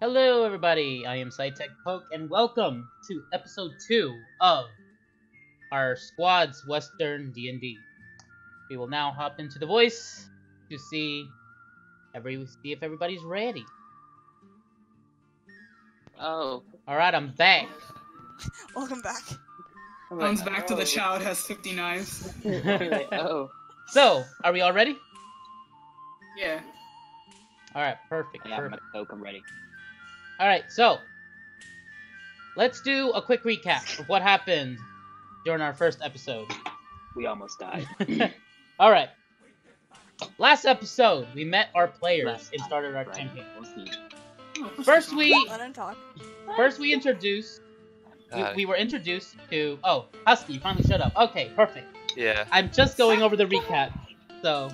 Hello, everybody. I am Sci-Tech Poke, and welcome to episode 2 of our squad's Western D&D. We will now hop into the voice to see if everybody's ready. Oh. Alright, I'm back. Welcome back. Comes back to the child has 50 knives. Oh. So, are we all ready? Yeah. Alright, perfect. I got my Coke, I'm ready. Alright, so let's do a quick recap of what happened during our first episode. We almost died. Alright. Last episode, we met our players and started our campaign. First we Let him talk. introduced we were introduced to Husky, you finally showed up. Okay, perfect. Yeah. I'm just going over the recap. So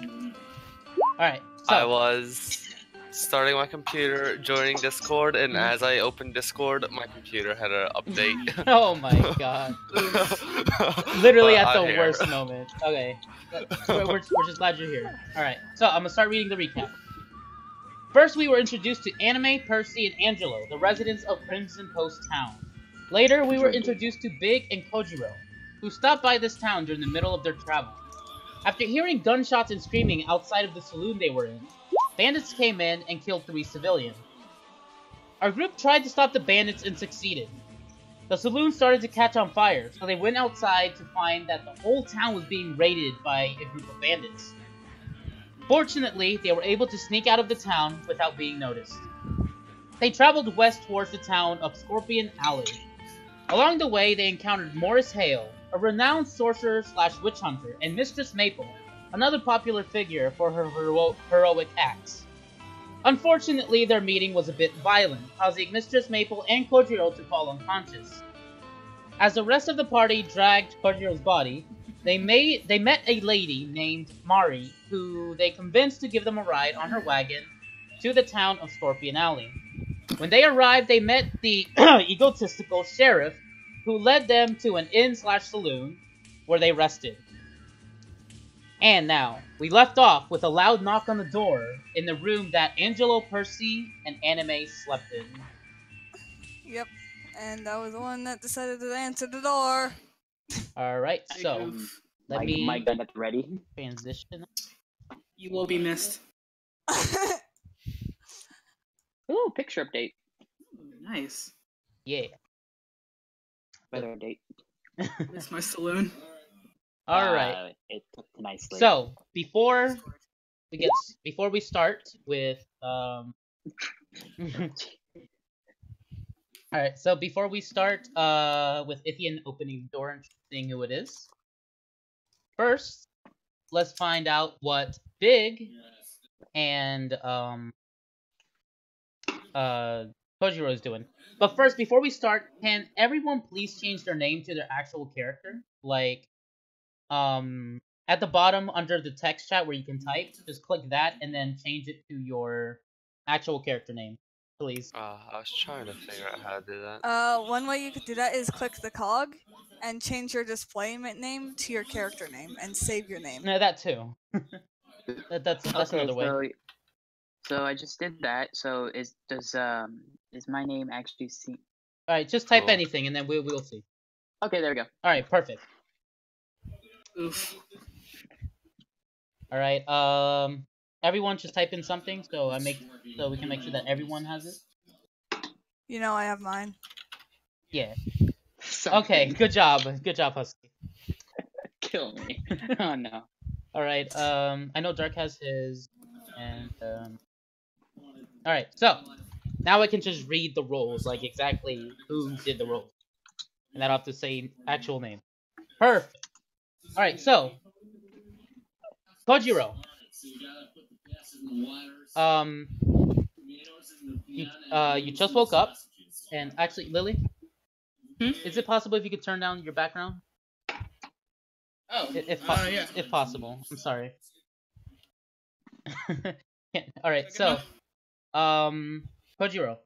alright. So I was starting my computer, joining Discord, and as I opened Discord, my computer had an update. oh my god. Literally But at the I'm here. worst moment. Okay. We're just glad you're here. Alright, so I'm gonna start reading the recap. First, we were introduced to Anime, Percy, and Angelo, the residents of Crimson Coast Town. Later, we were introduced to Big and Kojiro, who stopped by this town during the middle of their travel. After hearing gunshots and screaming outside of the saloon they were in, bandits came in and killed 3 civilians. Our group tried to stop the bandits and succeeded. The saloon started to catch on fire, so they went outside to find that the whole town was being raided by a group of bandits. Fortunately, they were able to sneak out of the town without being noticed. They traveled west towards the town of Scorpion Alley. Along the way, they encountered Morris Hale, a renowned sorcerer/witch hunter, and Mistress Maple, another popular figure for her heroic acts. Unfortunately, their meeting was a bit violent, causing Mistress Maple and Kojiro to fall unconscious. As the rest of the party dragged Kojiro's body, they met a lady named Mari, who they convinced to give them a ride on her wagon to the town of Scorpion Alley. When they arrived, they met the egotistical sheriff, who led them to an inn/saloon where they rested. And now, we left off with a loud knock on the door in the room that Angelo, Percy, and Anime slept in. Yep. And I was the one that decided to answer the door. Alright, so let me My gun at the ready. transition. You will be missed. Ooh, picture update. Nice. Yeah. Weather update. It's my saloon. Alright. It took nicely. So, before we start with Alright, so before we start with Ithian opening the door and seeing who it is, first, let's find out what Big and Kojiro is doing. But first, before we start, can everyone please change their name to their actual character? Like, at the bottom under the text chat where you can type, just click that and then change it to your actual character name, please. I was trying to figure out how to do that. One way you could do that is click the cog and change your display name to your character name and save your name. No, that too. that's Okay, another way. So I just did that. So is my name actually see? All right, just type Cool. anything and then we'll see. Okay, there we go. All right, perfect. Oof. All right, everyone just type in something so we can make sure that everyone has it. You know I have mine. Yeah. Something. Okay, good job, Husky. Kill me. Oh no. All right, I know Dark has his, and all right, so now I can just read the roles, like exactly who did the roles, and I don't have to say actual name. Perfect. All right, so Kojiro. You just woke up, and actually, Lily, is it possible if you could turn down your background? Oh. Yeah. If possible. I'm sorry. All right, so, Kojiro,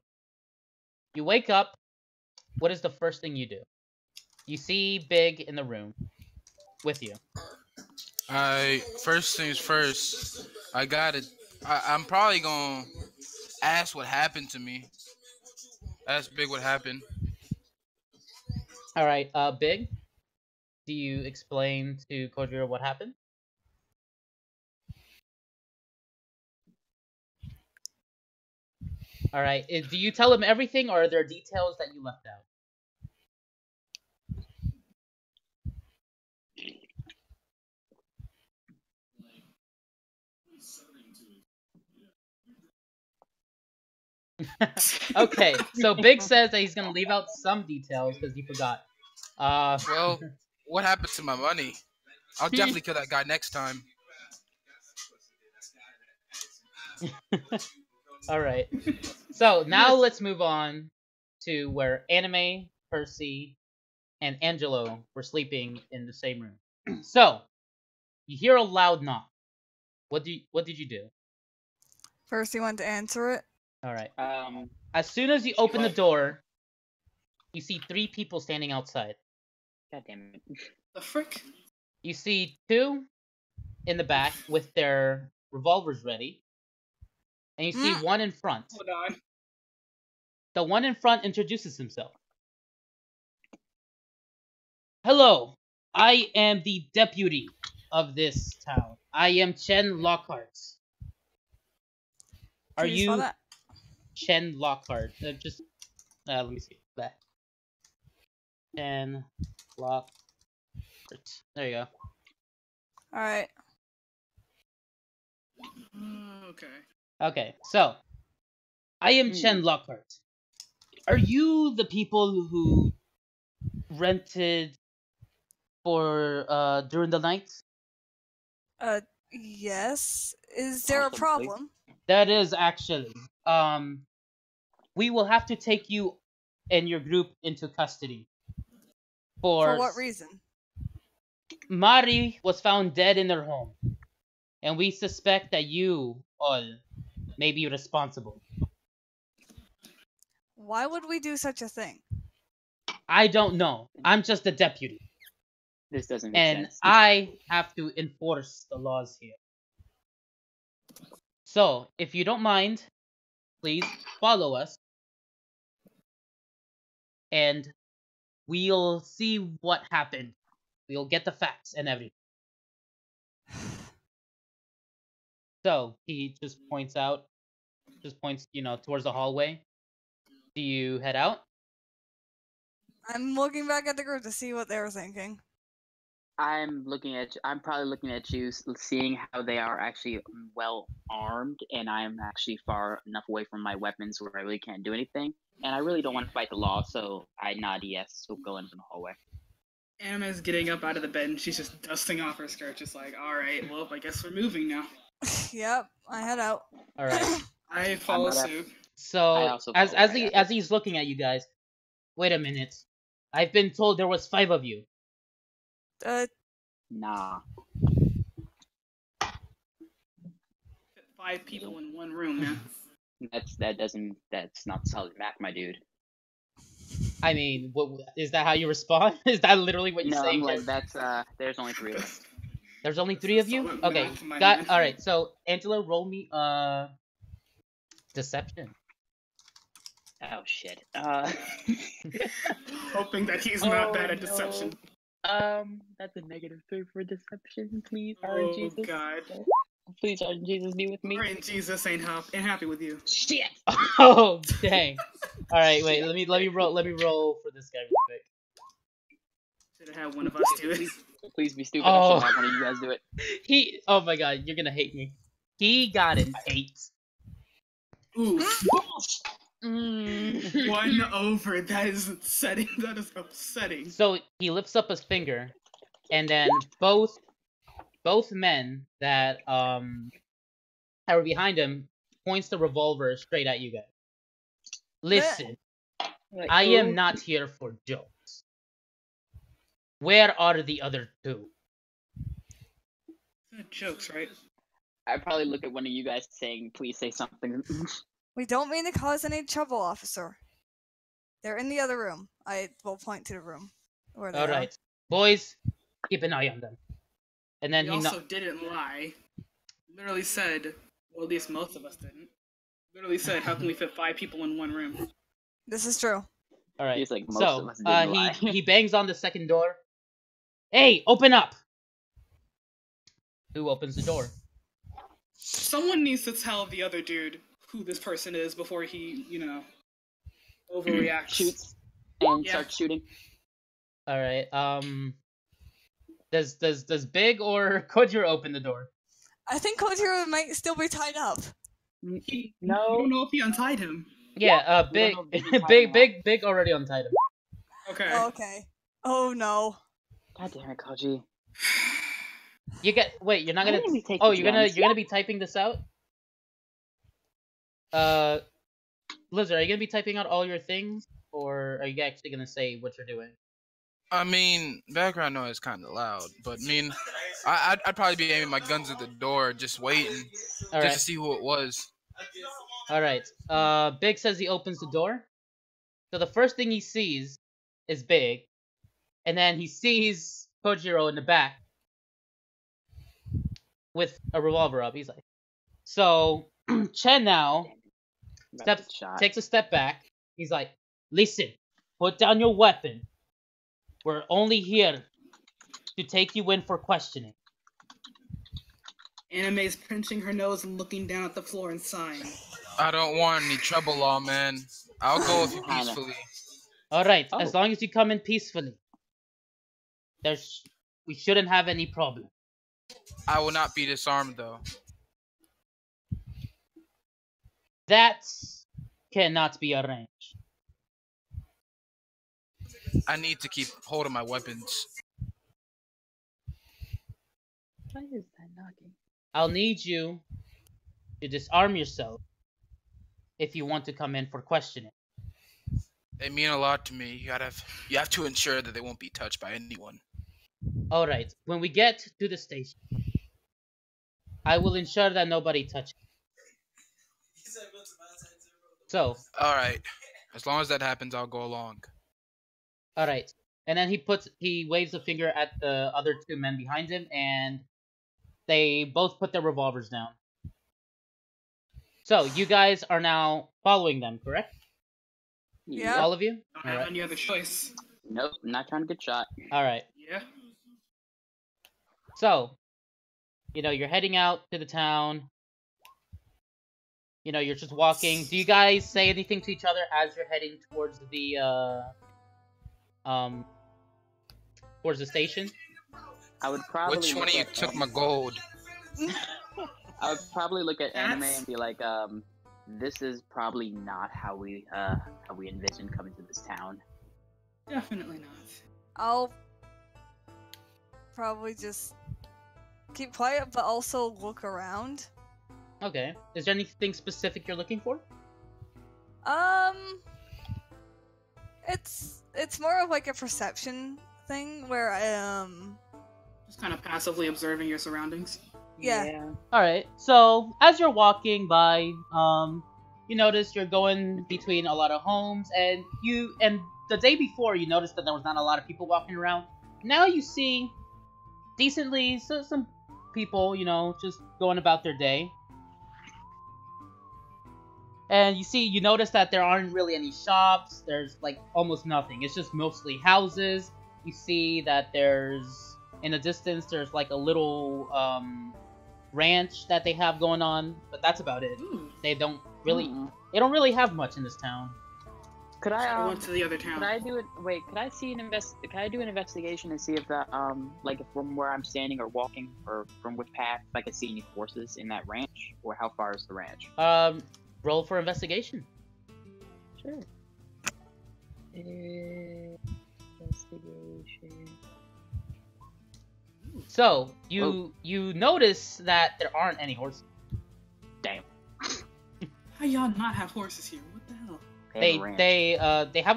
you wake up. What is the first thing you do? You see Big in the room with you. First things first, I'm probably gonna ask what happened to me. Ask Big what happened. All right, Big, do you explain to Kojiro what happened? All right, do you tell him everything, or are there details that you left out? Okay, so Big says that he's gonna leave out some details because he forgot. Well, what happened to my money? I'll definitely kill that guy next time. All right. So now let's move on to where Anime, Percy, and Angelo were sleeping in the same room. So you hear a loud knock. What did you do? First, you want to answer it. All right. As soon as you open the door, you see 3 people standing outside. God damn it. The frick? You see 2 in the back with their revolvers ready, and you see one in front. Hold on. The one in front introduces himself. Hello, I am the deputy of this town. I am Chen Lockhart. Are Can you spell you that? Chen Lockhart? Let me see. That. Chen Lockhart. There you go. All right. Okay. Okay, so I am Chen Lockhart. Are you the people who rented for during the night? Yes. Is there a Possibly. problem? That is actually. We will have to take you and your group into custody. For what reason? Mari was found dead in their home, and we suspect that you all may be responsible. Why would we do such a thing? I don't know. I'm just a deputy, This doesn't make and sense. I have to enforce the laws here. So, if you don't mind, please follow us, and we'll see what happened. We'll get the facts and everything. So, he just points, towards the hallway. Do you head out? I'm looking back at the group to see what they were thinking. I'm probably looking at you, seeing how they are actually well armed, and I'm actually far enough away from my weapons where I really can't do anything. And I really don't want to fight the law, so I nod yes, so go into the hallway. Anna's getting up out of the bed and she's just dusting off her skirt, just like, alright, well, I guess we're moving now. Yep, I head out. All right. I follow I'm not suit. So as he's looking at you guys, wait a minute. I've been told there was 5 of you. Nah. 5 people in one room, man. That's not solid math, my dude. I mean, is that how you respond? Is that literally what you No, say? I'm like, there's only 3 of us. There's only 3 of you? Okay. All right. So, Angela, roll me deception. Oh shit. Hoping that he's not bad at deception. That's a -3 for deception, please. Oh Jesus. god. Please, Jesus, be with me. Alright, Jesus ain't happy with you. Shit. Oh, dang. All right, wait. Let me roll for this guy real quick. Should have had one of us do it. Please be stupid. Oh. I should have one of you guys do it. Oh my god, you're gonna hate me. He got an 8. Ooh. 1 over. That is upsetting. That is upsetting. So he lifts up his finger, and then both men that were behind him points the revolver straight at you guys. Listen, Like, I am not here for jokes. Where are the other 2? Jokes, right? I probably look at one of you guys saying, "Please say something." We don't mean to cause any trouble, officer. They're in the other room. I will point to the room where they All are. right, boys, keep an eye on them. And then He also didn't lie. Literally said, well, at least most of us didn't. Literally said, how can we fit 5 people in one room? This is true. All right. He's like, most So of us didn't he lie. he bangs on the second door. Hey, open up! Who opens the door? Someone needs to tell the other dude who this person is before he, overreacts. Shoots and Yeah. starts shooting. All right. Does Big or Kojiro open the door? I think Kojiro might still be tied up. No. No. I don't know if he untied him. Yeah. We don't Big know if Big is hiding Big already untied him. Okay. Oh, okay. Oh no. God damn it, Koji. You get wait. You're not Why gonna. didn't we take Oh, these you're gonna guns? be typing this out. Blizzard, are you gonna be typing out all your things, or are you actually gonna say what you're doing? I mean, background noise kind of loud, but I'd probably be aiming my guns at the door, just waiting, All just right. to see who it was. All right. Big says he opens the door. So the first thing he sees is Big, and then he sees Kojiro in the back with a revolver up. He's like, so Chen now About to get shot. takes a step back. He's like, listen, put down your weapon. We're only here to take you in for questioning. Anime's pinching her nose and looking down at the floor and sighing. I don't want any trouble, lawman. I'll go with you peacefully. All right, Oh. as long as you come in peacefully, we shouldn't have any problem. I will not be disarmed, though. That cannot be arranged. I need to keep hold of my weapons. Why is that knocking? I'll need you to disarm yourself if you want to come in for questioning. They mean a lot to me. You have to ensure that they won't be touched by anyone. All right, when we get to the station, I will ensure that nobody touches. So, All right. As long as that happens, I'll go along. all right, and then he waves a finger at the other two men behind him, and they both put their revolvers down. So you guys are now following them, correct? Yeah. All of you? Don't have any other choice. Nope, I'm not trying to get shot. All right. Yeah. So, you're heading out to the town. You're just walking. Do you guys say anything to each other as you're heading towards the station? I would probably. Which one look of you at took anime. my gold? I would probably look at anime That's- and be like, this is probably not how we envisioned coming to this town. Definitely not. I'll probably just keep quiet, but also look around. Okay. Is there anything specific you're looking for? It's more of like a perception thing where Just kind of passively observing your surroundings. Yeah. All right. So as you're walking by, you notice you're going between a lot of homes, and the day before you noticed that there was not a lot of people walking around. Now you see decently some people, just going about their day. And you notice that there aren't really any shops. There's like almost nothing. It's just mostly houses. You see that in the distance, there's like a little ranch that they have going on, but that's about it. Ooh. They don't really have much in this town. Could I I went to the other town. Could I do it? Wait, could I do an investigation and see if that like from where I'm standing or walking or from which path, if I could see any horses in that ranch, or how far is the ranch? Roll for investigation. Sure. Investigation. So you notice that there aren't any horses. Damn. How y'all not have horses here? What the hell? They have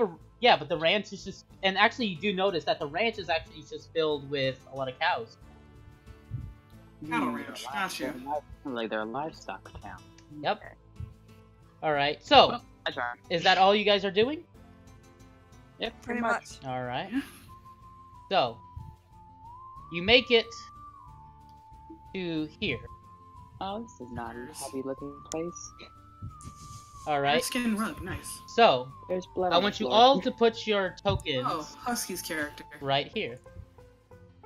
but the ranch is just, and actually you do notice that the ranch is actually just filled with a lot of cows. Cattle ranch. Gotcha. Like they're a livestock town. Yep. Okay. All right. So Well, I try. is that all you guys are doing? Yep, pretty much. All right. Yeah. So you make it to here. Oh, this is not a happy looking place. All right. Skin rug, nice. So There's blood. I on the want you floor. all to put your tokens Oh, Husky's character. right here.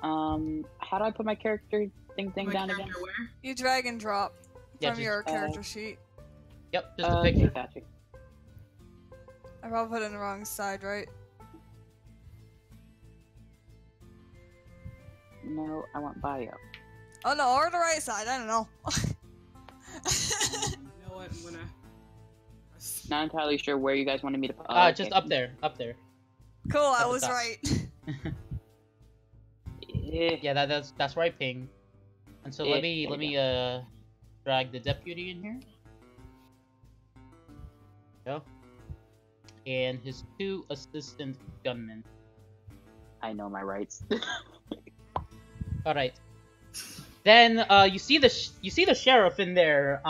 How do I put my character thing My down character again? where? You drag and drop Yeah, from just- your character sheet. Yep, just a Okay, picture. gotcha. I probably put it in the wrong side, right? No, I want bio. Oh no, or the right side. I don't know. You know what? I'm gonna. Not entirely sure where you guys wanted me to put. Just up there, up there. Cool, I At the was top. right. Yeah, that's right, ping. And so let me drag the deputy in here. Go. And his 2 assistant gunmen. I know my rights. All right. Then you see the sheriff in there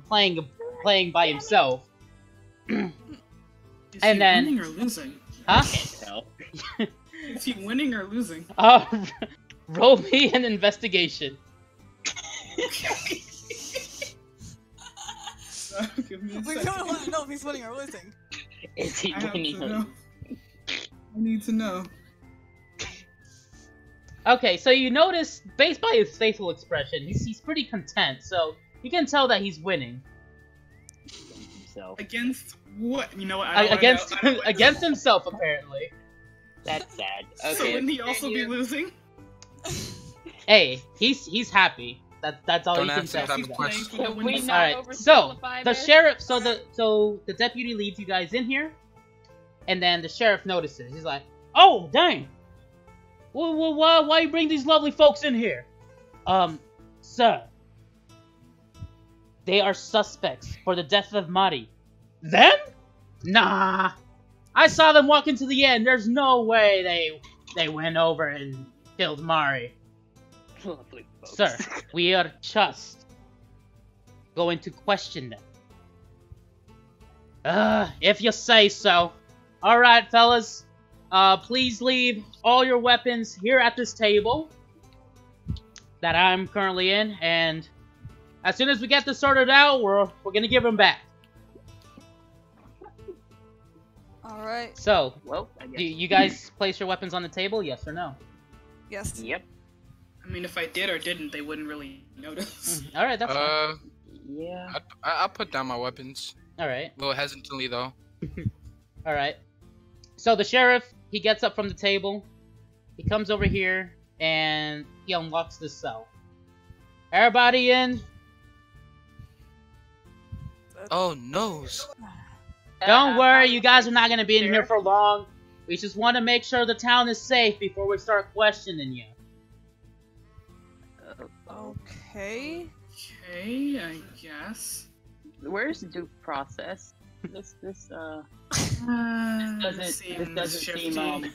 playing by himself. Is And he then- winning or losing? Huh? Tell. Is he winning or losing? Roll me an investigation. Okay. Give me a We second. don't want to know if he's winning or losing. Is he I have winning? to know. I need to know. Okay, so you notice, based by his facial expression, he's pretty content. So you can tell that he's winning Himself. Against what? You know what? I don't against wanna know. I don't wanna against himself, apparently. That's sad. know. Okay. So wouldn't he also be losing? Hey, he's happy. That's all Don't you can ask say. him that He's question. playing for the Can we winning not side. Alright, so the sheriff, so the deputy leads you guys in here, and then the sheriff notices. He's like, "Oh, dang! Well, why you bring these lovely folks in here? Sir, they are suspects for the death of Mari. Them? Nah, I saw them walk into the end. There's no way they went over and killed Mari. Lovely folks. Sir, we are just going to question them. If you say so. Alright, fellas. Please leave all your weapons here at this table that I'm currently in, and as soon as we get this sorted out, we're gonna give them back. Alright, So, well, I guess. Do you guys place your weapons on the table, yes or no? yes. Yep. I mean, if I did or didn't, they wouldn't really notice. Alright, that's fine. Yeah. I'll put down my weapons. Alright. A little hesitantly though. Alright. So the sheriff, he gets up from the table, he comes over here, and he unlocks the cell. Everybody in? Oh noes. Don't worry, you guys are not going to be in here for long. We just want to make sure the town is safe before we start questioning you. Okay. Okay, I guess. Where's due process? This This doesn't seem,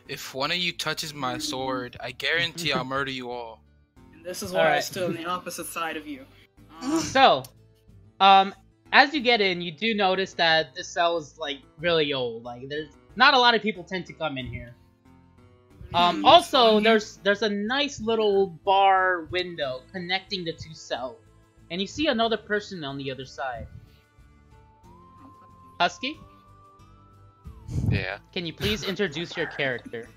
If one of you touches my sword, I guarantee I'll murder you all. And this is why I Alright. stood on the opposite side of you. So, as you get in, you do notice that this cell is, like, really old. Like, there's not a lot of people tend to come in here. Also, there's a nice little bar window connecting the 2 cells. And you see another person on the other side. Husky, Yeah. can you please introduce your character?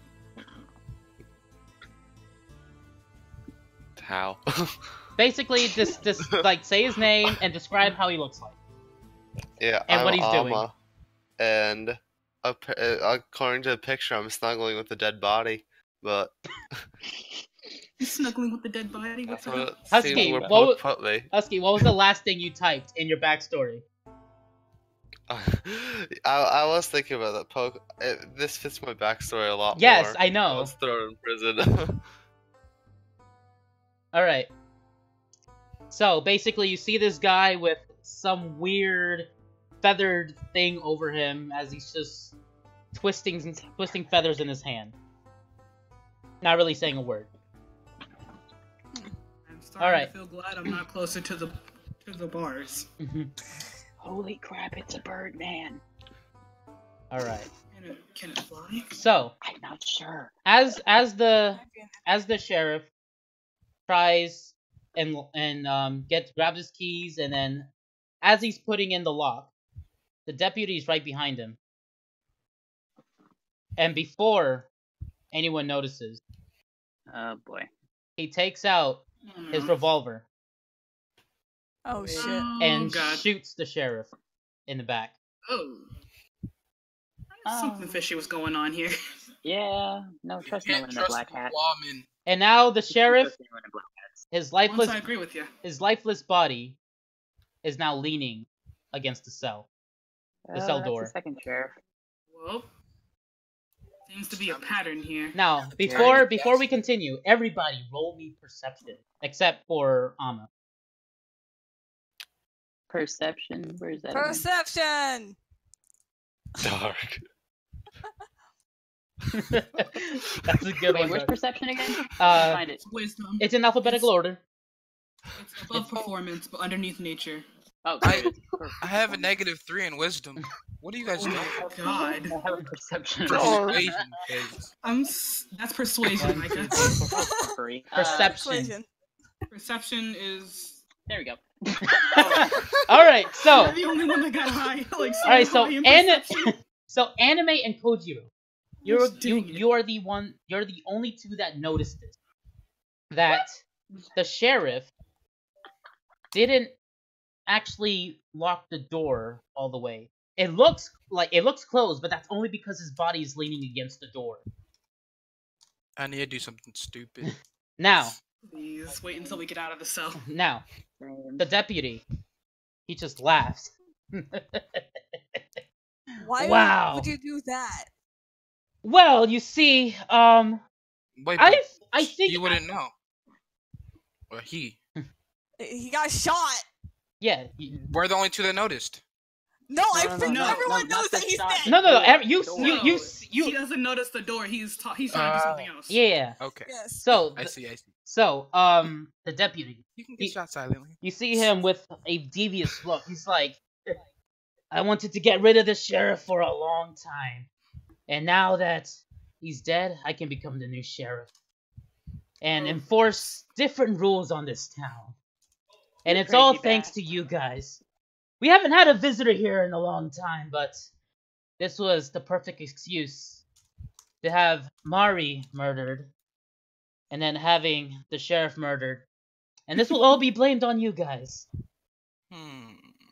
How? Basically, just like, say his name and describe how he looks like. Yeah, And I'm what he's doing. Alma, and according to the picture, I'm snuggling with a dead body, but You snuggling with the dead body? What's that's what up? it Husky, seems where what Poke wa- put me. Husky, what was the last thing you typed in your backstory? I was thinking about that. Poke. This fits my backstory a lot more. Yes, I I know. was thrown in prison. Alright. So, basically, you see this guy with some weird feathered thing over him as he's just twisting feathers in his hand. Not really saying a word. I'm starting Alright. to feel glad I'm not closer to the bars. holy crap, it's a bird man. Alright. Can it fly? So, I'm not sure. as the sheriff tries and grabs his keys, and then as he's putting in the lock, the deputy is right behind him. And before anyone notices, Oh boy. he takes out his revolver Oh shit. and God. shoots the sheriff in the back. Oh. Something fishy was going on here. Yeah. No, trust no Can't one in a trust black hat. lawmen. And now the sheriff, Trust anyone in black hats. his Once I agree with you. lifeless body, is now leaning against the cell. The cell that's door. the second sheriff. Well, seems to be a pattern here. Now, Okay. before we continue, everybody roll me perception, except for Amma. Perception. Where is that? again? Perception. Dark. That's a good Wait, one. where's Doug. perception again? Uh, Find it. Wisdom. It's in alphabetical order. It's above performance, but underneath nature. Oh, I- good. I have a -3 in wisdom. What are you guys doing? God. I have a perception. Persuasion. 'Cause That's persuasion, I guess. Sorry. Perception. Persuasion. Perception is. There we go. All right, so You're the only one that got high. Like, all right, so high in perception. Anime and Kojiro, you Dang it. you are the only two that noticed this. That the sheriff didn't actually lock the door all the way. It looks closed, but that's only because his body is leaning against the door. I need to do something stupid. Now, Please wait until we get out of the cell. the deputy, he just laughs. Why Wow. would you do that? Well, you see, Wait, but I think you wouldn't know. Or he. He got shot. yeah. We're the only two that noticed. No, No, no, everyone not knows the that he's shot. dead. No. Door. He doesn't notice the door. He's trying to do something else. Yeah. Okay. Yes. So, I see. the deputy, You can get He- shot silently. you see him with a devious look. He's like, I wanted to get rid of the sheriff for a long time. And now that he's dead, I can become the new sheriff. And enforce different rules on this town. And You it's all crazy thanks bastard. to you guys. We haven't had a visitor here in a long time, but this was the perfect excuse to have Mari murdered. And then having the sheriff murdered. And this will all be blamed on you guys.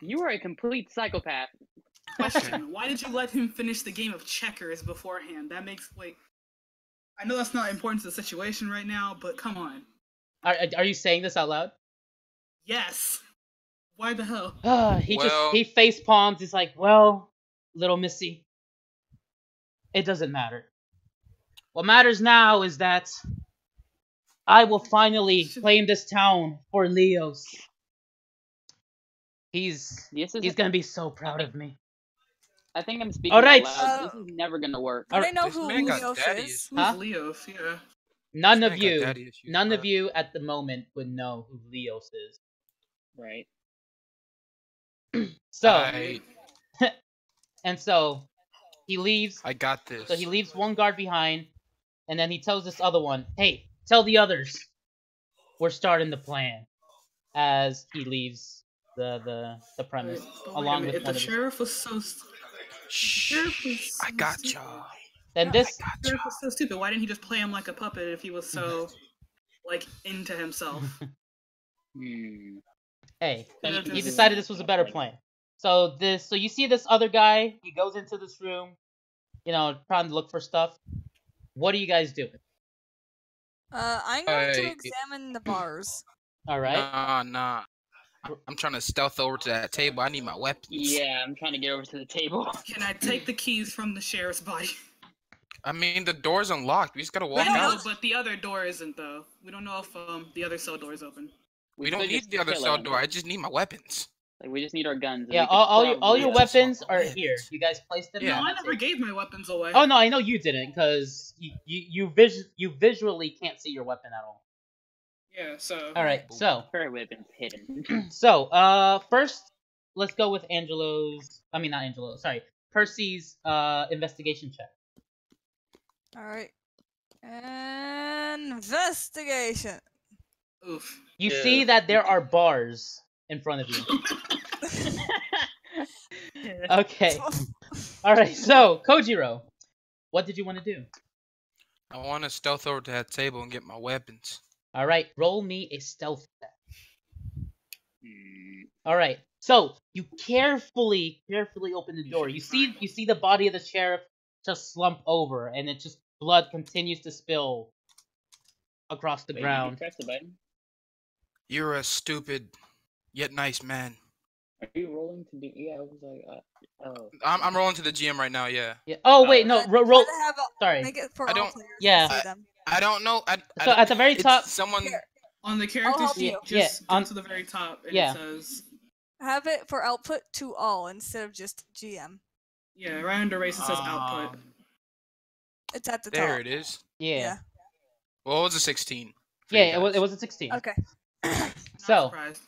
You are a complete psychopath. Question: why did you let him finish the game of checkers beforehand? That makes I know that's not important to the situation right now, but come on. Are you saying this out loud? Yes. Why the hell? He face palms. He's like, well, little missy, it doesn't matter. What matters now is that I will finally claim this town for Leos. He's gonna be so proud of me. I think I'm speaking All right. out loud. This is never gonna work. I don't know This who man got Leos daddy is. issues. Huh? Who's Leos? Yeah. None This of man got you, daddy issues, none of bro. you at the moment would know who Leos is. Right. So, I and so he leaves. got this. So he leaves one guard behind, and then he tells this other one, "Hey, tell the others we're starting the plan." As he leaves the premise, But wait a along minute, with if one the of his. sheriff was so Shh. I got y'all. Then this, sheriff was so stupid, why didn't he just play him like a puppet if he was so into himself? hey, he decided this was a better plan. So you see this other guy. He goes into this room, trying to look for stuff. What are you guys doing? I'm going to Hey. examine the bars. All right. Nah. I'm trying to stealth over to that table. I need my weapons. Yeah, I'm trying to get over to the table. Can I take the keys from the sheriff's body? I mean, the door's unlocked. We just gotta walk I know, out. but the other door isn't though. We don't know if the other cell door is open. We don't could need just the other kill cell him. door. I just need my weapons. Like we just need our guns. and Yeah, we could all probably your just weapons want are weapons. here. You guys placed them. Yeah. No, I never gave my weapons away. Oh no, I know you didn't, because you visually can't see your weapon at all. Yeah, so. All right, so Her weapons hidden. first let's go with not Angelo. Sorry, Percy's investigation check. All right. Investigation. Oof. You Yeah. see that there are bars in front of you. Okay. All right. So Kojiro, what did you want to do? I want to stealth over to that table and get my weapons. All right. Roll me a stealth check. Hmm. All right. So you carefully open the door. You see the body of the sheriff just slump over, and it just blood continues to spill across the Wait, did you ground. press the button? You're a stupid, yet nice man. Are you rolling to be? Yeah, I was like, oh. I'm rolling to the GM right now. Yeah. Yeah. Oh wait, no. Roll. Try to have Sorry. make it for I all don't- players Yeah. to see them. I don't know. So at the very it's top, someone. Here, On the character help sheet, you. just Yeah, go to the very top, and yeah. it says, have it for output to all instead of just GM. yeah, right under race it says output. It's at the There top. it is. yeah. Well, it was a 16. for Yeah, you it was guys. a 16. Okay. Not So, surprised.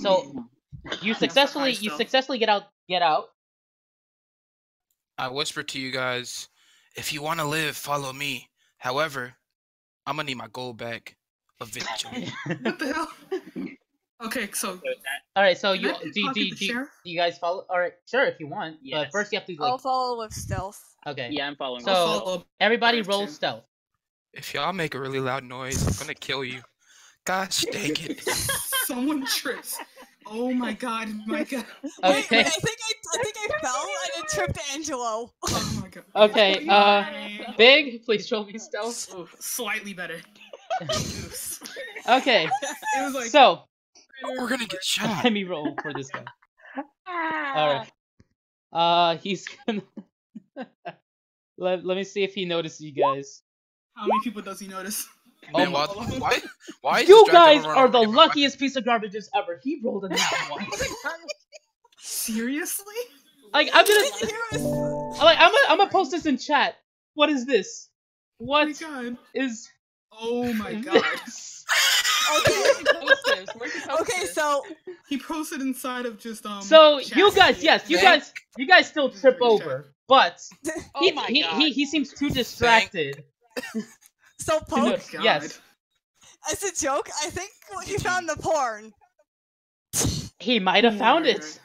so you That's the successfully high stealth. get out. I whispered to you guys, if you want to live, follow me. However, I'm gonna need my gold back eventually. What the hell? Okay, so So that, All right, so Can you I do, pickpocket do, the do, sheriff? do you guys follow? All right, sure, if you want. But Yes. first, you have to I'll like. follow with stealth. Okay. yeah, I'm following. So- I'll follow. Everybody Five, roll two. stealth. If y'all make a really loud noise, I'm gonna kill you. Gosh dang it. Someone trips. Oh my god, my god. Wait, Okay. I think I fell and it tripped Angelo. Oh my god. Okay, Fine. Big, please roll me stealth. Ooh, slightly better. Okay, It was like so We're gonna get shot. let me roll for this guy. All right. He's gonna. Let me see if he notices you guys. how many people does he notice? Man, my- why is You this dragon guys run are over the to my luckiest piece of garbages ever. He rolled a 91. Seriously? Like I'm Did gonna, you hear us? I'm gonna post this in chat. What is this? Oh What my god. is Oh my god. this? Okay. Okay, so He posted inside of just So chat. you guys, yes, you guys still trip over, but Oh my god. he seems too distracted so to Poke, notice. God. Yes, as a joke, I think he found the porn. he might have Oh found my it.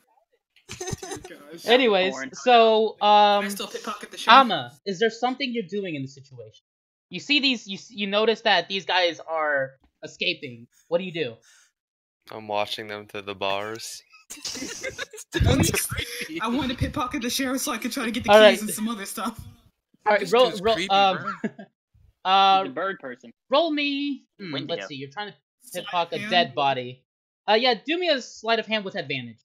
Dear gosh. Anyways, Porn. so I still pickpocket the sheriff. Ama, is there something you're doing in the situation? You see these, you notice that these guys are escaping. What do you do? I'm watching them through the bars. I wanted to pickpocket the sheriff so I could try to get the All keys right. and some other stuff. All right, This roll, dude's roll, creepy, bro. He's a bird person. roll me. Windio. Let's see. You're trying to Sleight pickpocket of a hand? dead body. Yeah, do me a sleight of hand with advantage.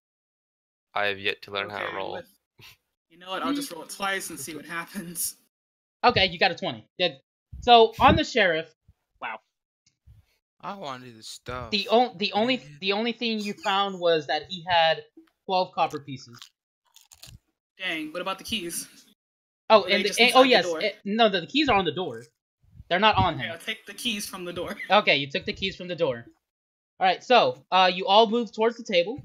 I have yet to learn how to Okay, roll. with- You know what? I'll just roll it twice and see what happens. Okay, you got a 20. Good. So on the sheriff, Wow. I wanted the stuff. the only thing you found was that he had 12 copper pieces. Dang, what about the keys? Oh, Were they and, just oh inside the yes, door? no, the keys are on the door. They're not on Okay, him. I'll take the keys from the door. Okay, you took the keys from the door. All right, so you all move towards the table.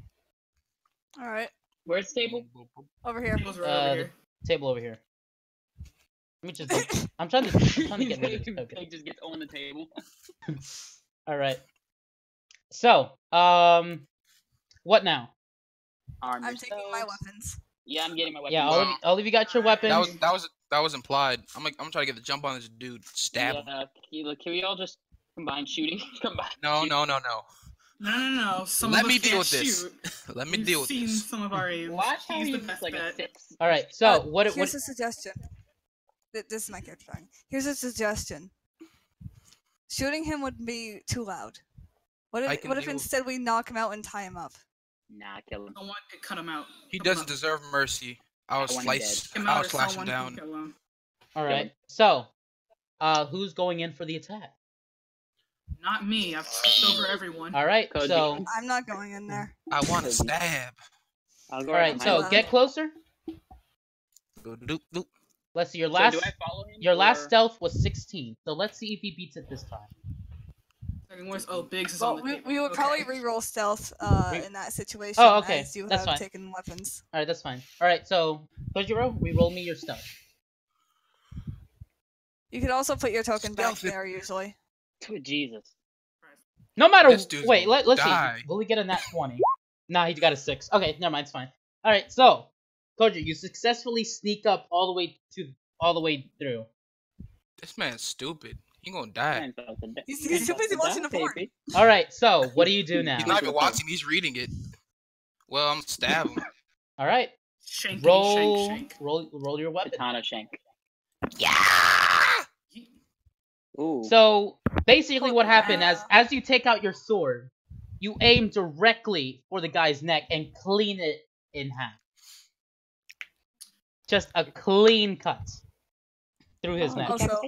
All right, Where's the table? over here. It was right Uh, over the- here. Table over here. Let me just. I'm trying to get rid of it. Okay. Pig just gets on the table. All right. So, what now? Arm I'm taking my yourselves. weapons. Yeah, I'm getting my weapon. Yeah, Wow. all of you got your weapons. That was implied. I'm trying to get the jump on this dude. Stab him. Can we all just combine shooting? Combine. No, shooting. no. No. Some Let of me us deal can't with this. shoot. Let me We've deal with seen this. some of our aims. Watch how He's he's the just best like a bet. 6. All right. So, what? Here's a suggestion. This is my character drawing. Here's a suggestion. Shooting him would be too loud. What I if, can what if deal with- instead we knock him out and tie him up? Nah, kill him. I want to cut him out. He Cut him doesn't out. deserve mercy. I'll I want him slice. Kill him I'll out or slash him someone down. can kill him. All Kill right. him. So, who's going in for the attack? Not me. I've tripped over everyone. All right. Cody. So, I'm not going in there. I want to stab. I'll go all right. behind So, him. get closer. Doop, doop. Let's see. Your So last do I follow him? your last or- stealth was 16. So let's see if he beats it this time. Second worst. Oh, Biggs is Well, on the we, table. we would Okay. probably re-roll stealth Re- in that situation. Oh, okay. As you That's have fine. taken weapons. All right, that's fine. All right. So, Kojiro, roll me your stealth. You could also put your token back Stealth it. there usually. Jesus. No matter. This dude's Wait. gonna Let's die. see. Will he get a nat 20? Nah, he got a 6. Okay, never mind. It's fine. All right, so Koji, you successfully sneak up all the way through. This man's stupid. He gonna die. He's too busy watching the porn. All right, so what do you do He's now? not even watching. He's reading it. Well, I'm gonna stab him. All right, Shankity, roll, shank. roll your weapon. Katana shank. Yeah. Ooh. So basically, what happened as you take out your sword, you aim directly for the guy's neck and clean it in half. Just a clean cut through his neck. Also,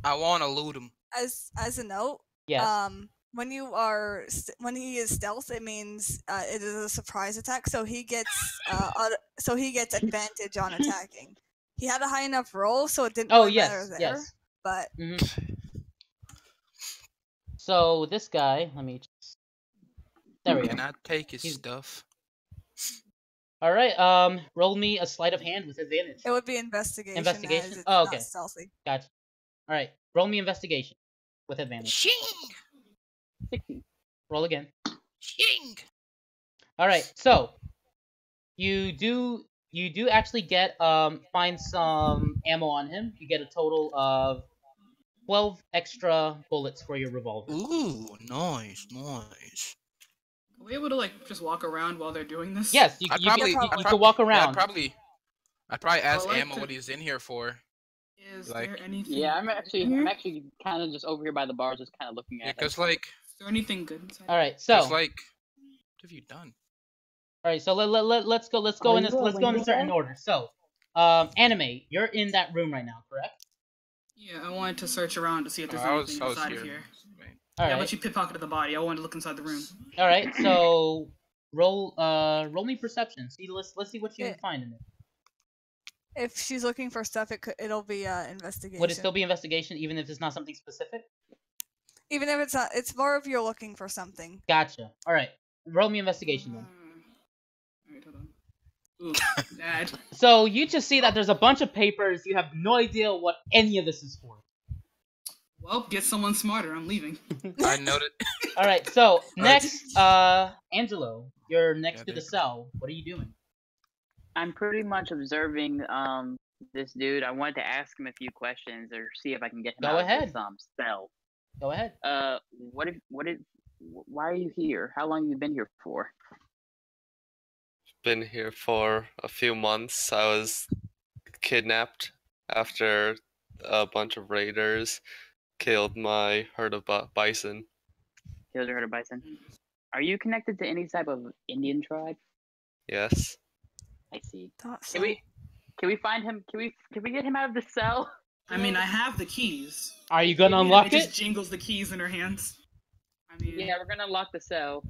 I wanna loot him. as a note, Yes. when you are when he is stealth, it means it is a surprise attack, so he gets advantage on attacking. He had a high enough roll, so it didn't Oh really matter yes, there. yes. But So this guy, let me just... There we go. Can I take his stuff? All right. Roll me a sleight of hand with advantage. it would be investigation. Investigation? As it's Oh, not okay. stealthy. Gotcha. All right. Roll me investigation with advantage. Shing! 60. Roll again. Shing! All right. So you do actually get find some ammo on him. You get a total of 12 extra bullets for your revolver. Ooh, nice. Are we able to like just walk around while they're doing this? Yes, you I'd can probably walk Yeah, around. I'd probably ask like Ammo to- what he's in here for. Is Like- there anything? Yeah, I'm here? actually kind of just over here by the bar, just kind of looking Yeah, at it. cause like, Is there anything good inside? All right. So what have you done? all right. So let's go in a certain order. So, Anime, you're in that room right now, correct? Yeah, I wanted to search around to see if there's I anything was inside here. of here. All Yeah, right. but you pickpocketed the body. I wanted to look inside the room. All right. So roll me perception. See, let's see what you Yeah. find in it. If she's looking for stuff, it'll be investigation. Would it still be investigation even if it's not something specific? Even if it's not, it's more if you're looking for something. Gotcha. All right. Roll me investigation then. Alright, hold on. Ooh, bad. So you just see that there's a bunch of papers. You have no idea what any of this is for. Well, get someone smarter. I'm leaving. I noted. All right. So next, Angelo, you're next Yeah, to the thank cell. What are you doing? I'm pretty much observing this dude. I wanted to ask him a few questions or see if I can get him Go out ahead. of this cell. Go ahead. Why are you here? How long have you been here for? Been here for a few months. I was kidnapped after a bunch of raiders killed my herd of bison. Killed your herd of bison. Are you connected to any type of Indian tribe? Yes. I see. Thought Can we find him? Can we get him out of the cell? I mean, I have the keys. Are you gonna Maybe unlock it just it? jingles the keys in her hands. I mean, Yeah, we're gonna unlock the cell.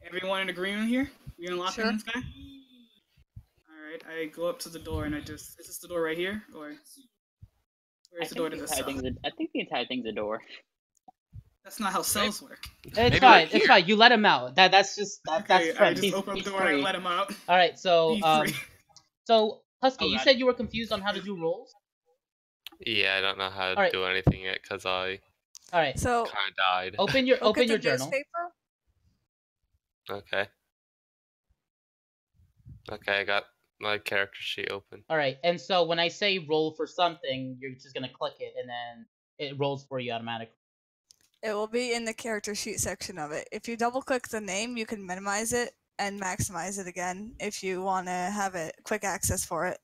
everyone in agreement here? We unlocking Sure. this guy? Alright, I go up to the door and is this the door right here? Or where's the door to the cell? I think the entire thing's a door. That's not how cells work. It's Maybe fine. right It's here. fine. You let him out. That's just that's Okay, I friends. just open up he's the door and I free. let him out. All right. So He's free. so Husky, Oh, you God. said you were confused on how to do rolls. Yeah, I don't know how to Alright. do anything yet because I All right. So kind of died. Open your look at the journal. newspaper. Okay. Okay, I got my character sheet open. All right. And so when I say roll for something, you're just gonna click it, and then it rolls for you automatically. It will be in the character sheet section of it. If you double click the name, you can minimize it and maximize it again if you want to have it quick access for it.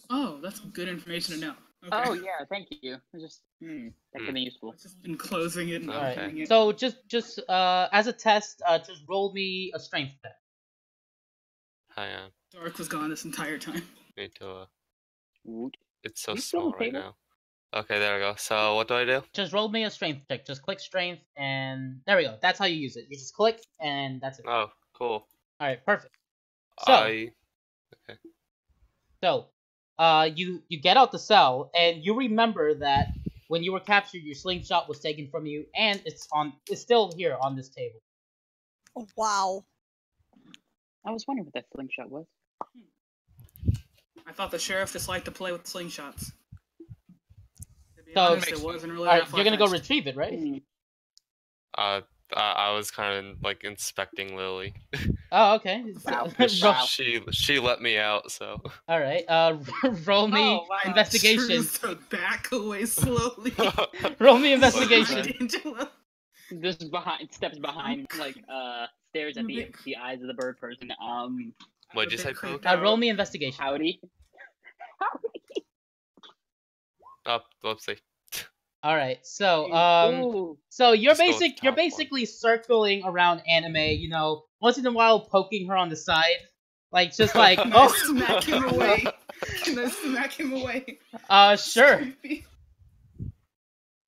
Oh, that's good information to know. Okay. Oh yeah, thank you. It's just that could be useful. I've just been closing it and All Okay. opening right. it. So just as a test, just roll me a strength check. Hang on. Dark was gone this entire time. Need to. Woot. It's so You still small on right table? now. Okay, there we go. So what do I do? Just roll me a strength check. Just click strength, and there we go. That's how you use it. You just click, and that's it. Oh, cool. All right. Perfect. So you get out the cell, and you remember that when you were captured, your slingshot was taken from you, and it's still here on this table. Oh, wow. I was wondering what that slingshot was. I thought the sheriff just liked to play with slingshots. To be So- honest, it wasn't really All right, that you're gonna go far-fetched. retrieve it, right? Hmm. I was kind of like inspecting Lily. Oh, okay. Wow. Roll- Wow. She let me out, so. All right. Roll me Oh, wow. investigation. Choose to back away slowly. Roll me investigation. Angela. Just steps behind, like stares at the eyes of the bird person. What'd you A say, bit creeped Poke? out. Roll me investigation. Howdy. Oh, whoopsie. All right. So Ooh. so you're Just go with the you're top one. basically circling around Anime. You know, once in a while poking her on the side, like just like Can I oh smack him away? Can I smack him away? sure. Creepy.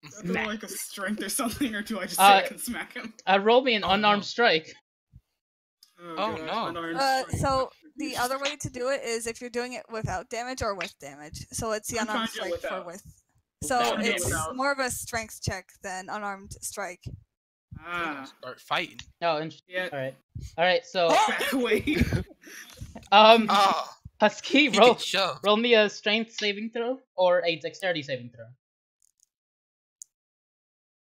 Is there like a strength or something, or do I just say Uh, I can smack him? Roll me an Oh, unarmed no. strike. Oh, gosh, no. unarmed strike. So the other way to do it is if you're doing it without damage or with damage. So it's the I'm trying unarmed to do it strike for without. with. So Without. I'm doing it it's without. more of a strength check than unarmed strike. Start fighting. Oh, interesting. Yeah. All right. So Back away. Oh, Husky, he roll gets shoved. roll me a strength saving throw or a dexterity saving throw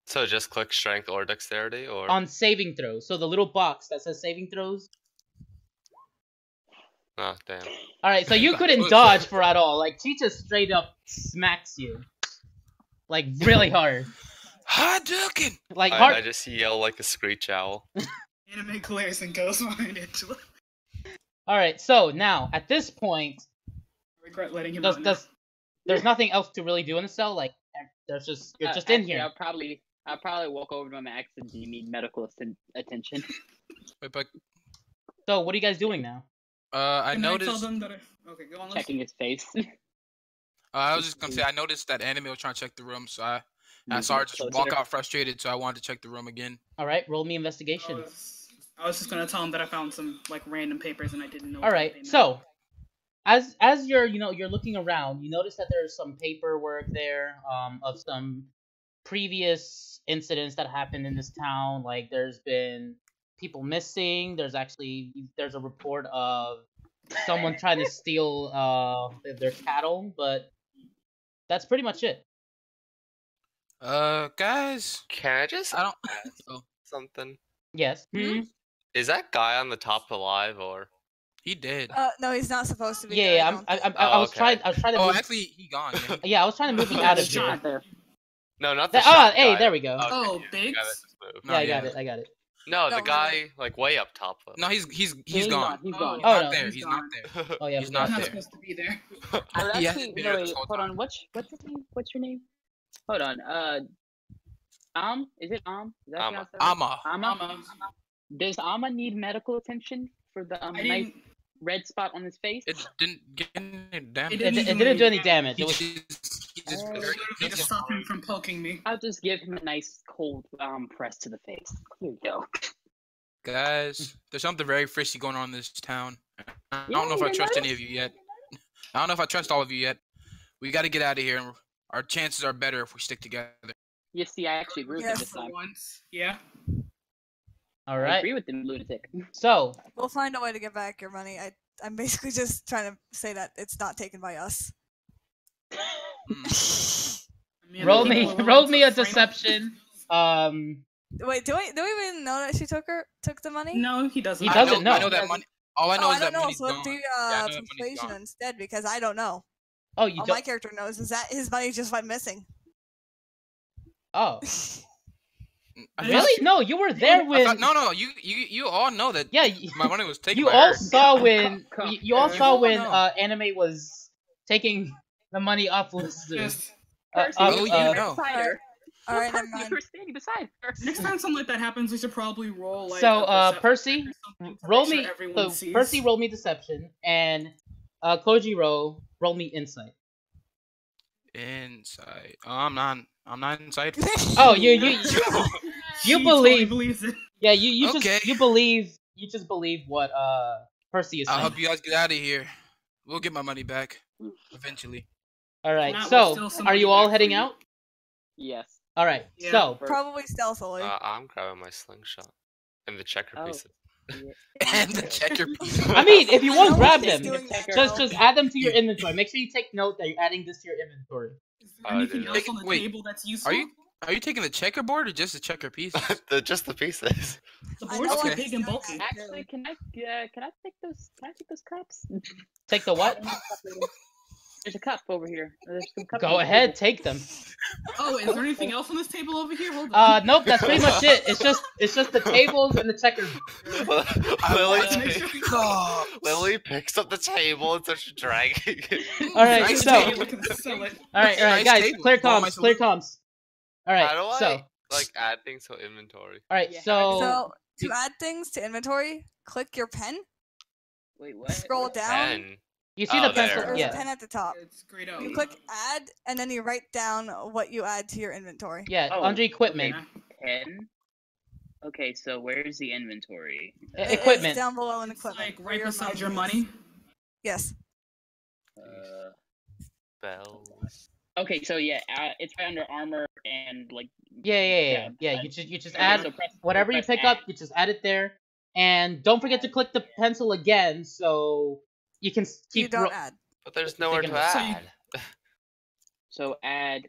So just click strength or dexterity, or on saving throws. So the little box that says saving throws. oh damn. All right. So you couldn't Push. dodge for at all. Like she just straight up smacks you, like really hard. Hadouken! Like hard. I just yell like a screech owl. Anime glares and goes behind Angela. All right. So now at this point, I regret letting him does out now. there's nothing else to really do in the cell. Like there's just you're just in Actually, here. I'll probably walk over to Max and do you need medical attention? Wait, but So what are you guys doing now? I Can I tell noticed. them that okay, go on. Checking his face. I was just gonna say I noticed that Anime was trying to check the room, so I saw her just Closer. walk out frustrated, so I wanted to check the room again. All right. Roll me I investigation. I was just gonna tell him that I found some like random papers and I didn't know. All what right. they meant. So as you're you're looking around, you notice that there's some paperwork there of some previous incidents that happened in this town. Like there's been people missing. There's a report of someone trying to steal their cattle, but that's pretty much it. Guys, Can I just I don't. ask Oh, something? Yes. Is that guy on the top alive, or? he did. No, he's not supposed to be. Yeah, there, I yeah. don't I think. I was okay. trying. I was trying to. Oh, Move, actually, he gone. Yeah. yeah, I was trying to move him out of Shot. here. Not there. No, not the Ah, shot hey, guy. there we go. Okay, Oh, yeah, the Biggs? guy that just moved. No, Yeah, I yeah. got it. I got it. No, No, the guy like way up top. Though. No, he's He's gone. He's Oh. gone. He's Oh, not no. there. He's He's gone. not there. Oh yeah. He's I not I'm forgot. not there. supposed to be there. I would He actually, hasn't been no, there wait, this whole hold time. on. What's his name? What's your name? Hold on. Is it Is that Amma. Amma. Amma. Does Amma need medical attention for the I nice didn't. red spot on his face? It didn't get any damage. It It didn't didn't do any damage. He It was. just Oh, very Literally just stop him from poking me. I'll just give him a nice cold press to the face. Here you go. Guys, there's something very fishy going on in this town. I Yeah, don't know if I you trust noticed? any of you yet. I don't know if I trust all of you yet. We got to get out of here. And our chances are better if we stick together. You see, I actually agree with him Yes. this For time. once. Yeah. All I right. agree with him, lunatic. So We'll find a way to get back your money. I'm basically just trying to say that it's not taken by us. Hmm. I mean, roll the me people roll willing me to a frame- deception. Wait, do we even know that she took the money? No, he doesn't. He I doesn't know. I know that money. All I know Oh, is I that don't know. money's So gone. do I know that money's persuasion gone. instead because I don't know. Oh, you All don't. my character knows is that his money just went missing. Oh, I Really? really? No, you were there I when. thought, no, you all know that Yeah, my money was taken you by all her. saw when Come- you all come- saw You when all know. Anime was taking the money off Lister. Just Percy, Oh, you were know. beside her. All right, Percy, never mind. you were standing beside her. next time something like that happens, we should probably roll like. So, a perception Percy, or something to roll make sure me. everyone So sees. Percy, roll me deception, and Kojiro, roll me insight. Inside. I'm not inside. Oh, you She totally believe- believes it. yeah, you Okay. you just believe what Percy is I'll saying. help you guys get out of here. We'll get my money back eventually. All right. Not, we'll So, steal some are money you all back heading from you. out? Yes. All right. Yeah. So, Probably stealthily. I'm grabbing my slingshot and the checker Oh. pieces. And the checker piece. I mean, if you I want, know grab he's them. doing that Just now. add them to your inventory. Make sure you take note that you're adding this to your inventory. Is there Oh, anything dude. else on the Wait, table that's useful? Are you Are you taking the checkerboard or just the checker pieces? Just the pieces. The I board's know too Okay. big and bulky. Actually, can I take those? Can I take those cups? Take the what? There's a cup over here. There's some cups. Go on the ahead, table. take them. Oh, is there anything else on this table over here? Hold on. Nope, that's pretty much it. It's just the tables and the checkers. Lily picks up the table and starts dragging it. All right, Nice so table. Looking to sell it. all right, Nice guys, table. clear Well, my comms, clear comms. All right, How do I so like add things to inventory? all right, Yeah, So to add things to inventory, click your pen, Wait, what? scroll down. Pen. you see Oh, the pencil? there. There's Yeah, a pen at the top. It's grayed out. You click add, and then you write down what you add to your inventory. yeah, Oh, under equipment. Okay. Pen. Okay, so where's the inventory? It- Equipment. It's down below in It's equipment. like where right beside your money money. is. Yes. Bells. Okay, so yeah, it's right under armor and like. Yeah. You just Okay, add so press- whatever you press pick add. up. You just add it there, and don't forget to click the pencil again so you can You keep. don't add. But there's nowhere to So you- add. So add.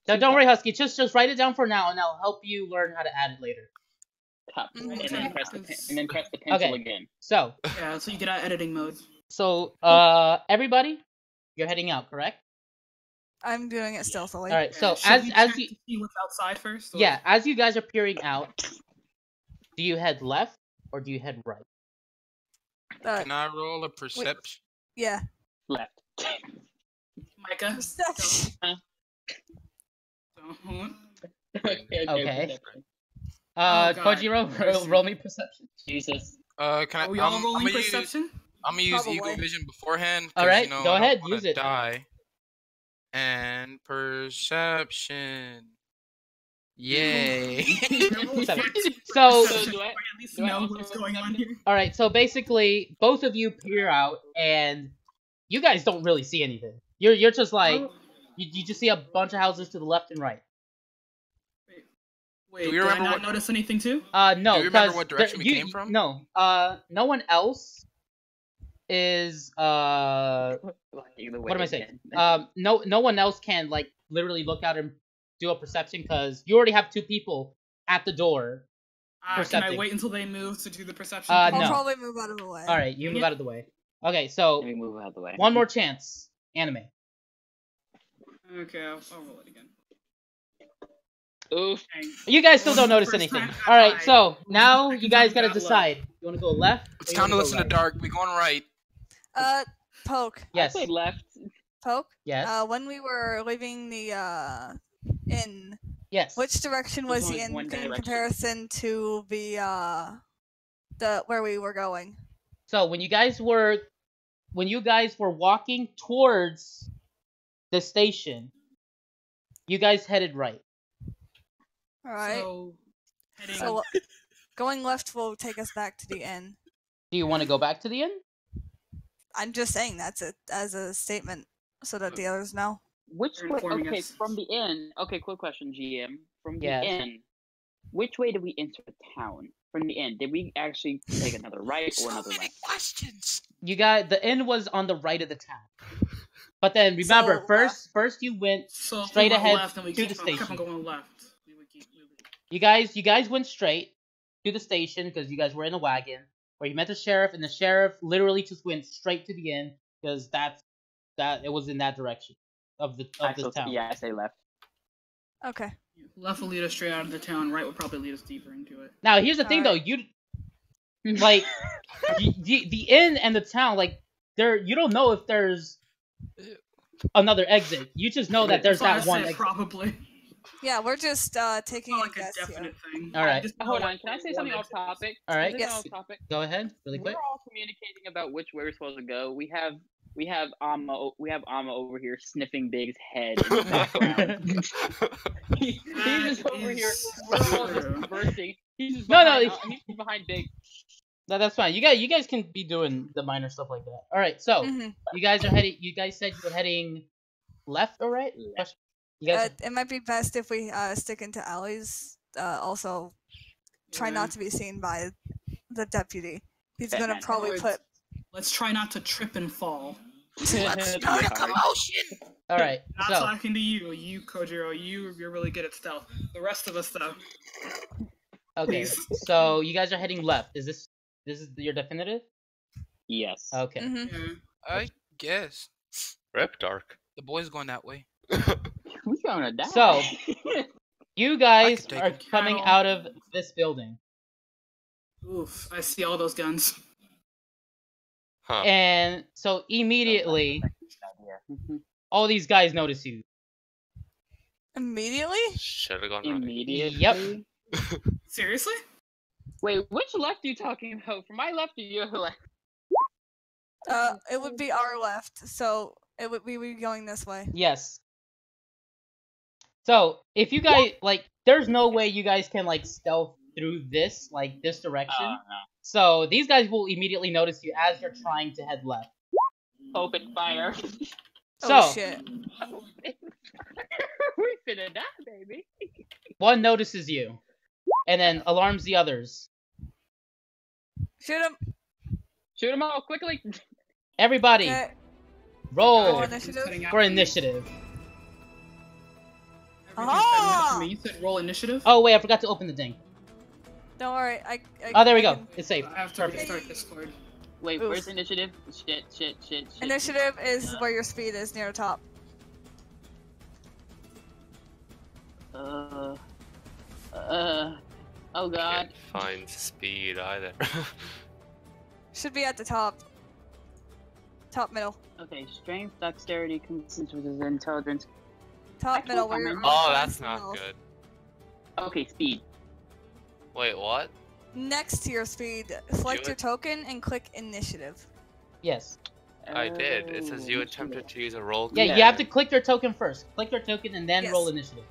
Now, don't worry, Husky. Just write it down for now, and I'll help you learn how to add it later. Cup, Mhm. and Okay. then press the and then press the pencil Okay. again. So, Yeah, so you get out editing mode. everybody, you're heading out, correct? I'm doing it stealthily. All right. Yeah, So should as we as check you to see what's outside first. Or- yeah, as you guys are peering out, do you head left or do you head right? Can I roll a perception? Yeah. Left. Micah. Perception. Don't. Okay. Oh, God. Kojiro, roll me perception. Jesus. Can I? Are we all I'm rolling gonna perception? I'm gonna use Probably. Eagle Vision beforehand. 'cause, Alright, you know, go I don't ahead, wanna use it. Die. And perception. Yay! Seven. So, So, do I- at least do I know also what's roll going on perception? here. all right. So basically, both of you peer out, and you guys don't really see anything. You're just like Oh, you just see a bunch of houses to the left and right. wait, Do we did I remember not what- notice anything too? No, Do you remember because what direction we came from? No, no one else is what am I saying? No one else can like literally look out and do a perception because you already have two people at the door. Can I Percepting. wait until they move to do the perception? Uh, I'll no. probably move out of the way. All right, you move Yeah. out of the way. Okay, so Let me move out of the way. one more chance, anime. Okay, I'll roll it again. Oof. Dang. You guys still This don't is the notice first anything. time All right, I- so this is the now second you guys time gotta I got decide. You wanna go left? It's or you time to wanna go listen to right? Dark. We going right. Poke. Yes. I say left. Poke. Yes. When we were leaving the inn, Yes. which direction was There's the only inn one in direction. comparison to the where we were going? So when you guys were walking towards the station, you guys headed right. All right. So, heading. So going left will take us back to the inn. Do you want to go back to the inn? I'm just saying that's it as a statement so that the others know. Which You're way? informing Okay, us. from the inn. Okay, quick question, GM. From the Yes. inn, which way did we enter the town? From the inn, did we actually take another right or So another many left? questions. You got the inn was on the right of the town. But then remember, So, first you went So if straight we went ahead left and we to kept the on- kept station. on going left. We would keep moving. you guys went straight to the station because you guys were in a wagon where you met the sheriff, and the sheriff literally just went straight to the inn because it was in that direction of this town. Yeah, I say left. Okay. Left will lead us straight out of the town. Right would probably lead us deeper into it. Now here's the thing though, Alright. you like the inn and the town, like you don't know if there's another exit. You just know that there's That's that why I one said exit. probably. Yeah, we're just taking Not a like a guess here. definite thing. All right. Just know Hold like on, can I say one something off exit. topic? All right. Can I say Yes. something off topic? Go ahead, really quick. We're all communicating about which way we're supposed to go. We have Amma over here sniffing Big's head in the background. He's just over here. We're all just conversing. He's just No, behind, no, he's behind Big. No, that's fine. You guys can be doing the minor stuff like that. All right, so Mhm. you guys said you were heading left or right? Left. You guys, It might be best if we stick into alleys. Also, try not to be seen by the deputy. He's Okay. gonna probably Let's- put. Let's try not to trip and fall. Let's start a commotion. All right. Not So talking to you, Kojiro. You're really good at stealth. The rest of us, though. okay. Please. So you guys are heading left. Is this your definitive? Yes. Okay. Mhm. Yeah. I guess Rip Dark. the boy's going that way. Who's gonna die? So- You guys take are it. coming Cattle. out of this building, Oof, I see all those guns. Huh. and so immediately Mhm. all these guys notice you. Immediately? Should have gone right. Immediately. Yep. Seriously? Wait, which left are you talking about? From my left or your left? It would be our left, so we would be going this way. Yes. So if you guys like, there's no way you guys can like stealth through this direction. No. So these guys will immediately notice you as you're trying to head left. Open fire. So Oh shit. We finna die, baby. one notices you, and then alarms the others. Shoot him. Shoot them all quickly. Everybody, Okay. roll Roll initiative. Cutting out for me. initiative. Everything's cutting out for me. You said roll initiative? Oh wait, I forgot to open the thing. Don't worry. Oh, there we I go. can- It's safe. I have to Perfect. restart Discord. Wait, Oof. where's initiative? Shit. Initiative is where your speed is near the top. Oh god. Can't find speed either. Should be at the top. Top middle. Okay, strength, dexterity, consistency, intelligence. Top Actually, middle where you're. Oh, that's not good. Okay, speed. Wait, what? Next to your speed, select Do your it. token and click initiative. Yes. I did. It says you Oh, attempted to use a roll. Yeah, Yeah. you have to click your token first. Click your token and then Yes. roll initiative.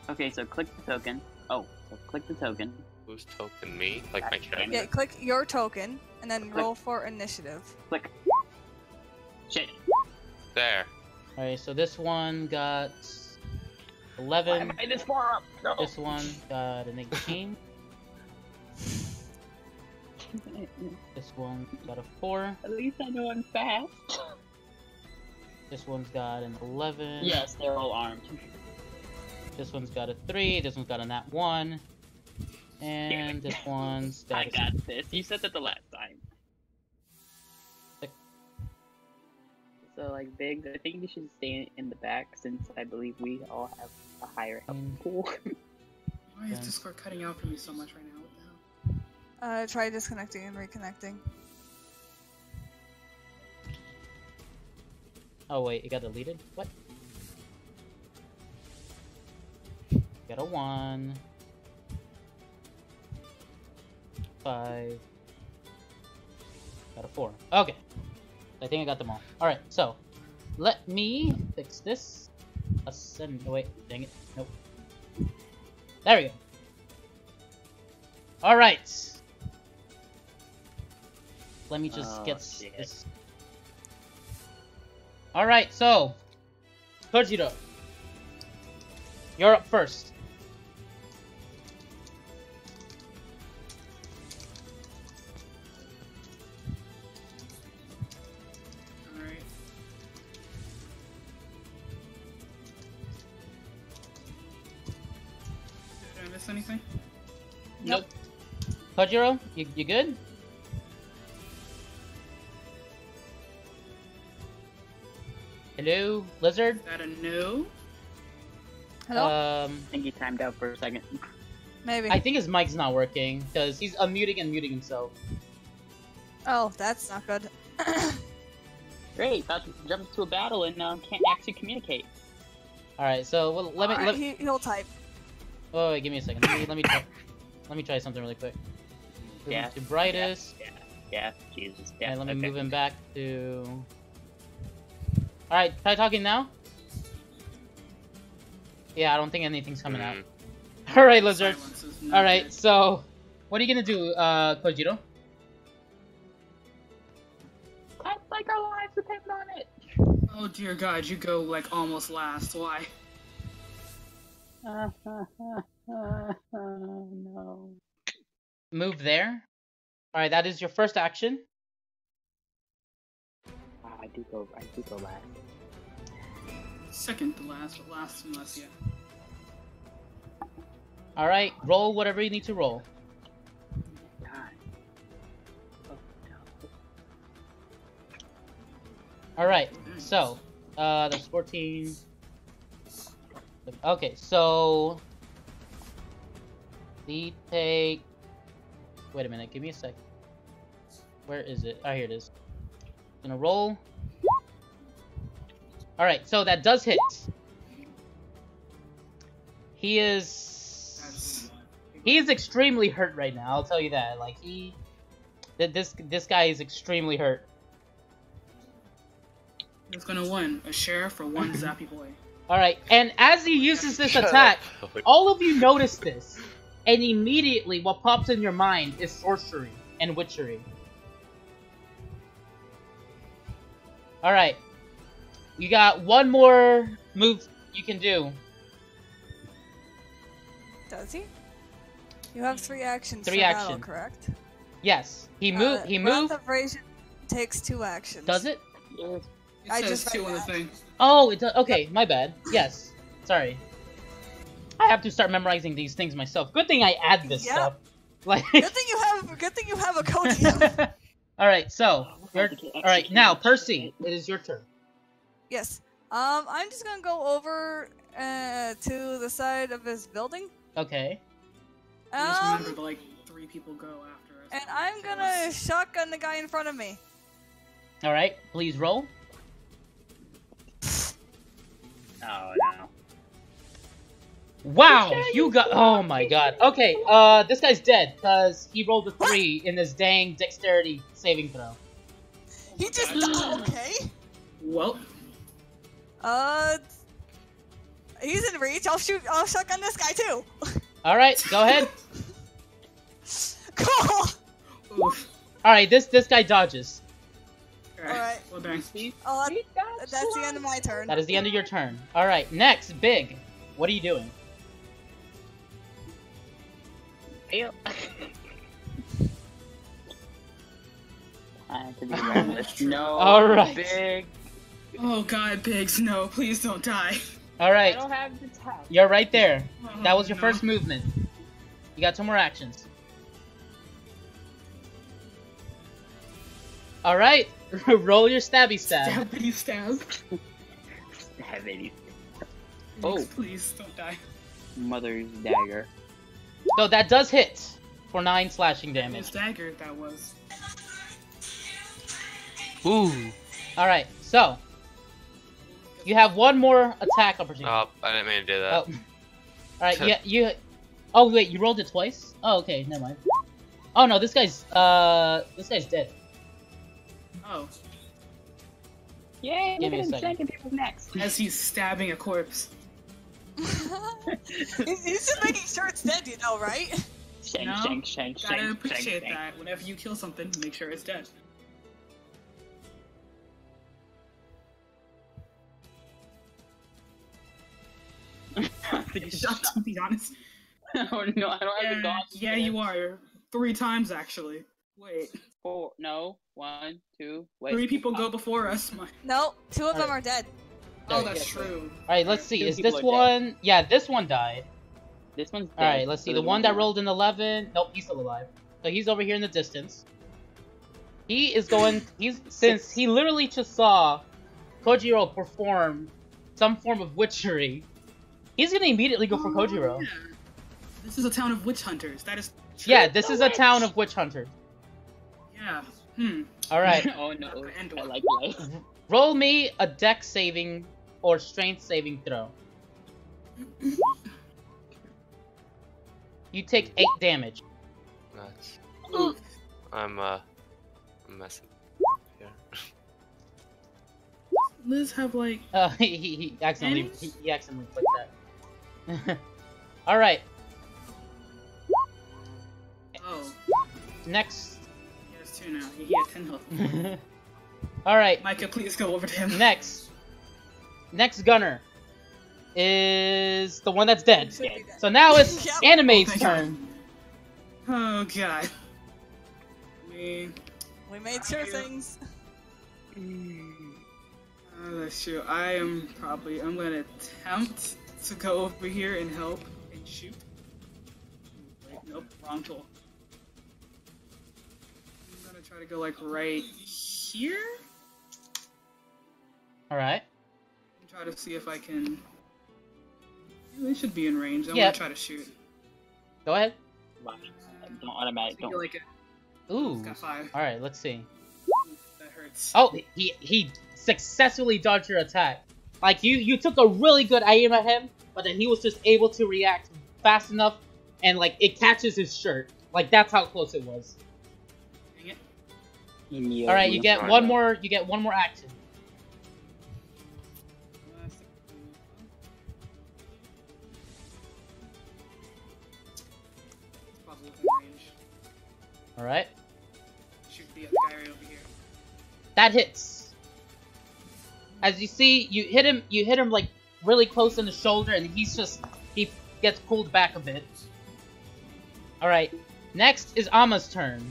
Okay, so click the token. Oh, so click the token. Who's token me? Like my character? Yeah, click your token and then Click. roll for initiative. Click. Shit. There. Alright, so this one got Why 11. am I this far up? No. This one got an 18. This one got a 4. At least I know I'm fast. This one's got an 11. Yes, they're all armed. This one's got a 3. This one's got a nat 1. And this one's got I a got this. You said that the last time. Six. So, like, Biggs, I think you should stay in the back since I believe we all have a higher health pool. Why is Yeah. Discord cutting out for me so much right now? What the hell? Try disconnecting and reconnecting. Oh wait, it got deleted? What? Got a 1. 5. Got a 4. Okay. I think I got them all. Alright, so let me fix this. Ascend. Oh wait, dang it. Nope. There we go. Alright. Let me just Oh, get shit. this. Alright, so Kojiro, you're up first. Alright. Did I miss anything? Nope. Kojiro, you good? Hello, Lizard? Is that a no? Hello? I think he timed out for a second. Maybe. I think his mic's not working because he's unmuting and muting himself. Oh, that's not good. Great, about to jump into a battle and can't actually communicate. All right, so well, let me. Alright, he'll type. Oh, wait, give me a second. Let me try. Let me try something really quick. Move Yeah. him to brightest. Yeah, Jesus. Yeah, And let me okay. move him back to. All right, try talking now. Yeah, I don't think anything's coming out. All right, Lizard. Silence is no All right, good. so what are you gonna do, Kojiro? I like our lives depend on it. Oh dear God, you go like almost last. Why? No. Move there. All right, that is your first action. I do go last. second to last, but last and last, yeah. All right, roll whatever you need to roll. God. Oh, no. All right, so that's 14. Okay, so we take. Wait a minute, give me a sec. Where is it? Oh, here it is. Gonna roll. All right, so that does hit. He is extremely hurt right now. I'll tell you that. Like this guy is extremely hurt. Who's gonna win? A sheriff or one zappy boy? All right, and as he uses this attack, all of you notice this, and immediately what pops in your mind is sorcery and witchery. All right, you got one more move you can do. Does he? You have 3 actions. Three for battle, actions. correct? Yes, he moved. He Wrath moved. of Rage takes 2 actions. Does it? Yes. It I says just read 2 on the that. thing. Oh, it does. Okay, my bad. Yes, sorry. I have to start memorizing these things myself. Good thing I add this Yep. stuff. Like. Good thing you have a Cody. All right, so We'll you're, have to get all right now, executed. Percy. It is your turn. Yes. I'm just gonna go over to the side of this building. Okay. Just remember that like 3 people go after us. And I'm gonna shotgun the guy in front of me. All right. Please roll. Oh no. Wow, you got. Oh my god. Okay. This guy's dead because he rolled a 3 in this dang dexterity saving throw. He just died. Okay. Well, He's in reach. I'll shotgun this guy too. All right, go ahead. Cool. oof. All right, this guy dodges. Alright. Well done. Oh, that's the end of my turn. That is the end of your turn. All right, next, Big. What are you doing? Ew. Time to be reckless. No. All right. Big. Oh god, Biggs, no, please don't die. All right, I don't have the time. you're right there. That was your no. first movement. You got 2 more actions. All right, roll your stabby stab. Stab, stab. Have any Oh, Oh. please don't die. mother's dagger. So that does hit for 9 slashing Whose damage. dagger that was? Ooh. All right, so you have 1 more attack opportunity. Oh, I didn't mean to do that. Oh. All right, you. Oh wait, you rolled it twice. Oh, okay, never mind. Oh no, this guy's dead. Oh, Yay! Give Look me at a him second. shanking people's necks. as he's stabbing a corpse. He's just making sure it's dead, you know, right? Shank, No, shank, shank, Gotta shank, appreciate shank, that. Whenever you kill something, make sure it's dead. shank. Shut to be honest. Oh no, I don't have the dogs. Yeah, you are. 3 times actually. Wait, 4. No. 1, 2. Wait. 3 people go before us. No, 2 of them Alright. are dead. Oh, Alright, that's true. All right, let's see. 2 Is people this are dead. one? Yeah, this one died. This one's dead. All right, let's see. so The there's one that more. rolled an 11. Nope, he's still alive. So he's over here in the distance. He is going. Since he literally just saw Kojiro perform some form of witchery. He's gonna immediately go for Kojiro. Yeah. This is a town of witch hunters. That is true. Yeah, this is a town of witch hunters. Yeah. All right, Oh no, And I like life. roll me a dex saving or strength saving throw. You take 8 damage. Nice. Ooh. I'm messing here. Liz have like He accidentally Enemies? he accidentally clicked that. All right, oh, next. he has 2 now. He had 10 health. All right, Micah, please go over to him. next gunner is the one that's dead. Should be dead. So now it's Yep. Anime's Oh my God. turn. Oh god. We We made sure things. That's true. I'm gonna attempt to go over here and help and shoot. Wait, nope, wrong tool. I'm gonna try to go like right here. Alright. And try to see if I can. They should be in range. I'm Yep. gonna try to shoot. Go ahead. Don't automatic. I feel Don't. like it. Ooh. Got 5. Alright, let's see. That hurts. Oh, he successfully dodged your attack. Like, you took a really good aim at him, but then he was just able to react fast enough, and, like, it catches his shirt. Like, that's how close it was. Dang it. Alright, you get one more action. Probably within range. Alright. Shoot the other guy right over here. That hits. As you see, you hit him like really close in the shoulder, and he gets pulled back a bit. Alright, next is Ama's turn.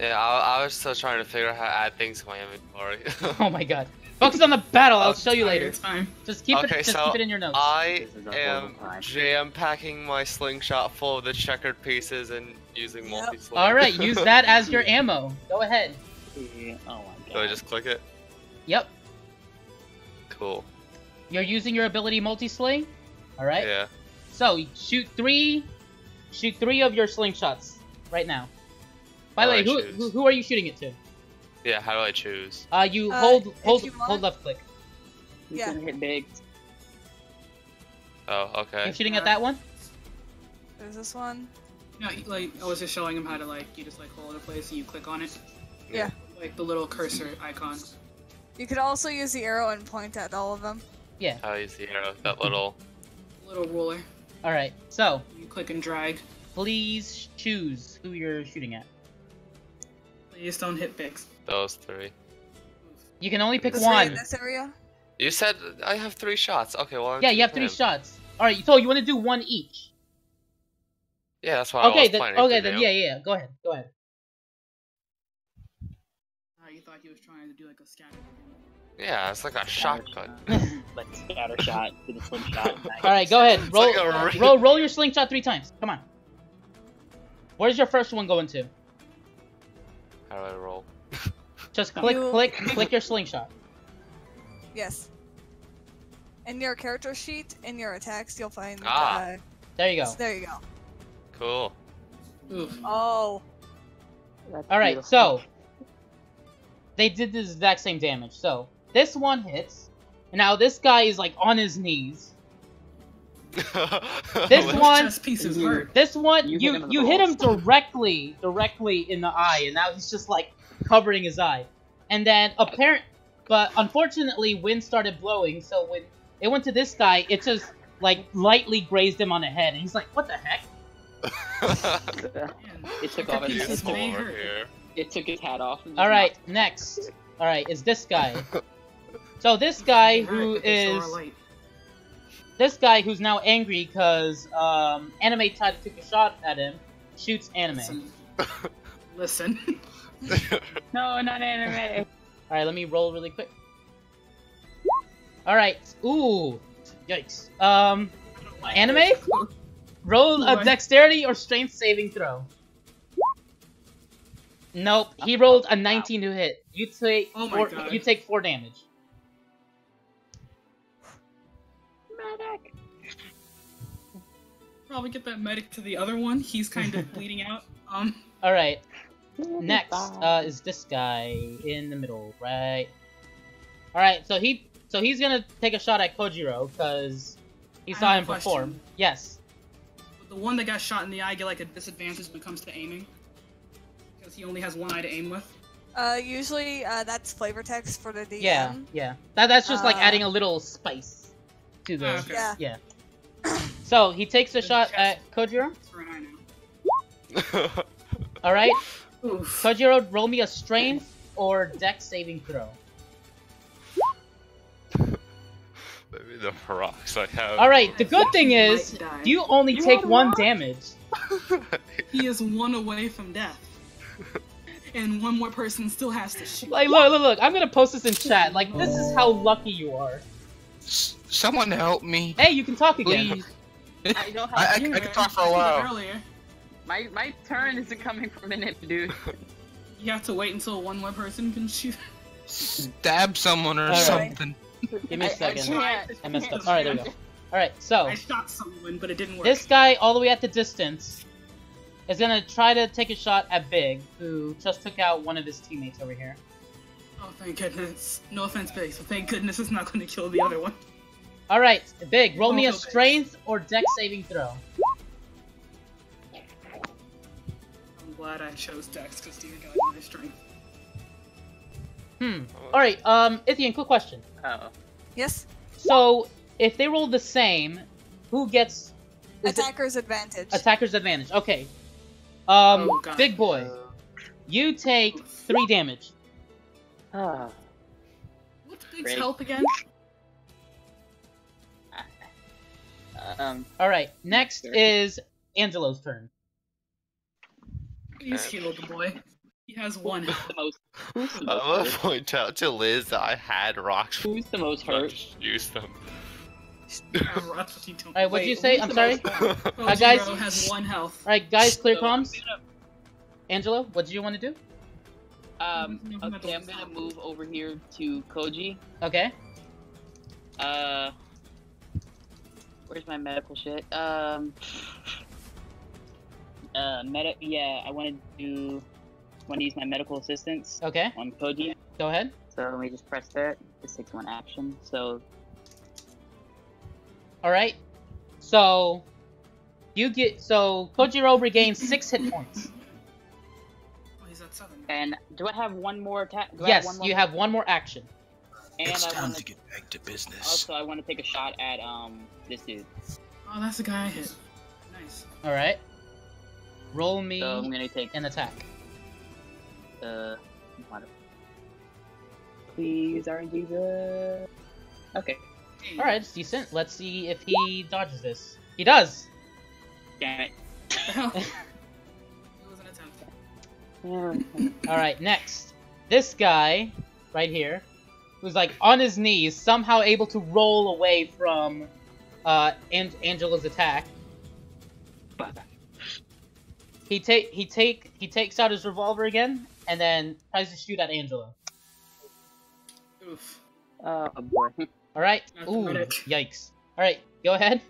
Yeah, I was still trying to figure out how to add things to my inventory. Oh my god. Focus on the battle, I'll show you later. It's fine. Just keep Okay, it so keep it in your notes. I This is a am horrible time. jam-packing my slingshot full of the checkered pieces and using multi-sling. Alright, use that as your ammo. Go ahead. Yeah, oh my god. Do I just click it? Yep. Cool. You're using your ability multi-sling? Alright? Yeah. So, shoot three of your slingshots right now. By the way, How do I choose? who are you shooting it to? Yeah, how do I choose? You if hold you want- hold left click. You Yeah. can hit big. Oh, okay. You're shooting at that one? There's this one. No, like I was just showing him how to like you just like hold it in place and you click on it, Yeah. like the little cursor icon. You could also use the arrow and point at all of them. Yeah. How do you see arrow? That little... Little ruler. Alright, so, You click and drag. please choose who you're shooting at. Please don't hit bigs. Those 3. You can only pick This area, one. this area. You said I have 3 shots. Okay, well, I'm Yeah, you have 3 choosing him. shots. Alright, so you want to do one each. Yeah, that's what I Okay, was then planning to do. yeah. Go ahead. You thought he was trying to do like a scatter. Yeah, it's like a shotgun. Like scatter shot to the slingshot. Alright, go ahead. It's Roll, like a real- roll your slingshot 3 times. Come on. Where's your first one going to? How do I roll? Just click You- click your slingshot. Yes. In your character sheet, in your attacks, you'll find. Ah. There you go. There you go. Cool. Oof. Oh. That's Alright, beautiful. so they did the exact same damage. So this one hits. And now this guy is like on his knees. This What? one- Chest pieces hurt. This one, You you hit him in the hit him balls. directly in the eye, and now he's just like covering his eye. And then but unfortunately, wind started blowing. So when it went to this guy, it just like lightly grazed him on the head, and he's like, "What the heck?" It took off his Pieces Beautiful may over hurt. here. It took his hat off. and All just right, knocked him. next. All right, is this guy. So this guy Hurt, who but they still is are light. this guy who's now angry because Anime tried to take a shot at him, shoots Anime. Listen. No, not anime. All right, let me roll really quick. All right. Ooh, yikes. Anime? Roll a What? dexterity or strength saving throw. Nope, he rolled a 19 to hit. You take Oh my four, God. you take 4 damage. Medic. Probably get that medic to the other one. He's kind of bleeding out. All right. Next is this guy in the middle, right? All right, so he's gonna take a shot at Kojiro because he I saw have a him perform. question. Yes. The one that got shot in the eye get like a disadvantage when it comes to aiming. Because he only has one eye to aim with. Usually that's flavor text for the DM. Yeah. That's just like Uh, adding a little spice to the. Oh, okay. Yeah. Yeah. So he takes a Good shot chest. at Kojiro. It's for an eye now. All right, Oof. Kojiro, roll me a strength or dex saving throw. Maybe the rocks I have. All right. The good thing He is might die. you only You take want 1 rock? damage. He is one away from death. and one more person still has to shoot. Like, look. I'm gonna post this in chat. Like, this is how lucky you are. Someone help me, Hey, you can talk again. please. I don't I have could talk for a while. Earlier, my turn isn't coming for a minute, dude. you have to wait until one more person can shoot. Stab someone or Alright. something. Give me a second. can't. I messed up. Alright, there we go. Alright, so I shot someone, but it didn't work. this guy, all the way at the distance, is gonna try to take a shot at Big, who just took out one of his teammates over here. Oh, thank goodness. No offense, Big, so thank goodness it's not going to kill the other one. Alright, Big, roll me a Oh, Big. strength or dex saving throw. I'm glad I chose Dex, because Steven got my strength. Alright, Ithian, quick question. Oh. Yes. So, if they roll the same, who gets... is it- Attacker's advantage. Attacker's advantage. Okay. Oh, God. Big boy, you take 3 damage. Ah. What's Big's Great. health again? Alright, next is Angelo's turn. Please heal the boy. He has one health. Who's the I'm most gonna hurt? point out to Liz that I had rocks. Who's the most I hurt? just used them. That's what you don't. Alright, what'd you Wait, say? who's I'm the sorry? most hurt? Oh, guys- Zero has one health. Alright, guys, clear So, I'm comms. Angelo, what do you want to do? Okay, I'm gonna move over here to Koji. Okay. Where's my medical shit? Yeah, I want to use my medical assistance Okay, on Koji. go ahead. So let me just press that. This takes one action. So Alright. So, Kojiro regains 6 hit points. Oh, he's at 7. and do I have one more attack? Yes, you have one more action. And It's I time want to get back to business. also I want to take a shot at this dude. Oh, that's the guy I hit. Nice. Alright. Roll me So I'm gonna take an attack. what- please RNG the. Okay. Hey, Alright, it's decent. Let's see if he dodges this. He does! Damn it. what the hell? It was an attempt. Alright, next. This guy, right here, who's like on his knees, somehow able to roll away from Angela's attack. He takes out his revolver again, and then tries to shoot at Angela. Oof. Oh boy. Alright? That's Ooh, pathetic. yikes. Alright, go ahead.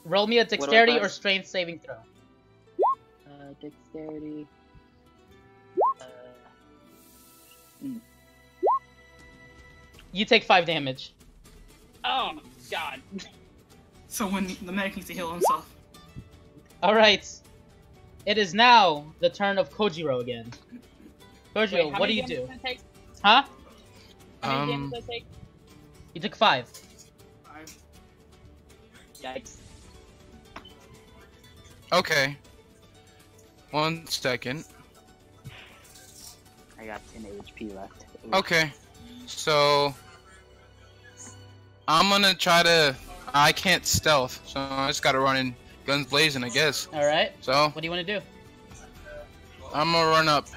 Roll me a do I dexterity or press? strength saving throw. Dexterity. You take 5 damage. Oh God. So when the medic needs to heal himself. Alright. It is now the turn of Kojiro again. Kojiro, Wait, how what do many you damage do? did I take? Huh? How many damage did I take? You took 5. 5. Yikes. Okay. 1 second. I got 10 HP left. Okay. So I'm gonna try to. I can't stealth, so I just gotta run in guns blazing, I guess. Alright. So What do you want to do? I'm gonna run up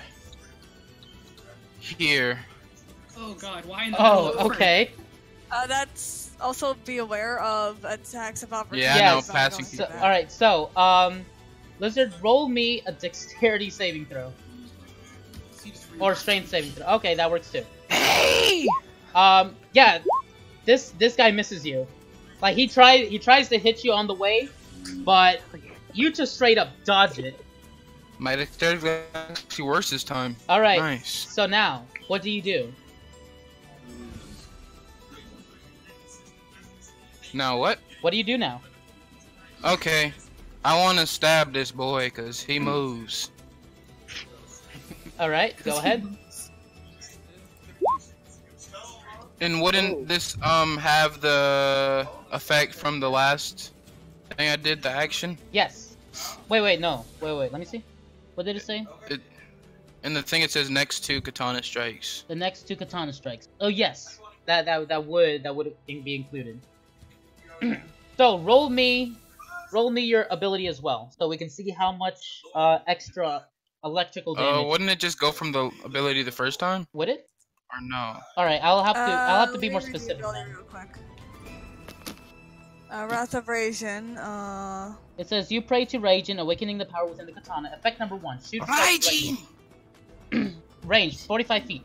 here. Oh God, why in the middle of Oh, the okay. That's also be aware of attacks of opportunity. Yeah, I Yes. know, passing Don't do So, that. alright, so, Lizard, roll me a dexterity saving throw. Or strength saving throw. Okay, that works too. Hey! Yeah, this guy misses you. Like, he tries to hit you on the way, but you just straight up dodge it. My dexterity is actually worse this time. Alright, Nice. so now, what do you do? Now what? What do you do now? Okay. I want to stab this boy because he moves. Alright, go ahead. And wouldn't this have the effect from the last thing I did, the action? Yes. Wait, no. Wait, let me see. What did it say? In the thing it says next to katana strikes. The next 2 katana strikes. Oh yes, that would be included. So roll me your ability as well, so we can see how much extra electrical damage. Wouldn't it just go from the ability the first time? Would it? Or no? All right, I'll have to be more let me read the specific. ability real quick. Wrath of Raging. It says you pray to Raging, awakening the power within the katana. Effect number 1: shoot Raging. range 45 feet.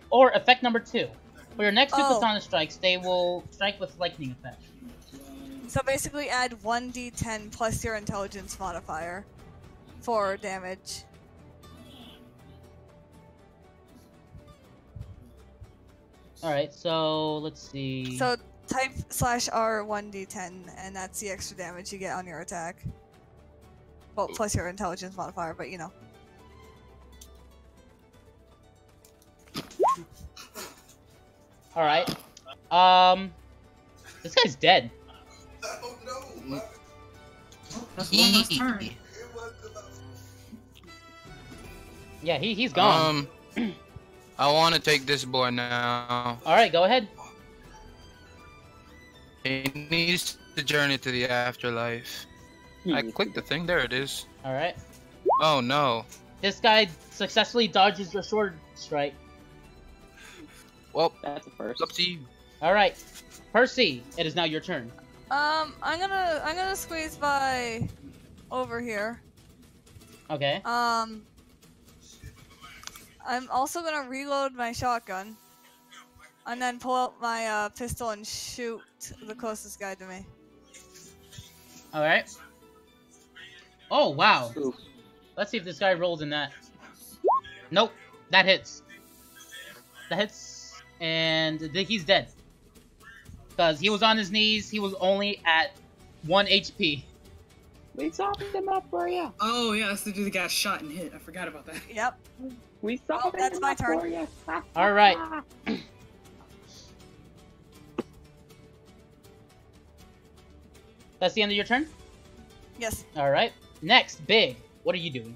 Or effect number 2: for your next 2 Oh. katana strikes, they will strike with lightning effect. So basically, add 1d10 plus your intelligence modifier for damage. All right, so let's see. So type /R 1d10, and that's the extra damage you get on your attack. Well, plus your intelligence modifier, but you know. All right. This guy's dead. That's one less turn. Yeah, he's gone. I want to take this boy now. All right, go ahead. He needs to journey to the afterlife. I clicked the thing. There it is. All right. Oh no. This guy successfully dodges your sword strike. Well, That's a first. up to you. All right, Percy, it is now your turn. I'm gonna squeeze by over here. Okay. I'm also gonna reload my shotgun, and then pull out my pistol and shoot the closest guy to me. All right. Oh wow. Oof. Let's see if this guy rolls in that. Nope, that hits. That hits, and he's dead. Because he was on his knees, he was only at 1 HP. We softened him up for you. Oh yeah, that's the dude that got shot and hit. I forgot about that. Yep. We softened that's him my up turn. for you. All right. That's the end of your turn? Yes. All right. Next, Big. What are you doing?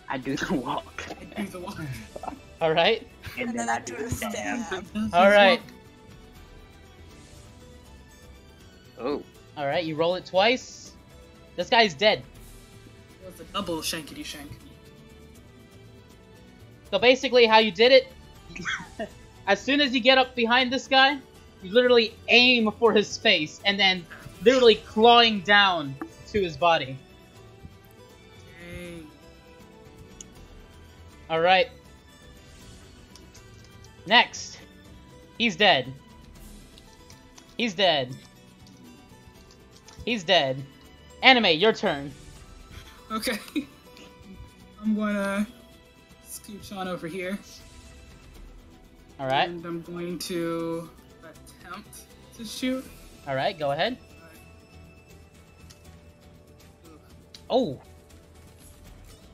I do the walk. I do the walk. All right. And then I do the stab. All right. Oh. All right. You roll it twice. This guy's dead. That's a double shankity shank. So basically, how you did it, as soon as you get up behind this guy, you literally aim for his face and then literally clawing down to his body. Dang. All right. Next, he's dead. He's dead. He's dead. Anime, your turn. Okay. I'm gonna scooch on over here. All right. And I'm going to attempt to shoot. All right. Go ahead. Oh.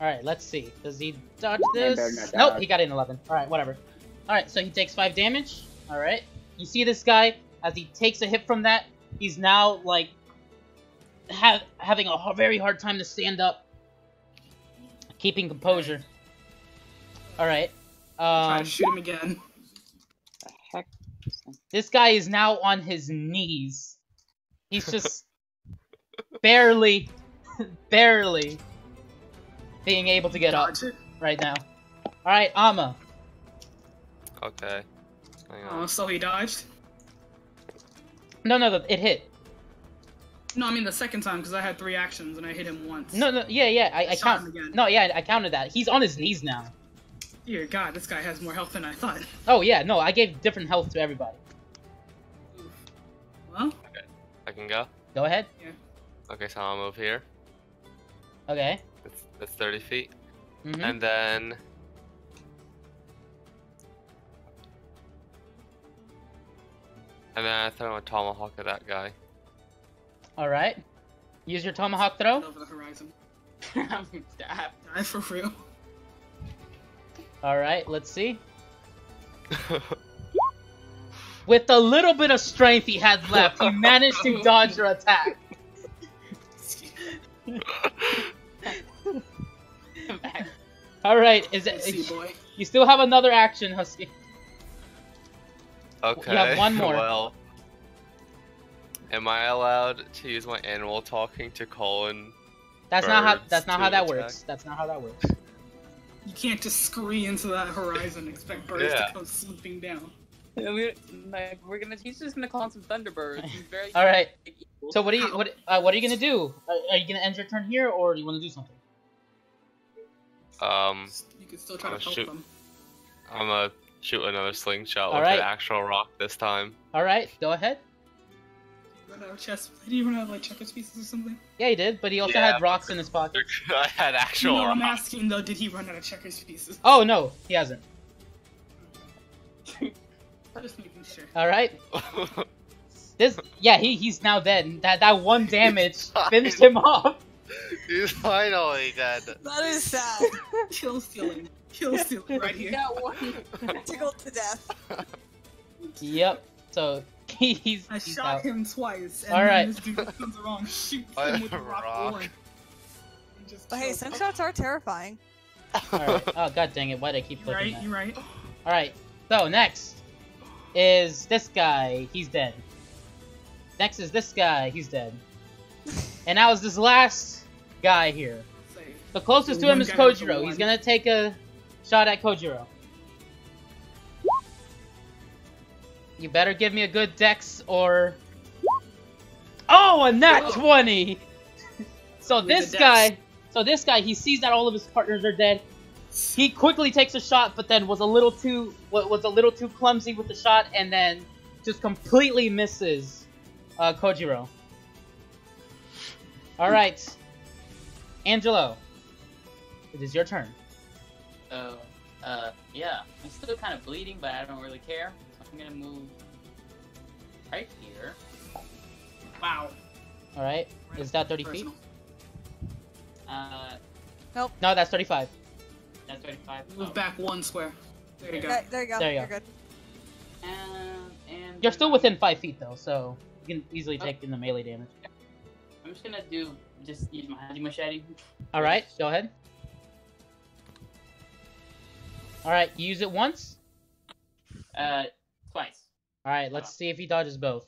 All right. Let's see. Does he dodge better this? not Nope. dodge. He got an 11. All right. Whatever. All right. So he takes 5 damage. All right. You see this guy as he takes a hit from that. He's now like having a very hard time to stand up, keeping composure. All right. Try to shoot him again. The heck? This guy is now on his knees. He's just barely being able to get up Dodge it. right now. Alright, Amma. Okay. Hang Oh, on. so he dodged? No, it hit. No, I mean the second time because I had 3 actions and I hit him once. No, yeah, I Shot count. him again. No, yeah, I counted that. He's on his knees now. Dear God, this guy has more health than I thought. Oh, yeah, no, I gave different health to everybody. Well, I can go? Go ahead. Okay, so I'll move here. Okay. That's 30 feet. Mm-hmm. And then... I throw a tomahawk at that guy. Alright. Use your tomahawk throw. over the horizon. Die for real. Alright, let's see. With the little bit of strength he had left, he managed to dodge your attack. Alright, See, boy. you still have another action, Husky. Okay. You have one more. Well, Am I allowed to use my animal talking to call in? That's not how that attack? works. That's not how that works. You can't just scurry into that horizon and expect birds Yeah. to come swooping down. He's just gonna call in some Thunderbirds. He's very. All right. So what are you gonna do? Are you gonna end your turn here, or do you want to do something? You can still try to help shoot. them. I'm gonna shoot another slingshot All with right. an actual rock this time. All right, go ahead. Run out of chest. Did he run out of like checkers pieces or something? Yeah, he did, but he also Yeah. had rocks in his pocket. I had actual No, I'm rocks. asking though, did he run out of checkers pieces? Oh no, he hasn't. Just making sure. All right. He's now dead. That one damage finished him off. He's finally dead. That is sad. Kill stealing. Kill stealing right He here. got one. Tickled to death. Yep. So he's I he's shot out. him twice, and Alright. then this dude comes along, shoots I him with a rock. rock one. And just But hey, kills some him. shots are terrifying. All right. Oh god dang it! Why did I keep You're clicking right, that? you're right. All right. So next is this guy. He's dead. Next is this guy. He's dead. And now is this last guy here. Say, The closest The to him one is guy with the Kojiro. one. He's gonna take a shot at Kojiro. You better give me a good dex or... Oh, a nat 20! So With this the guy... dex. So this guy, he sees that all of his partners are dead. He quickly takes a shot, but then was a little too clumsy with the shot, and then just completely misses Kojiro. All right, Angelo, it is your turn. Yeah. I'm still kind of bleeding, but I don't really care. So I'm gonna move right here. wow. All right, is that 30 feet? Personal. No, that's 35. That's 35. Move back one square. There you go. Okay, there you go. There you You're go. good. And You're still within 5 feet though, so you can easily take in the melee damage. I'm just gonna use my handy machete. All right, go ahead. All right, you use it once. Twice. All right, let's see if he dodges both.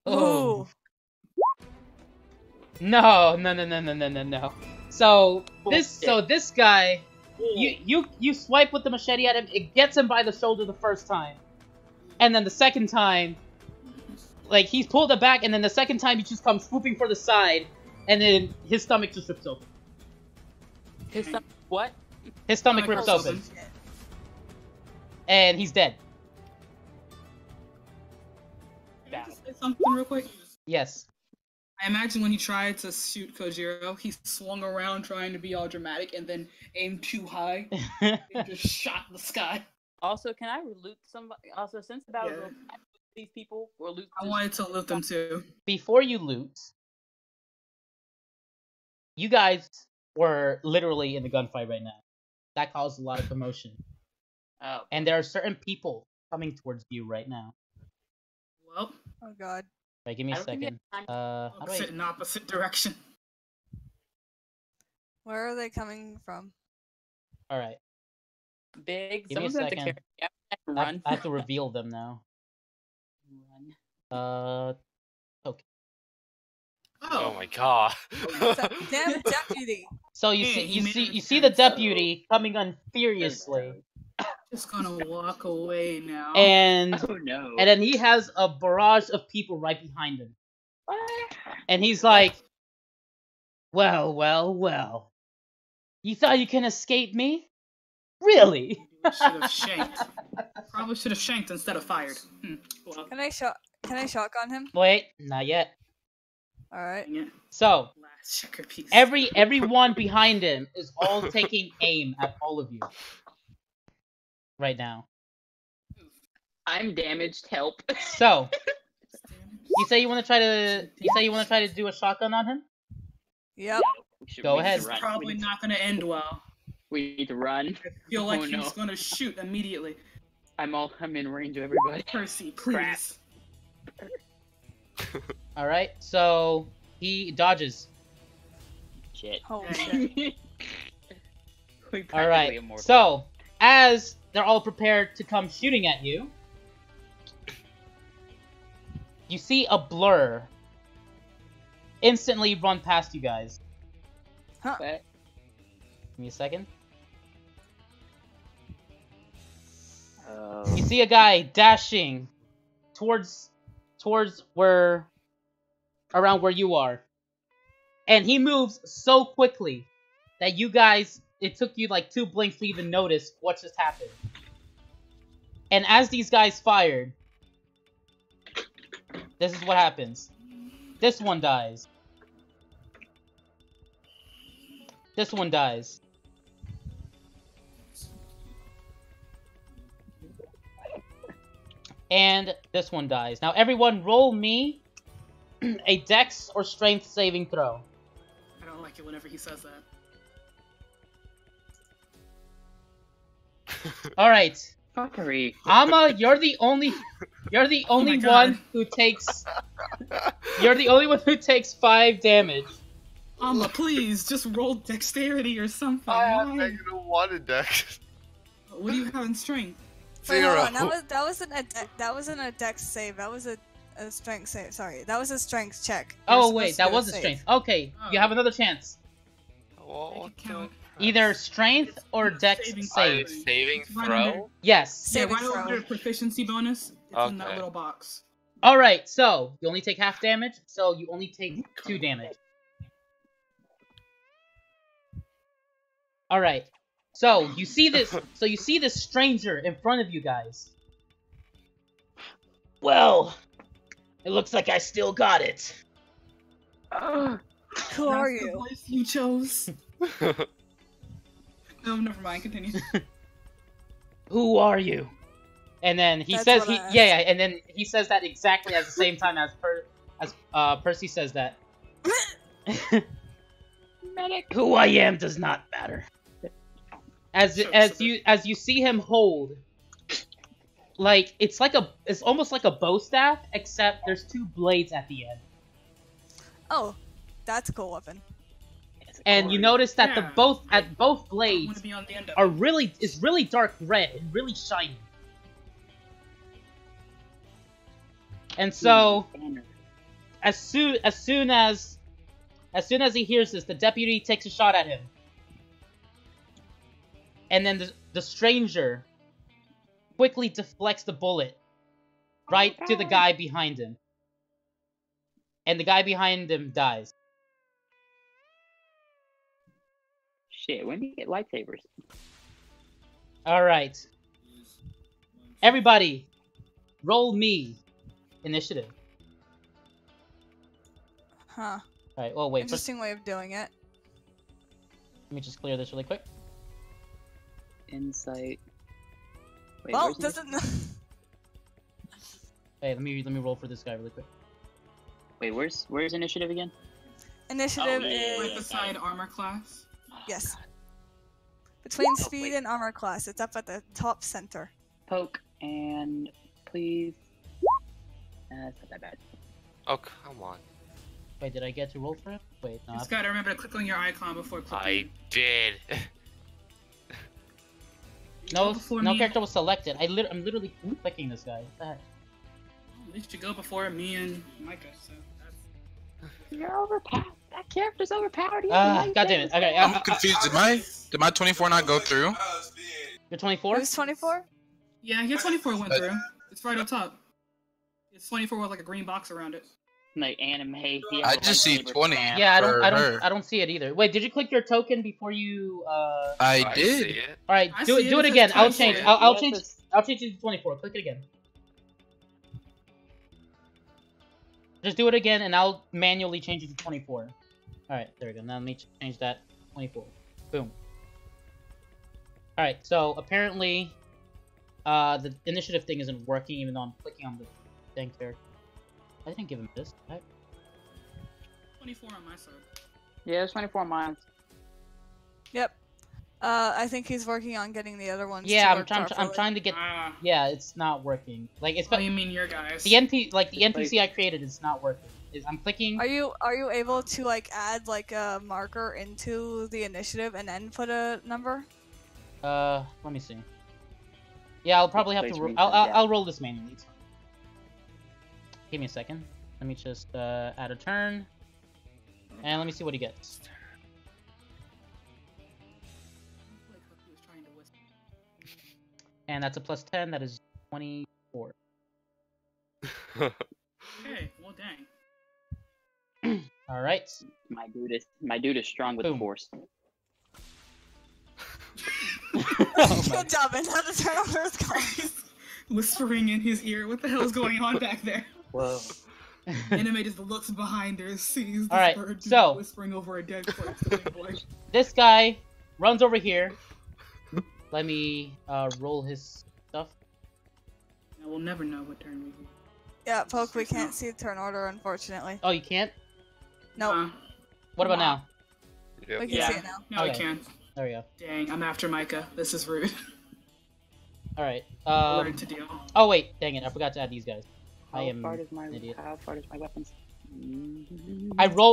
Ooh. No. So Bullshit. this guy, you swipe with the machete at him. It gets him by the shoulder the first time, and then the second time, like he's pulled it back, and then the second time he just comes swooping for the side, and then his stomach just rips open. His stomach, what? His stomach Stomach rips rips open, open. and he's dead. Can I just say something real quick? Yes. I imagine when he tried to shoot Kojiro, he swung around trying to be all dramatic and then aimed too high and just shot the sky. Also, can I loot somebody? Also, since the battle, Yeah. can I loot these people or loot? I this- wanted to loot them too. Before you loot, you guys were literally in the gunfight right now. That caused a lot of commotion. Oh, And there are certain people coming towards you right now. Well, Oh god. Right, give me a I don't think we second. have time. How do opposite in opposite direction. Where are they coming from? Alright. Big. Give me a Someone's gonna have to second. carry. I have to I run. have to reveal them now. Run. Oh my god. Damn deputy. So you Yeah, see he you made see an you see the attempt, deputy coming on furiously. Just gonna walk away now. And Oh no. and then he has a barrage of people right behind him. And he's like, well. You thought you can escape me? Really? Should have shanked. Probably should have shanked instead of fired. Well, Can I shotgun him? Wait, not yet. Alright. dang it. So, Last checker piece. everyone behind him is all taking aim at all of you. Right now. I'm damaged. Help. So, you say you want to try to do a shotgun on him? Yep. Go We need ahead. to run. Probably not gonna end well. We need to run. I feel like Oh, no. he's gonna shoot immediately. I'm in range of everybody. Percy, Crap. please. Alright, so he dodges. Shit. Holy Dang. shit. We practically Alright, immortal. so as they're all prepared to come shooting at you, you see a blur instantly run past you guys. Okay. Give me a second. Oh. You see a guy dashing towards around where you are. And he moves so quickly that you guys, it took you like 2 blinks to even notice what just happened. And as these guys fired, this is what happens. This one dies. This one dies. And this one dies. Now everyone roll me a dex or strength saving throw. I don't like it whenever he says that. Alright. Fuckery. Amma, you're the only Oh my God. one who takes you're the only one who takes 5 damage. Amma, please, just roll dexterity or something. I have Why? -1 in dex. What do you have in strength? Wait, hold 0. on. That wasn't a dex save. That was a strength save. Sorry, that was a strength check. You were Oh supposed wait, to that do was a save. strength. Okay, you Oh. have another chance. What the Count. Either strength or dex Saving save. throw. saving It's right throw? Yes. Yeah, Saving right throw. over the proficiency bonus. It's in that Okay. little box. Alright, so you only take half damage, so you only take 2 damage. Alright. So you see this stranger in front of you guys. Well, it looks like I still got it. Who are That's the you? voice you chose. No, never mind. Continue. Who are you? And then he That's says what he I asked. yeah, and then he says that exactly at the same time as Percy says that. Who I am does not matter. As you see him hold, like it's almost like a bow staff, except there's 2 blades at the end. Oh, that's a cool weapon. And you notice that Yeah. both I want blades to be on the end of are it. really dark red and really shiny. And so as soon as he hears this, the deputy takes a shot at him. And then the stranger quickly deflects the bullet right to the guy behind him. And the guy behind him dies. Shit, when do you get lightsabers? Alright. Everybody, roll me initiative. Huh. Alright, well wait, first, Interesting way of doing it. let me just clear this really quick. Insight. Wait, Well, where's doesn't. Hey, let me roll for this guy really quick. Wait, where's initiative again? Initiative Oh, yeah. Right is beside armor class. yes. Between Oh, speed wait. and armor class, it's up at the top center. Poke and please. It's not that bad. Oh, come on. Wait, did I get to roll for it? Wait, no. You just gotta remember to click on your icon before clicking. I did. No Before no me. character was selected. I'm literally clicking this guy. What the heck? At least you go before me and Micah. So that's... You're overpowered. That character's overpowered. God damn it. Okay, I'm confused. Did my 24 not go through? you're 24? Who's 24? Yeah, your 24 went through. It's right up top. It's 24 with like a green box around it. Like anime. I just see 20. Yeah, for her. I don't see it either. Wait, did you click your token before you I see did. it. All right, I do see it it. It again. says I'll 24. change. I'll change it to 24. Click it again. Just do it again, and I'll manually change it to 24. All right, there we go. Now let me change that 24. Boom. All right, so apparently, the initiative thing isn't working, even though I'm clicking on the thing character. I didn't give him this. Right? 24 on my side. Yeah, there's 24 miles. Yep. I think he's working on getting the other ones. Yeah, to I'm work I'm properly. trying to get. Ah, Yeah, it's not working. Like it's oh, you mean your guys? the NPC I created is not working. I'm clicking. Are you able to like add like a marker into the initiative and then put a number? Let me see. Yeah, I'll probably have to. Please Ro- read I'll, them I'll down. I'll roll this manually. It's fine. Give me a second. Let me just add a turn. And let me see what he gets. And that's a plus 10. That is 24. Okay, well, dang. All right. My dude is strong with the Boom. force. Good job, and now the turnover is gone. Whispering in his ear, what the hell is going on back there? Whoa. Anime just looks behind her, sees this Alright, bird so- whispering over a dead corpse. To the boy. This guy runs over here. Let me roll his stuff. Now, we'll never know what turn we do. Yeah, Poke, we can't see the turn order, unfortunately. Oh, you can't? Nope, What about now? Yep. we can yeah. see it now. Now we Okay. can. There we go. Dang, I'm after Micah. This is rude. Alright. Learn to deal. Oh, wait. Dang it. I forgot to add these guys. I How am far does my an idiot. weapons?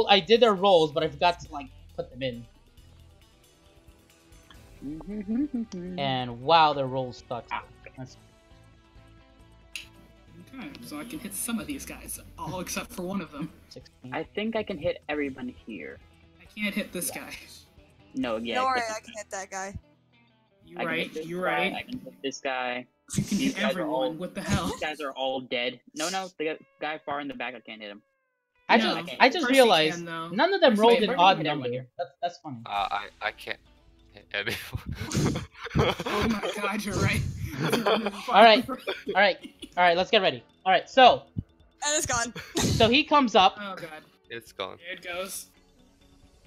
I did their rolls, but I forgot to, like, put them in. And wow, their rolls suck. That's- Okay, so I can hit some of these guys, all except for one of them. 16. I think I can hit everyone here. I can't hit this guy. No, yeah. Don't worry, hit I can hit that guy. You I can right, hit this you guy, right. I can hit this guy. You can These hit guys are all- everyone. What the hell? These guys are all dead. No, the guy far in the back, I can't hit him. I No, just Percy realized can, though. none of them Percy rolled can. an Percy odd can hit number. everyone here. That's funny. I can't hit anyone. Oh my god, you're right. Alright. Alright, let's get ready. Alright, so And it's gone. he comes up Oh god. It's gone. Here it goes.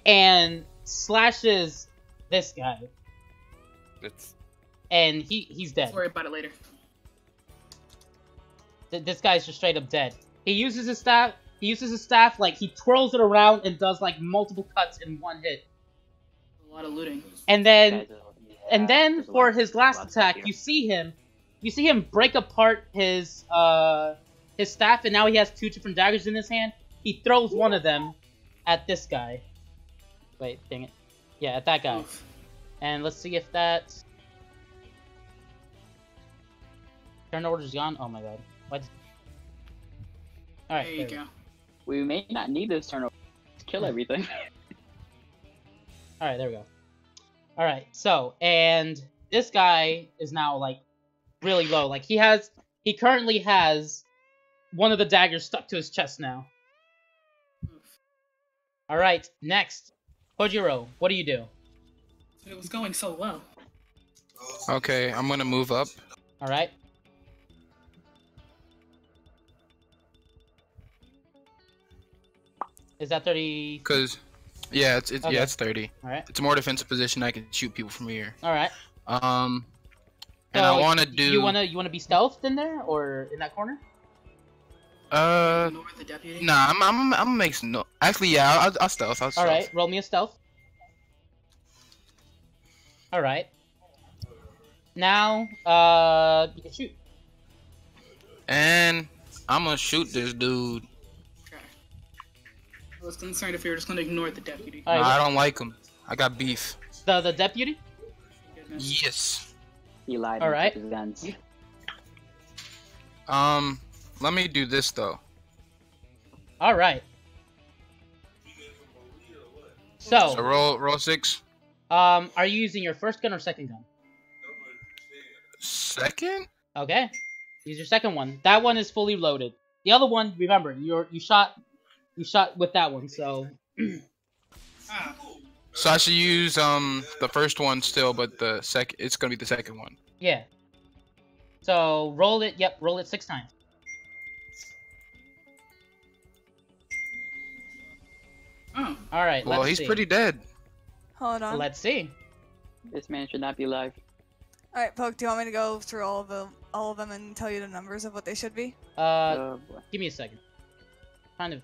and slashes this guy. It's And he's dead. Let's worry about it later. This guy's just straight up dead. He uses his staff, like, he twirls it around and does, like, multiple cuts in one hit. A lot of looting. And then, Guys are- and then there's a for lot- his there's a last lot of stuff attack, here. you see him break apart his staff, and now he has two different daggers in his hand. He throws one of them at this guy. Wait, dang it. Yeah, at that guy. Oof. And let's see if that... Turn order's gone? Oh my god. What? Alright, There you there we go. We may not need this turnover to kill everything. Alright, there we go. Alright, so, and this guy is now, like, really low. Like, he currently has one of the daggers stuck to his chest now. Oof. Alright, next. Kojiro, what do you do? It was going so well. Okay, I'm gonna move up. Alright. Is that 30? Cause, yeah, it's Okay. yeah, it's 30. Alright. It's a more defensive position. I can shoot people from here. Alright. And So, I want to do. You wanna be stealthed in there or in that corner? Ignore the deputy. Nah, I'm gonna make some. No, actually, yeah, I'll stealth. I'll stealth. Alright, roll me a stealth. Alright. Now, you can shoot. And I'm gonna shoot this dude. Okay. I was concerned if you were just gonna ignore the deputy. Alright, Nah, I don't like him. I got beef. the deputy? Goodness. Yes. He lied All and right. took his guns. Let me do this though. Alright. So So, roll 6. are you using your first gun or second gun? Second? Okay. Use your second one. That one is fully loaded. The other one, remember, you shot with that one, so Ah, So I should use the first one still, but it's gonna be the second one. yeah. So roll it. Yep, roll it 6 times. oh. All right. Well, let's he's see. pretty dead. Hold on. Let's see. This man should not be alive. Alright, Poke, do you want me to go through all of them and tell you the numbers of what they should be? Oh, boy. Give me a second. Kind of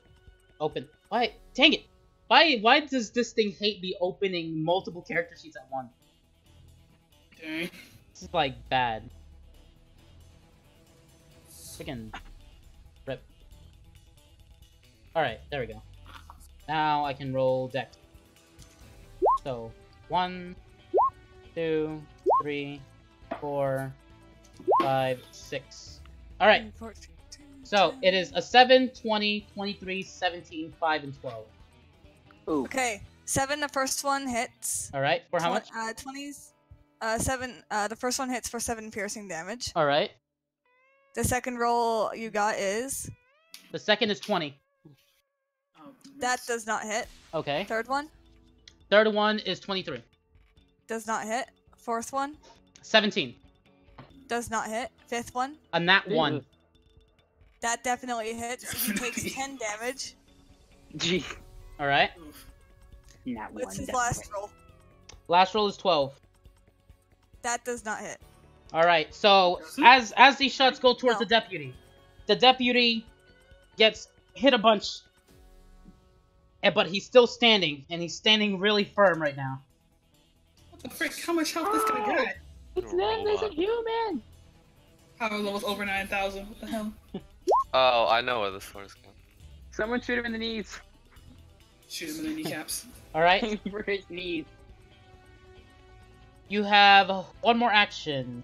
open. Why? Dang it! Why does this thing hate me opening multiple character sheets at once? Dang. This is like bad. Freaking rip. All right, there we go. Now I can roll dex. So 1, 2, 3, 4, 5, 6. All right. 14, So it is a 7, 20, 23, 17, 5, and 12. Ooh. Okay, 7. The first one hits. All right. For how much? 20s. 7. The first one hits for 7 piercing damage. All right. The second roll you got is The second is 20. Oh, that does not hit. Okay. Third one Third one is 23. does not hit. Fourth one 17. does not hit. Fifth one A nat 1. that definitely hits. He takes 10 damage. Gee. All right. Oof. Not one. What's his definitely. last roll? Last roll is 12. That does not hit. All right. So as these shots go towards No. the deputy gets hit a bunch, but he's still standing, and he's standing really firm right now. What the frick? How much health this guy got? It's them as a human. Power level's over 9,000. What the hell? Oh, I know where the sword's going. Someone shoot him in the knees. Shoot him in the kneecaps. All right. Aim for his knees. You have one more action.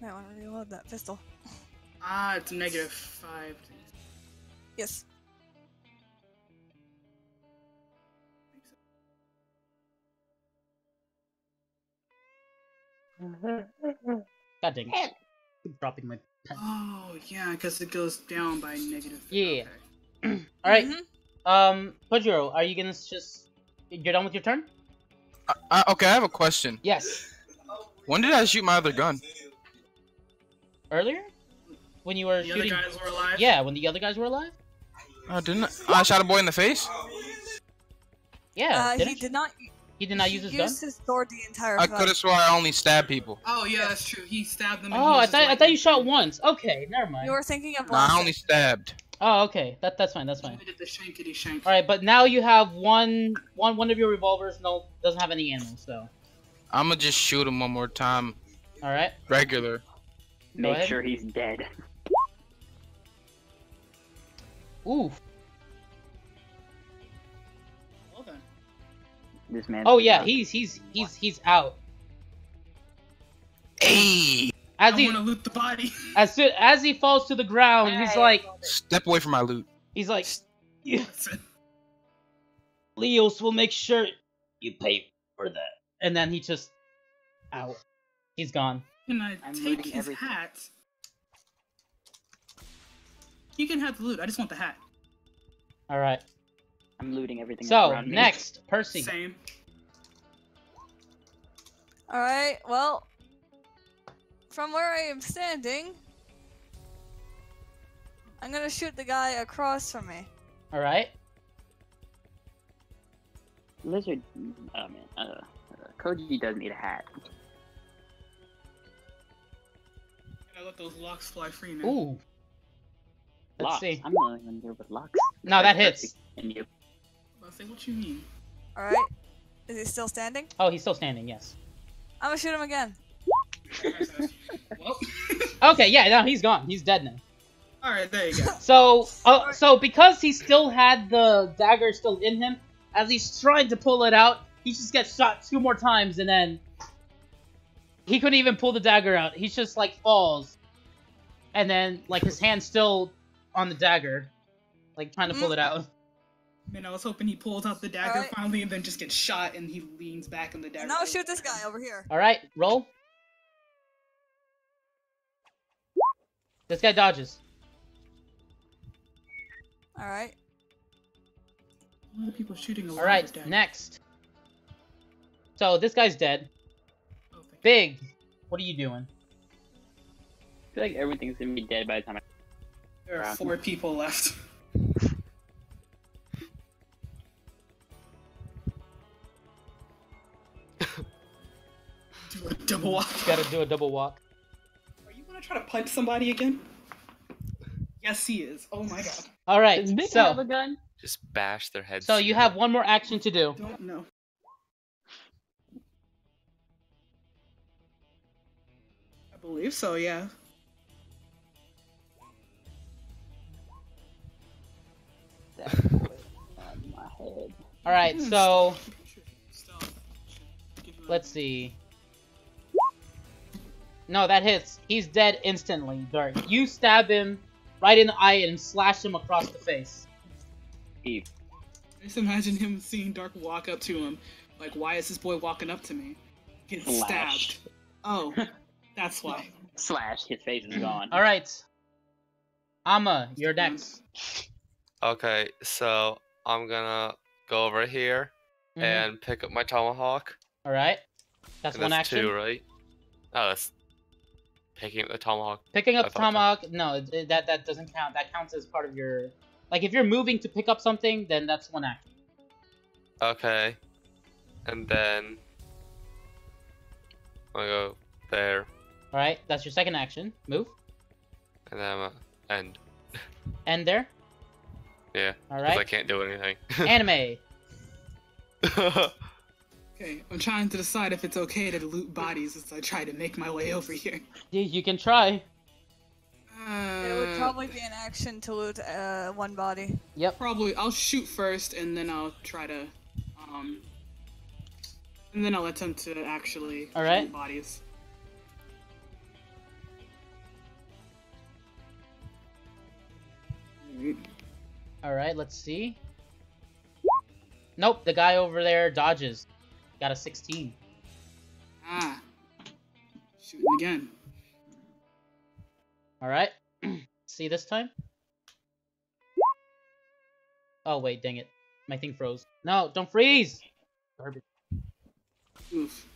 I want to reload that pistol. Ah, it's -5. Yes. God dang it. Keep dropping my pen. Oh, yeah, because it goes down by negative. Yeah. Okay. All right. Mhm. Kojiro, are you gonna just? You're done with your turn? Okay, I have a question. Yes. When did I shoot my other gun? Earlier? When you were The other shooting? guys were alive? Yeah, when the other guys were alive? Didn't I? I shot a boy in the face? Yeah. He did not. He did not use his gun? Used his sword the entire I fight. could have swore I only stabbed people. Oh, yeah, that's true. He stabbed them. And Oh, he I used his thought weapon. you shot once. Okay, never mind. You were thinking of Nah, I last. only stabbed. Oh, okay. That's fine. That's He fine. did the shankity shank. All right, but now you have one of your revolvers. Doesn't have any ammo. So. I'ma just shoot him one more time. All right. Regular. Go ahead. Make sure he's dead. Ooh. Well then. This man. Oh yeah, he's out. Hey! As I he want to loot the body. as he falls to the ground, he's like Step away from my loot. yeah, Leos will make sure you pay for that. And then he just out. He's gone. Can I I'm take looting his everything. hat? You can have the loot. I just want the hat. All right. I'm looting everything So around me. next, Percy. Same. Alright, well, from where I am standing, I'm gonna shoot the guy across from me. All right. Lizard. Oh man. Koji does need a hat. I let those locks fly free now. Ooh. Let's Locks. see. I'm the only one here with locks. No, that hits. And you. I'll say what you mean. Alright? Is he still standing? Oh, he's still standing. Yes. I'm gonna shoot him again. Well. Okay. Yeah. No, he's gone. He's dead now. All right, there you go. So because he still had the dagger still in him, as he's trying to pull it out, he just gets shot 2 more times, and then he couldn't even pull the dagger out. He just like falls, and then like his hand's still on the dagger, like trying to pull it out. I mean, I was hoping he pulls out the dagger Alright. finally and then just gets shot and he leans back and the dagger. And now shoot this guy over here. All right, roll. This guy dodges. Alright. A lot of people shooting a lot All right, of daggers. next. So this guy's dead. Oh, thank Big, what are you doing? I feel like everything's gonna be dead by the time I. There are 4 people left. Do a double walk. Gotta do a double walk. Are you gonna try to punch somebody again? Yes, he is. Oh my god. All right, Does Mick have a so gun? Just bash their heads. you have one more action to do. Don't know. I believe so, yeah. On my head. All right, so let's see. No, that hits. He's dead instantly, Dark. You stab him right in the eye and slash him across the face. Eve. Just imagine him seeing Dark walk up to him. Like, why is this boy walking up to me? Getting Slash. stabbed. Oh, that's why. Slash, his face is gone. Alright. Amma, you're next. Okay, so I'm gonna go over here Mhm. and pick up my tomahawk. Alright. That's And one that's action. 2, right? Oh, that's picking up the tomahawk. Picking I up thought that- tomahawk, no, that doesn't count. That counts as part of your... Like, if you're moving to pick up something, then that's one action. Okay. And then I'll go there, Alright, that's your second action. Move. and then I'm end. End there. Yeah. 'Cause I Alright. can't do anything. Anime. Okay, I'm trying to decide if it's okay to loot bodies as I try to make my way over here. You can try. It would probably be an action to loot one body. Yep. Probably, I'll shoot first, and then I'll try to, and then I'll attempt to actually Alright. loot bodies. Alright, let's see. Nope, the guy over there dodges. Got a 16. Ah. Shooting again. Alright. See this time? Oh, wait, dang it. My thing froze. No, don't freeze! Garbage. Oof.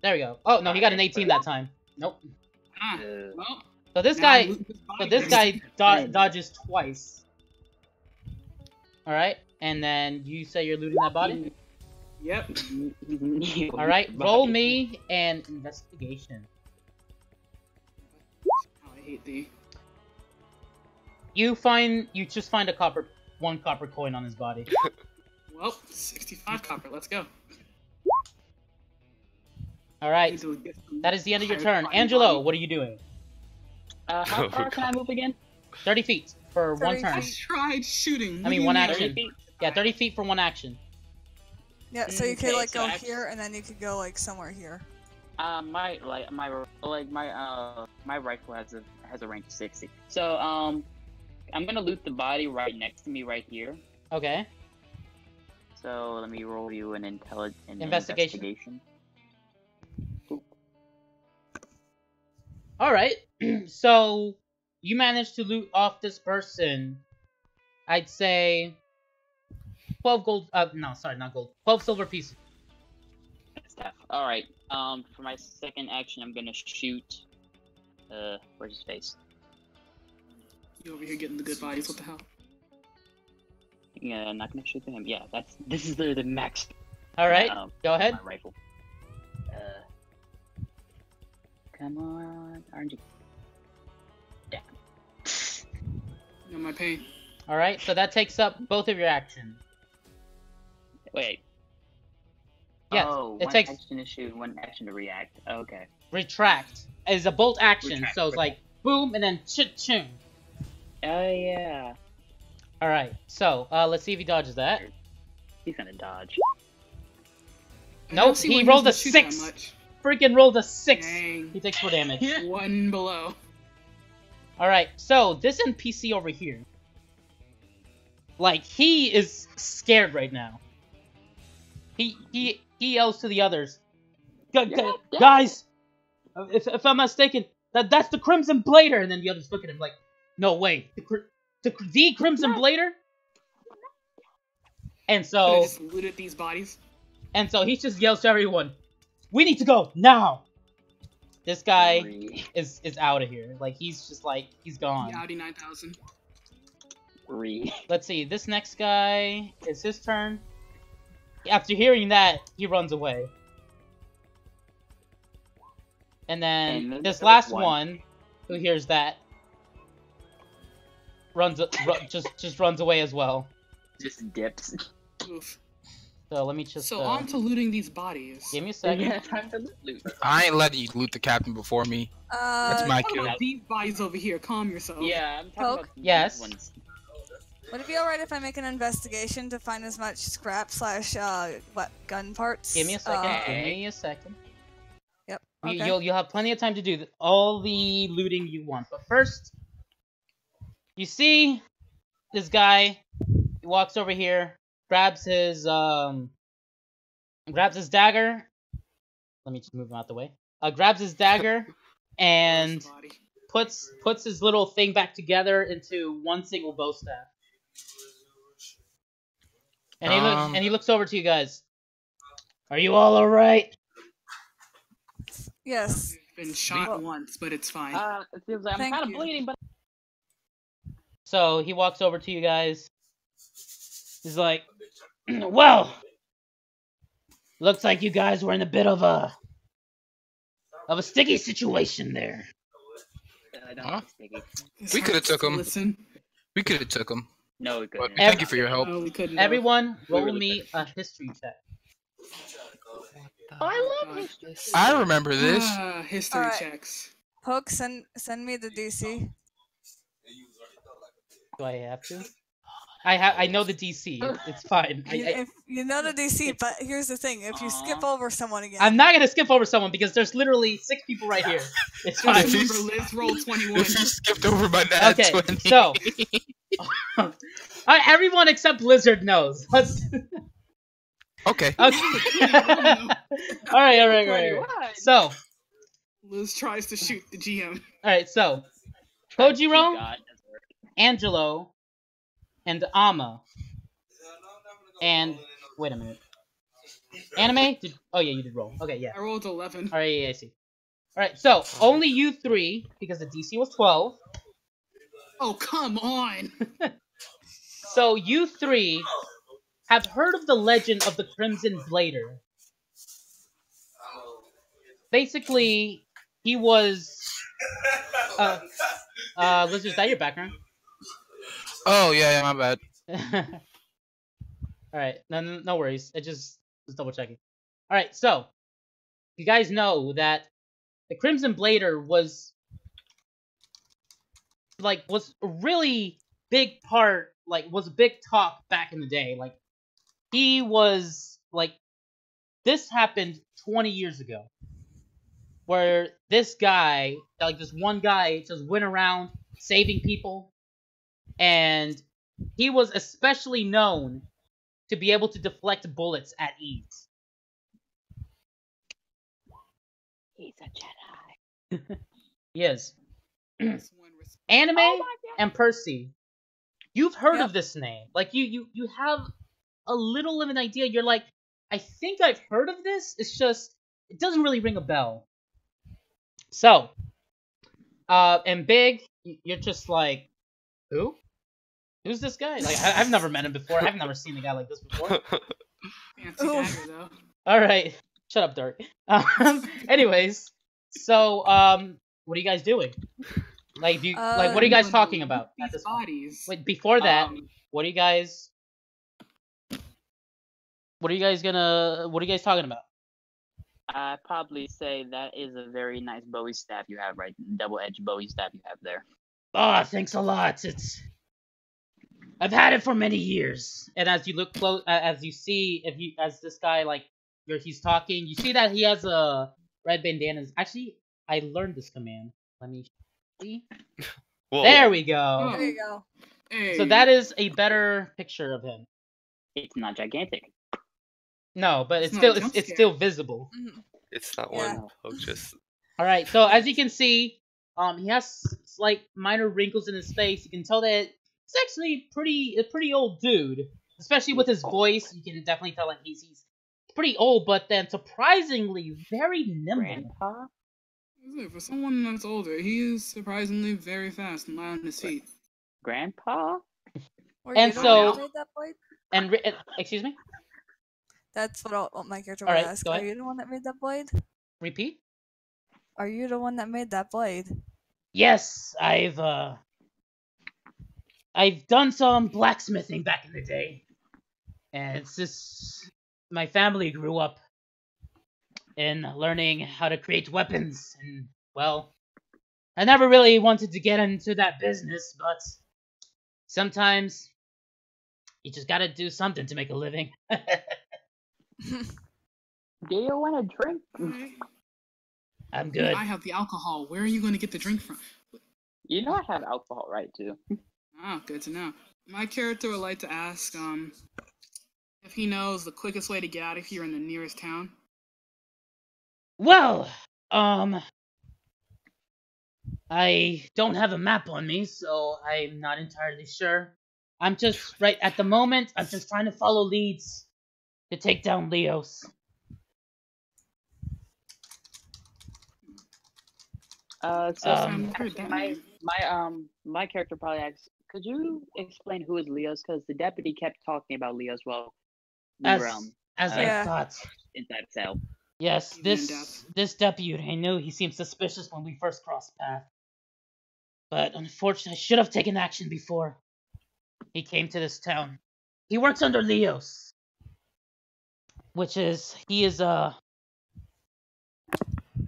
There we go. Oh, no, he got an 18 that time. Nope. Ah. Well, So this now I guy... loot this body So this first. guy dodges twice. Alright, and then you say you're looting that body? Yep. Alright, roll me an investigation. Oh, I hate thee. You just find one copper coin on his body. Well, 65 copper, let's go. Alright, that is the end of your turn. Angelo, what are you doing? How far can I move again? 30 feet for one 30 turn. I tried shooting. I What mean, do you one mean? action. 30 feet? Yeah, 30 feet for one action. Yeah, so you could Okay, like so go act- here and then you could go like somewhere here. My rifle has a range of 60. So I'm gonna loot the body right next to me right here. Okay. So let me roll you an Investigation. investigation. Alright, so you managed to loot off this person. I'd say 12 gold, no, sorry, not gold. 12 silver pieces. Stuff. All right. For my second action, I'm gonna shoot. Where's his face? You over here getting the good bodies, what the hell? Yeah, I'm not gonna shoot him. Yeah, this is the max. Alright, go ahead. My rifle. Come on, RNG. Damn. You know my pain. Alright, so that takes up both of your actions. Wait. Yes, Oh, it one takes action to shoot, one action to react. Okay. retract. It's a bolt action, Retract, so it's like boom and then ching. Oh yeah. Alright, so let's see if he dodges that. He's gonna dodge. I Nope, don't see he why rolled a doesn't shoot that 6. much. Freaking rolled a 6. Dang. He takes 4 damage. One below. Alright, so this NPC over here, like, he is scared right now. He yells to the others, guys, if I'm not mistaken, that's the Crimson Blader, and then the others look at him like, no way, the Crimson Blader? And Could've so, just looted these bodies. he just yells to everyone, we need to go, now! This guy is out of here. Like, he's just like, he's gone. The Audi 9000. Let's see, this next guy, it's his turn. After hearing that, he runs away. And then And this there last was one, who hears that, just runs away as well. Just dips. Oof. So let me just So on to looting these bodies. give me a second. Yeah, time to loot. I ain't letting you loot the captain before me. That's my What kill. about these bodies over here? Calm yourself. Yeah, I'm talking Poke? about these Yes. ones. Would it be alright if I make an investigation to find as much scrap / gun parts? Give me a second. Okay. Give me a second. Yep. Okay. You'll have plenty of time to do all the looting you want. But first, you see this guy. He walks over here, grabs his dagger. Let me just move him out the way. Grabs his dagger and Body. puts his little thing back together into one single bow staff. And he looks over to you guys. Are you all alright? Yes. Been shot Well- once, but it's fine. It seems like I'm Thank kind of you. bleeding, but So he walks over to you guys. He's like, well, looks like you guys were in a bit of a sticky situation there. I don't Huh? think it's sticky. This we coulda hurts took to 'em. Listen. We could have took him. No, we But couldn't. thank you for your help. No, we couldn't. Everyone, roll really me a history check. I love God. history. I remember this. History Alright. checks. Poke, send me the DC. Do I have to? I know the DC. It's fine. If you know the DC, but here's the thing: if you skip over someone again, I'm not gonna skip over someone because there's literally 6 people right here. It's fine. Just remember, Liz rolled 21. If you skipped over my nat Okay, 20. so everyone except Blizzard knows. Let's. Okay. Okay. all right. So, Liz tries to shoot the GM. all right. So, Kojiro, Angelo, and Ama, and wait a minute. Anime? Oh yeah, you did roll. Okay, yeah. I rolled 11. All right, yeah, I see. All right, so only you 3 because the DC was 12. Oh, come on! So you 3 have heard of the legend of the Crimson Blader. Basically, he was. Lizard, is that your background? Oh yeah, my bad. All right, no worries. I just double checking. All right, so you guys know that the Crimson Blader was a really big part, was a big talk back in the day. Like he was this happened 20 years ago, where this guy, this one guy, just went around saving people, and he was especially known to be able to deflect bullets at ease. He's a Jedi. Yes. This one res- Anime Oh my God. and Percy, you've heard Yep. of this name. Like you have a little of an idea. You're like, I think I've heard of this. It's just it doesn't really ring a bell. So, and Big, you're just like, who? Who's this guy? Like I've never met him before. I've never seen a guy like this before. Fancy Oof. dagger, though. All right, shut up, Dirk. Anyways, so what are you guys doing? Like, what are you guys talking about at These this point? bodies. Wait, before that, Um, what are you guys talking about? I'd probably say that is a very nice Bowie staff you have, right? Double-edged Bowie staff you have there. Oh, thanks a lot. I've had it for many years. And as you look close, as you see, as this guy he's talking, you see that he has a red bandana. Actually, I learned this command. Let me see. Whoa. There we go. there you go. Hey. So that is a better picture of him. It's not gigantic. No, but It's it's not a still jump it's scare. still visible. Mhm. It's not Yeah. one poke, just All right. So as you can see, he has slight minor wrinkles in his face. You can tell that he's actually a pretty old dude, especially with his voice. You can definitely tell that he's pretty old, but then surprisingly very nimble. Grandpa? Look, for someone that's older, he is surprisingly very fast and light on his feet. Grandpa? Or And you don't so- made that blade? And excuse me. That's what my character All would right, ask. go Are ahead. you the one that made that blade? Repeat. Are you the one that made that blade? Yes, I've done some blacksmithing back in the day, and it's just my family grew up in learning how to create weapons, and well, I never really wanted to get into that business, but sometimes you just gotta do something to make a living. Do you want a drink? I'm good. I have the alcohol. Where are you going to get the drink from? You know I have alcohol, right, too. Oh, good to know. My character would like to ask, if he knows the quickest way to get out of here in the nearest town. Well, I don't have a map on me, so I'm not entirely sure. I'm just, right at the moment, I'm just trying to follow leads to take down Leos. Actually, my character probably asks, could you explain who is Leos? Because the deputy kept talking about Leos while we were As Yeah. I thought. inside cell. Yes, Even in depth. this deputy, I knew he seemed suspicious when we first crossed paths. But unfortunately, I should have taken action before he came to this town. He works under Leos,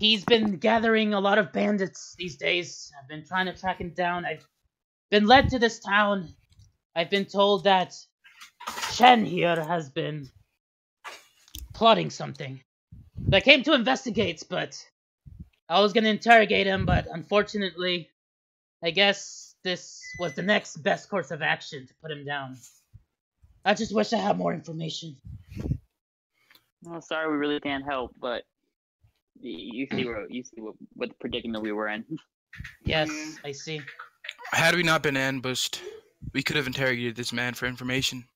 he's been gathering a lot of bandits these days. I've been trying to track him down. I've been led to this town. I've been told that Chen here has been plotting something. I came to investigate, but I was gonna interrogate him, but unfortunately, I guess this was the next best course of action to put him down. I just wish I had more information. Well, sorry, we really can't help, but you see what predicament we were in. Yes, I see. Had we not been ambushed, we could have interrogated this man for information.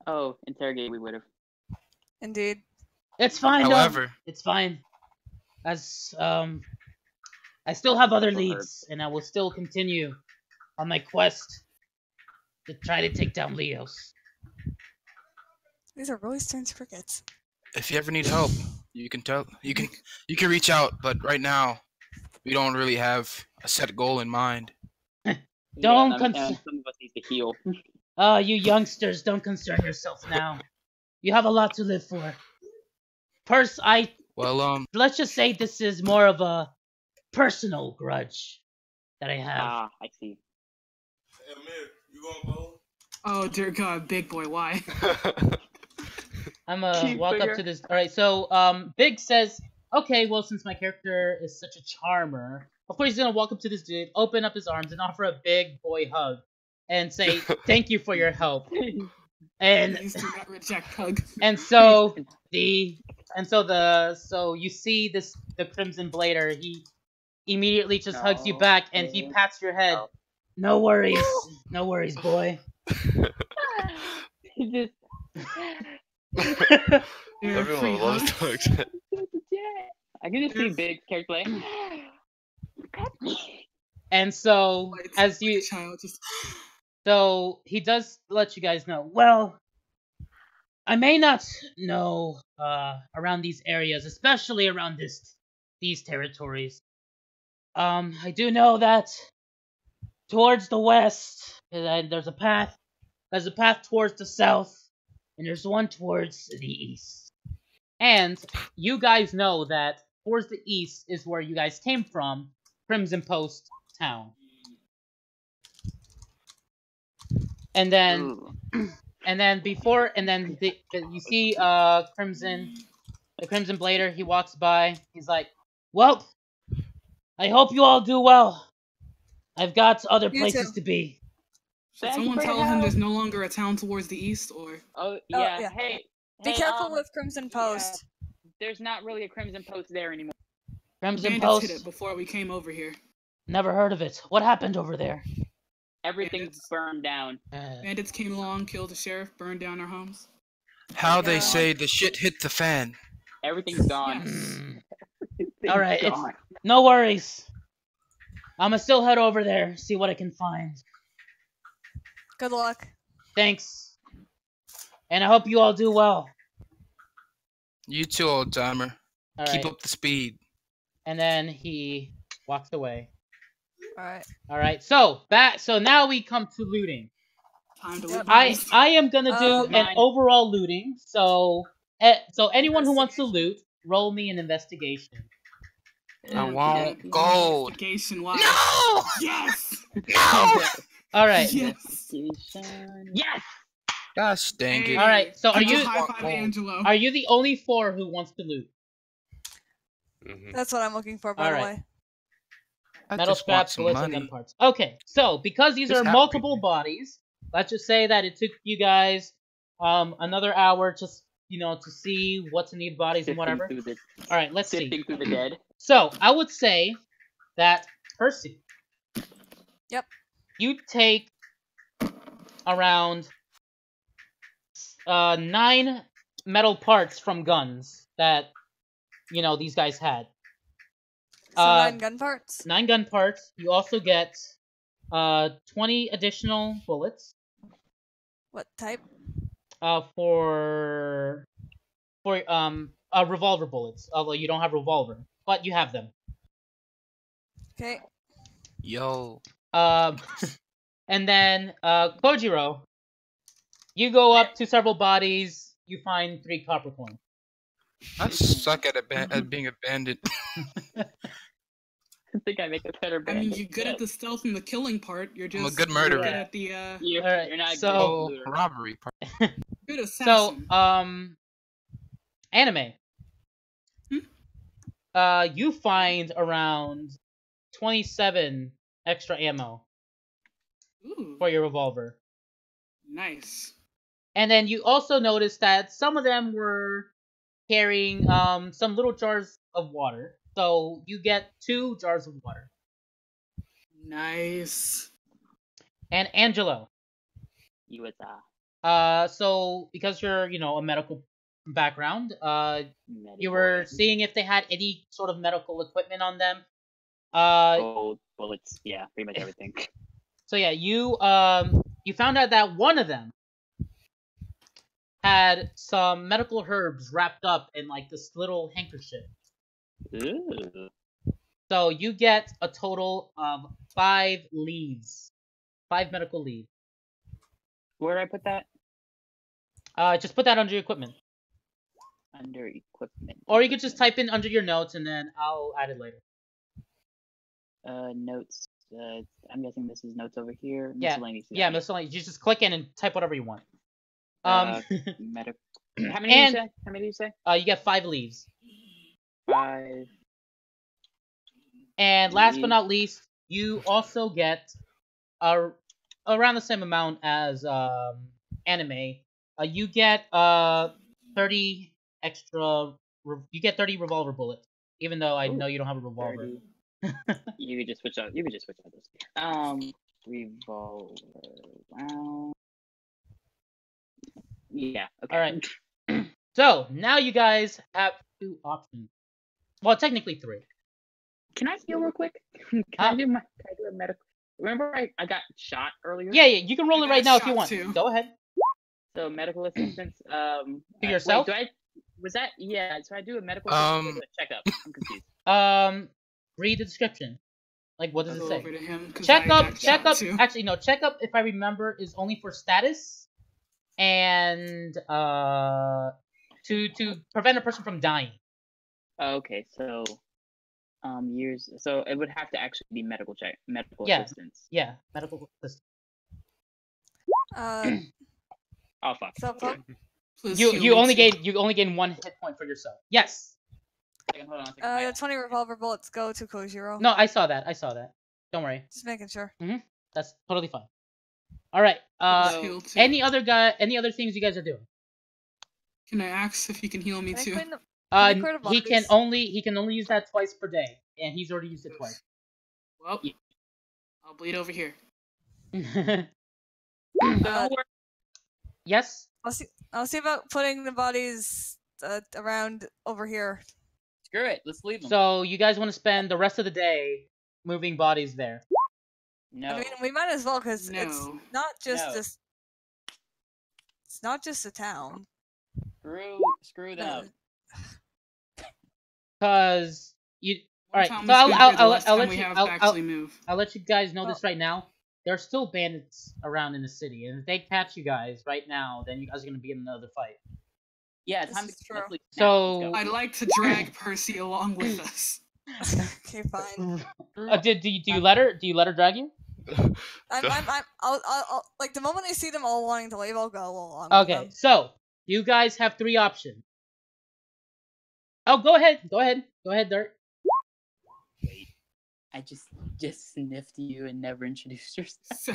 Oh, interrogate we would have. Indeed. It's fine, However, though. It's fine. As, I still have other leads, and I will still continue on my quest to try to take down Leos. These are really strange crickets. if you ever need help, you can reach out. But right now, we don't really have a set goal in mind. Don't some of us need to heal. You youngsters, don't concern yourself now. You have a lot to live for. Let's just say this is more of a personal grudge that I have. Ah, I see. Hey, Amir, you going bowl? Oh, dear God, big boy, why? I'm gonna walk up to this. Alright, so, Big says, okay, well, since my character is such a charmer, of course he's gonna walk up to this dude, open up his arms, and offer a big boy hug, and say, thank you for your help. And Please do not reject hug. so you see the Crimson Blader, he immediately just hugs you back, and he pats your head. No worries, boy. He just. Everyone loves dogs. I can just see Big's character like. And so, so he does let you guys know. Well, I may not know around these areas, especially around these territories. I do know that towards the west, there's a path. There's a path towards the south, and there's one towards the east. And you guys know that towards the east is where you guys came from, Crimson Post Town. And then, you see the Crimson Blader. He walks by. He's like, "Well, I hope you all do well. I've got other places to be." Should someone tell him there's no longer a town towards the east, or? Oh yeah. yeah. Hey. Be careful with Crimson Post. Yeah, there's not really a Crimson Post there anymore. Crimson Bandits Post. hit it before we came over here. Never heard of it. What happened over there? Everything's burned down. Bandits came along, killed the sheriff, burned down our homes. How they say the shit hit the fan. Everything's gone. Yes. All right, no worries. I'ma still head over there, see what I can find. Good luck. Thanks. And I hope you all do well. You too, old timer. Keep up the speed. And then he walks away. All right. So now we come to looting. Time to loot. I am gonna do an overall looting. So anyone who wants to loot, roll me an investigation. I want gold. Investigation. Why? No! Yes. No! All right. Yes. Yes. Gosh dang it! All right. So are you High five, Angelo. the only 4 who wants to loot? That's what I'm looking for, by the Alright. way. I Metal just want scraps, some bullets, and gun money. parts. Okay, so because these Just are happy. multiple bodies, let's just say that it took you guys another hour just to see what's in these bodies and whatever. All right, let's see. Sifting through the dead. So I would say that Percy. Yep. You take around 9 metal parts from guns that these guys had. So 9 gun parts. 9 gun parts. You also get 20 additional bullets. What type? For revolver bullets. Although you don't have revolver, but you have them. Okay. Yo. And then Kojiro, you go up to several bodies. You find 3 copper coins. I suck at being abandoned. I think I make a better I band. mean, you're good at the stealth and the killing part. You're just I'm a good murderer. good at the Alright, You're not so- good at Robbery part. good So, assassin. anime. You find around 27 extra ammo Ooh, for your revolver. nice. And then you also notice that some of them were carrying some little jars of water. So you get 2 jars of water. Nice. And Angelo. USA. So because you're, a medical background, you were seeing if they had any sort of medical equipment on them. Gold, bullets, yeah, pretty much everything. So yeah, you found out that one of them had some medical herbs wrapped up in like this little handkerchief. Ooh. So you get a total of 5 leaves. 5 medical leaves. Where do I put that? Just put that under your equipment. Under equipment. Or you could just type in under your notes and then I'll add it later. Notes. I'm guessing this is notes over here. Yeah. Miscellaneous. Yeah, miscellaneous. You just click in and type whatever you want. Medical. How many did you say? How many did you say? You get 5 leaves. 5. And last but not least, you also get around the same amount as anime. You get 30 extra. You get 30 revolver bullets, even though I know you don't have a revolver. 30. You could just switch out. You could just switch out those. Revolver round. Yeah. Okay. All right. So now you guys have 2 options. Well, technically 3. Can I heal real quick? Can I do a medical? Remember I got shot earlier? Yeah, you can roll it right now if you want. Too. Go ahead. So medical assistance. To yourself? Wait, was that? Yeah. So I do a medical assistance or a checkup. I'm confused. Read the description. Like, what does I'll it go say? over to him 'cause I Checkup. got shot too. Actually, no. Checkup, if I remember, is only for status and to prevent a person from dying. Okay, so years. So it would have to actually be medical Yeah. assistance. Yeah, medical assistance. Oh fuck. So, Plus You healing only too. gain 1 hit point for yourself. Yes. Hold on a second. 20 revolver bullets go to Kojiro. No, I saw that. Don't worry. Just making sure. That's totally fine. All right. Plus heal too. Any other things you guys are doing? Can I ask if he can heal me Can I too? clean the- can I clear the He can bodies? only use that twice per day, and he's already used it twice. Well, I'll bleed over here. Yes. I'll see about putting the bodies around over here. Screw it. Let's leave them. So you guys want to spend the rest of the day moving bodies there? No. I mean, we might as well because No. it's not just No. this. It's not just a town. Screw them. Cause you. All right. What time So was gonna be the I'll last let time we you. have to actually move. I'll let you guys know this right now. There are still bandits around in the city, and if they catch you guys right now, then you guys are gonna be in another fight. Yeah, This time to is true. let's leave now. So- Let's go. I'd like to drag Percy along with us. Okay, fine. Do you let her? Do you let her drag you? I'll like the moment I see them all wanting to leave, I'll go along. With Okay. them. So you guys have 3 options. Oh, go ahead, Dirt. I just sniffed you and never introduced yourself. So,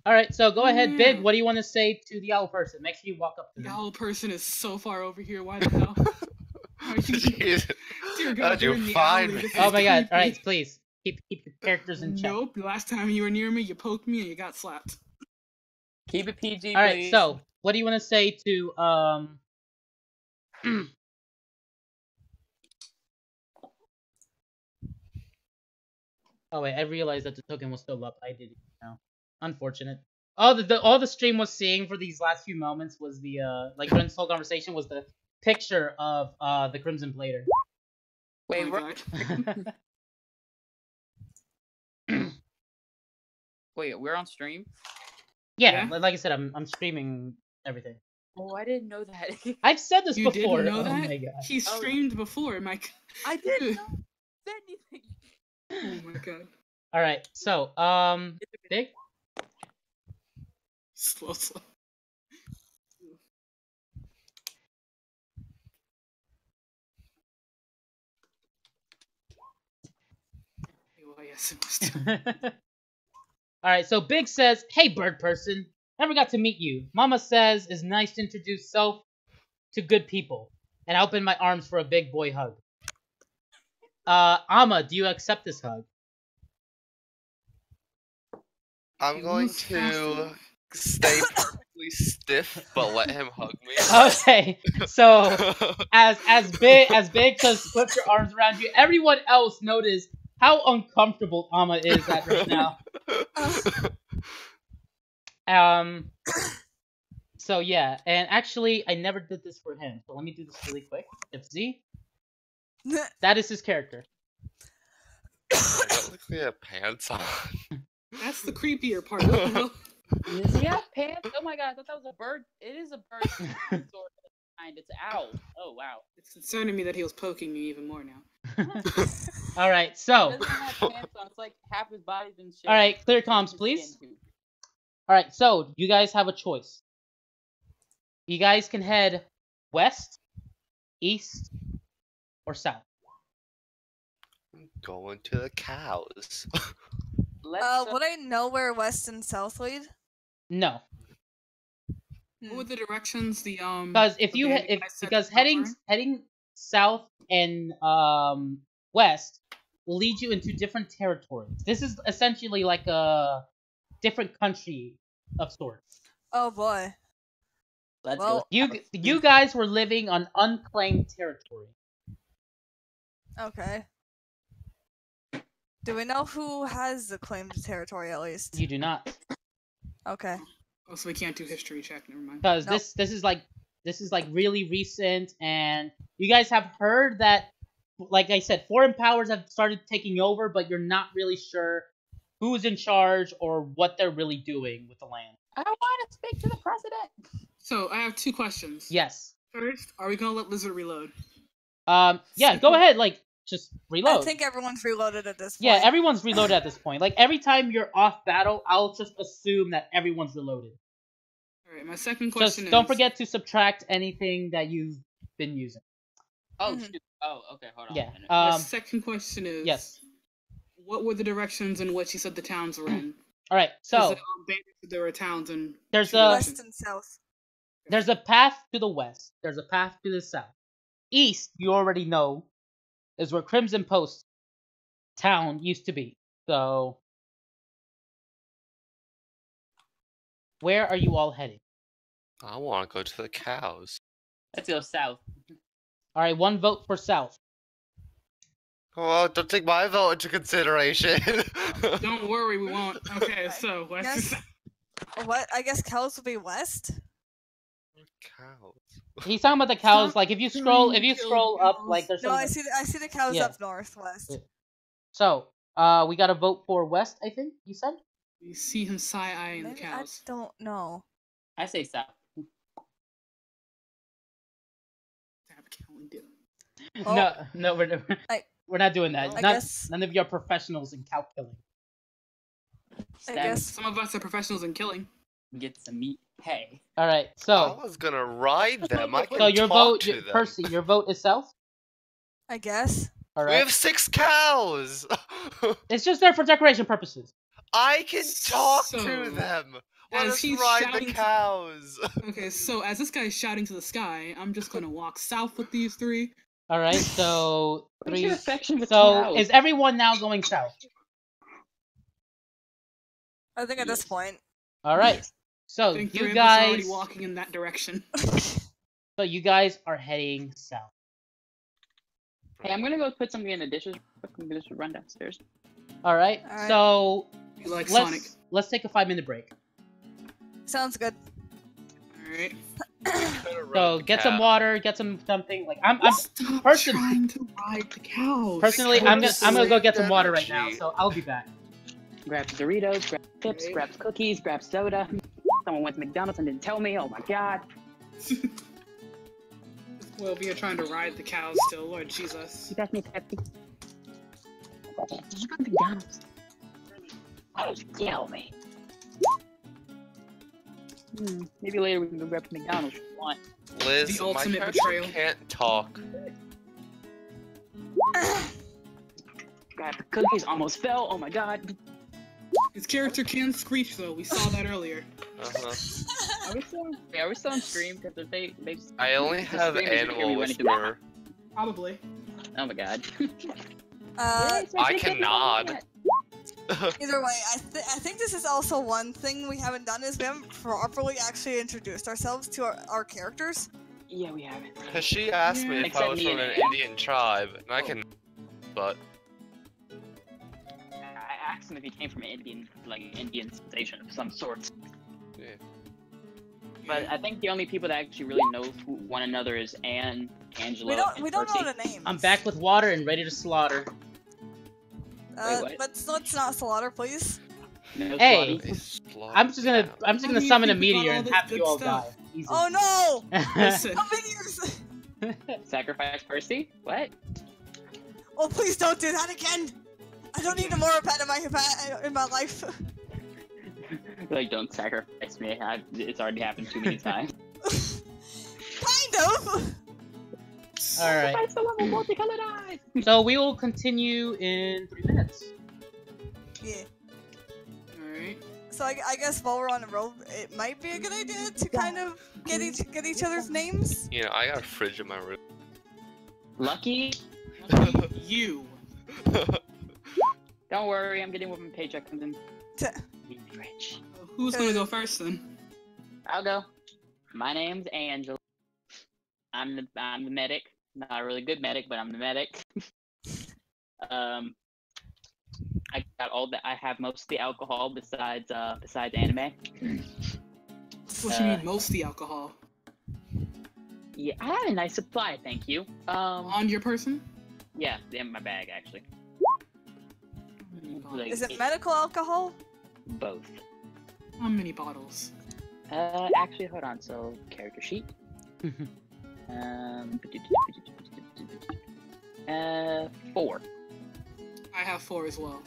All right, so go ahead, Big. Yeah. What do you want to say to the owl person? Make sure you walk up to the them. owl person is so far over here. Why the hell? Are you- Jeez. Dear God, How'd you're you in the find alley. me? This is Oh my God! All right, creepy. please keep your characters in check. Nope. The last time you were near me, you poked me and you got slapped. Keep it PG, All right, please. so what do you want to say to Oh wait, I realized that the token was still up. I didn't know. Unfortunate. All the stream was seeing for these last few moments was the like during this whole conversation was the picture of the Crimson Blader. Wait, Oh my God. wait, we're on stream? Yeah, Yeah. like I said, I'm streaming everything. Oh, I didn't know that. I've said this You before. didn't know Oh that? my God. He streamed before, Mike. I didn't know anything. Oh my God. All right, so Big. Slow. Oh, yes, it must. All right, so Big says, "Hey, bird person, never got to meet you. Mama says it's nice to introduce self to good people, and I open my arms for a big boy hug. Amma, do you accept this hug?" I'm He going moves fast to enough. stay perfectly stiff, but let him hug me. Okay, so as Big just puts your arms around you, everyone else notice how uncomfortable Amma is at right now. So yeah, and actually, I never did this for him. So let me do this really quick. If Z, that is his character. I don't think we have pants on. That's the creepier part. What the hell? Does he have pants? Oh my God, I thought that was a bird. It is a bird sort of kind. It's an owl. Oh wow. It's concerning me that he was poking me even more now. All right, He so doesn't have pants on. It's like half his body's been shaved. all right, clear Just comms, his please. skin too. All right, so you guys have a choice. You guys can head west, east, or south. Going to the cows. Let's Would I know where west and south lead? No, What were the directions? The because if the you bandit if guy said because to go heading south and west will lead you into different territories. This is essentially like a different country of sorts. Oh boy. Let's Well, go. You guys were living on unclaimed territory. Okay. Do we know who has the claimed territory at least? You do not, Okay. Oh, so we can't do history check. Never mind. because Nope. this is like really recent, and you guys have heard that, like I said, foreign powers have started taking over, but you're not really sure who's in charge or what they're really doing with the land. I want to speak to the president. So I have two questions. Yes. First, are we gonna let Lizard reload? Yeah, go ahead, like, just reload. I think everyone's reloaded at this point. Yeah, everyone's reloaded at this point. Like, every time you're off battle, I'll just assume that everyone's reloaded. All right. My second question Just don't is, forget to subtract anything that you've been using. Oh Mhm. shoot. Oh, okay. Hold on. Yeah. A minute. My second question is, Yes. what were the directions in which you said the towns were in? All right. So Bandits said there were towns in There's two a- West directions. and south. there's a path to the west. There's a path to the south. East, you already know, is where Crimson Post town used to be. So, where are you all heading? I want to go to the cows. Let's go south. All right, one vote for south. Oh, don't take my vote into consideration. Don't worry, we won't. Okay, so west Yes. is What? I guess cows will be west. Cows. He's talking about the cows. Stop Like if you trying scroll, to if you kill scroll up, cows. like there's No, some. I see the cows Yeah. up northwest. Yeah. So, we got to vote for west. I think you said. You see him side-eyeing the Maybe cows. I don't know. I say south. Damn, can't we do? Well, No, we're not doing that. I None, guess- none of you are professionals in cow killing. I Stab guess. Some of us are professionals in killing. and get some meat. Hey. All right, I so was gonna ride them. I can your talk vote, to them. Percy, your vote is south. I guess. All We right. have 6 cows. It's just there for decoration purposes. I can talk So, to them. Let as us he's ride the shouting- cows. Okay, so as this guy's shouting to the sky, I'm just gonna walk south with these three. All right. So Where's your 3. affection with So cows? is everyone now going south? I think at this Yes. point. All right. So I think you three of us are already guys. walking in that direction. So you guys are heading south. Hey, I'm gonna go put something in the dishes. I'm gonna just run downstairs. All right. All right. So You like Sonic. let's take a 5-minute break. Sounds good. Alright. So get some water, get something. Like I'm Stop person- trying to ride the cows. personally, I'm gonna go get some water right now. Energy. So I'll be back. Grab Doritos, grab chips, Right. grab cookies, grab soda. Someone went to McDonald's and didn't tell me. Oh my god. Well, we are trying to ride the cows still, Lord Jesus. You got me Pepsi. Did you go to McDonald's? Oh, yell me. Maybe later we can go grab some McDonald's if you want. Liz, The my ultimate character betrayal. can't talk. Grab the cookies, almost fell. Oh my god. His character can screech though, we saw that earlier. Uh-huh. Are we still on stream? Because they I only the have streamers are Animal hearing me when I do Whisperer. Probably. Oh my god. I can nod. Either way, I think this is also one thing we haven't done is we haven't properly actually introduced ourselves to our characters. Yeah, we haven't. Cause she asked me if I Except was me from and an Ann. Indian tribe, and I can, but I asked him if he came from an Indian civilization of some sort. yeah. But I think the only people that actually really know who one another is Anne, Angela, and We don't Percy. know the names. I'm back with water and ready to slaughter. Wait, what? Let's not slaughter, please. No Hey! Swati. They slaughter I'm just gonna cows. I'm just How gonna do you summon a think we got meteor all and this have you good all stuff? die. Easy. Oh no! Listen, How many years? Sacrifice Percy? What? Oh please don't do that again! I don't need a more pet in my life. Like, don't sacrifice me. It's already happened too many times. Kind of. All right. Sacrifice the one with multicolored eyes! So we will continue in 3 minutes. Yeah. alright. So I guess while we're on the road, it might be a good idea to kind of get each other's names. You know, I got a fridge in my room. Lucky? You. Don't worry, I'm getting what my paycheck comes in. T- Rich. Who's gonna go first then? I'll go. My name's Angela. I'm the medic. Not a really good medic, but I'm the medic. I got all the. I have most of the alcohol besides anime. What you mean, most of the alcohol? Yeah, I have a nice supply, thank you. On your person? Yeah, in my bag actually. Like, Is it medical alcohol? both? How many bottles? Actually, hold on. So, character sheet. 4. I have 4 as well.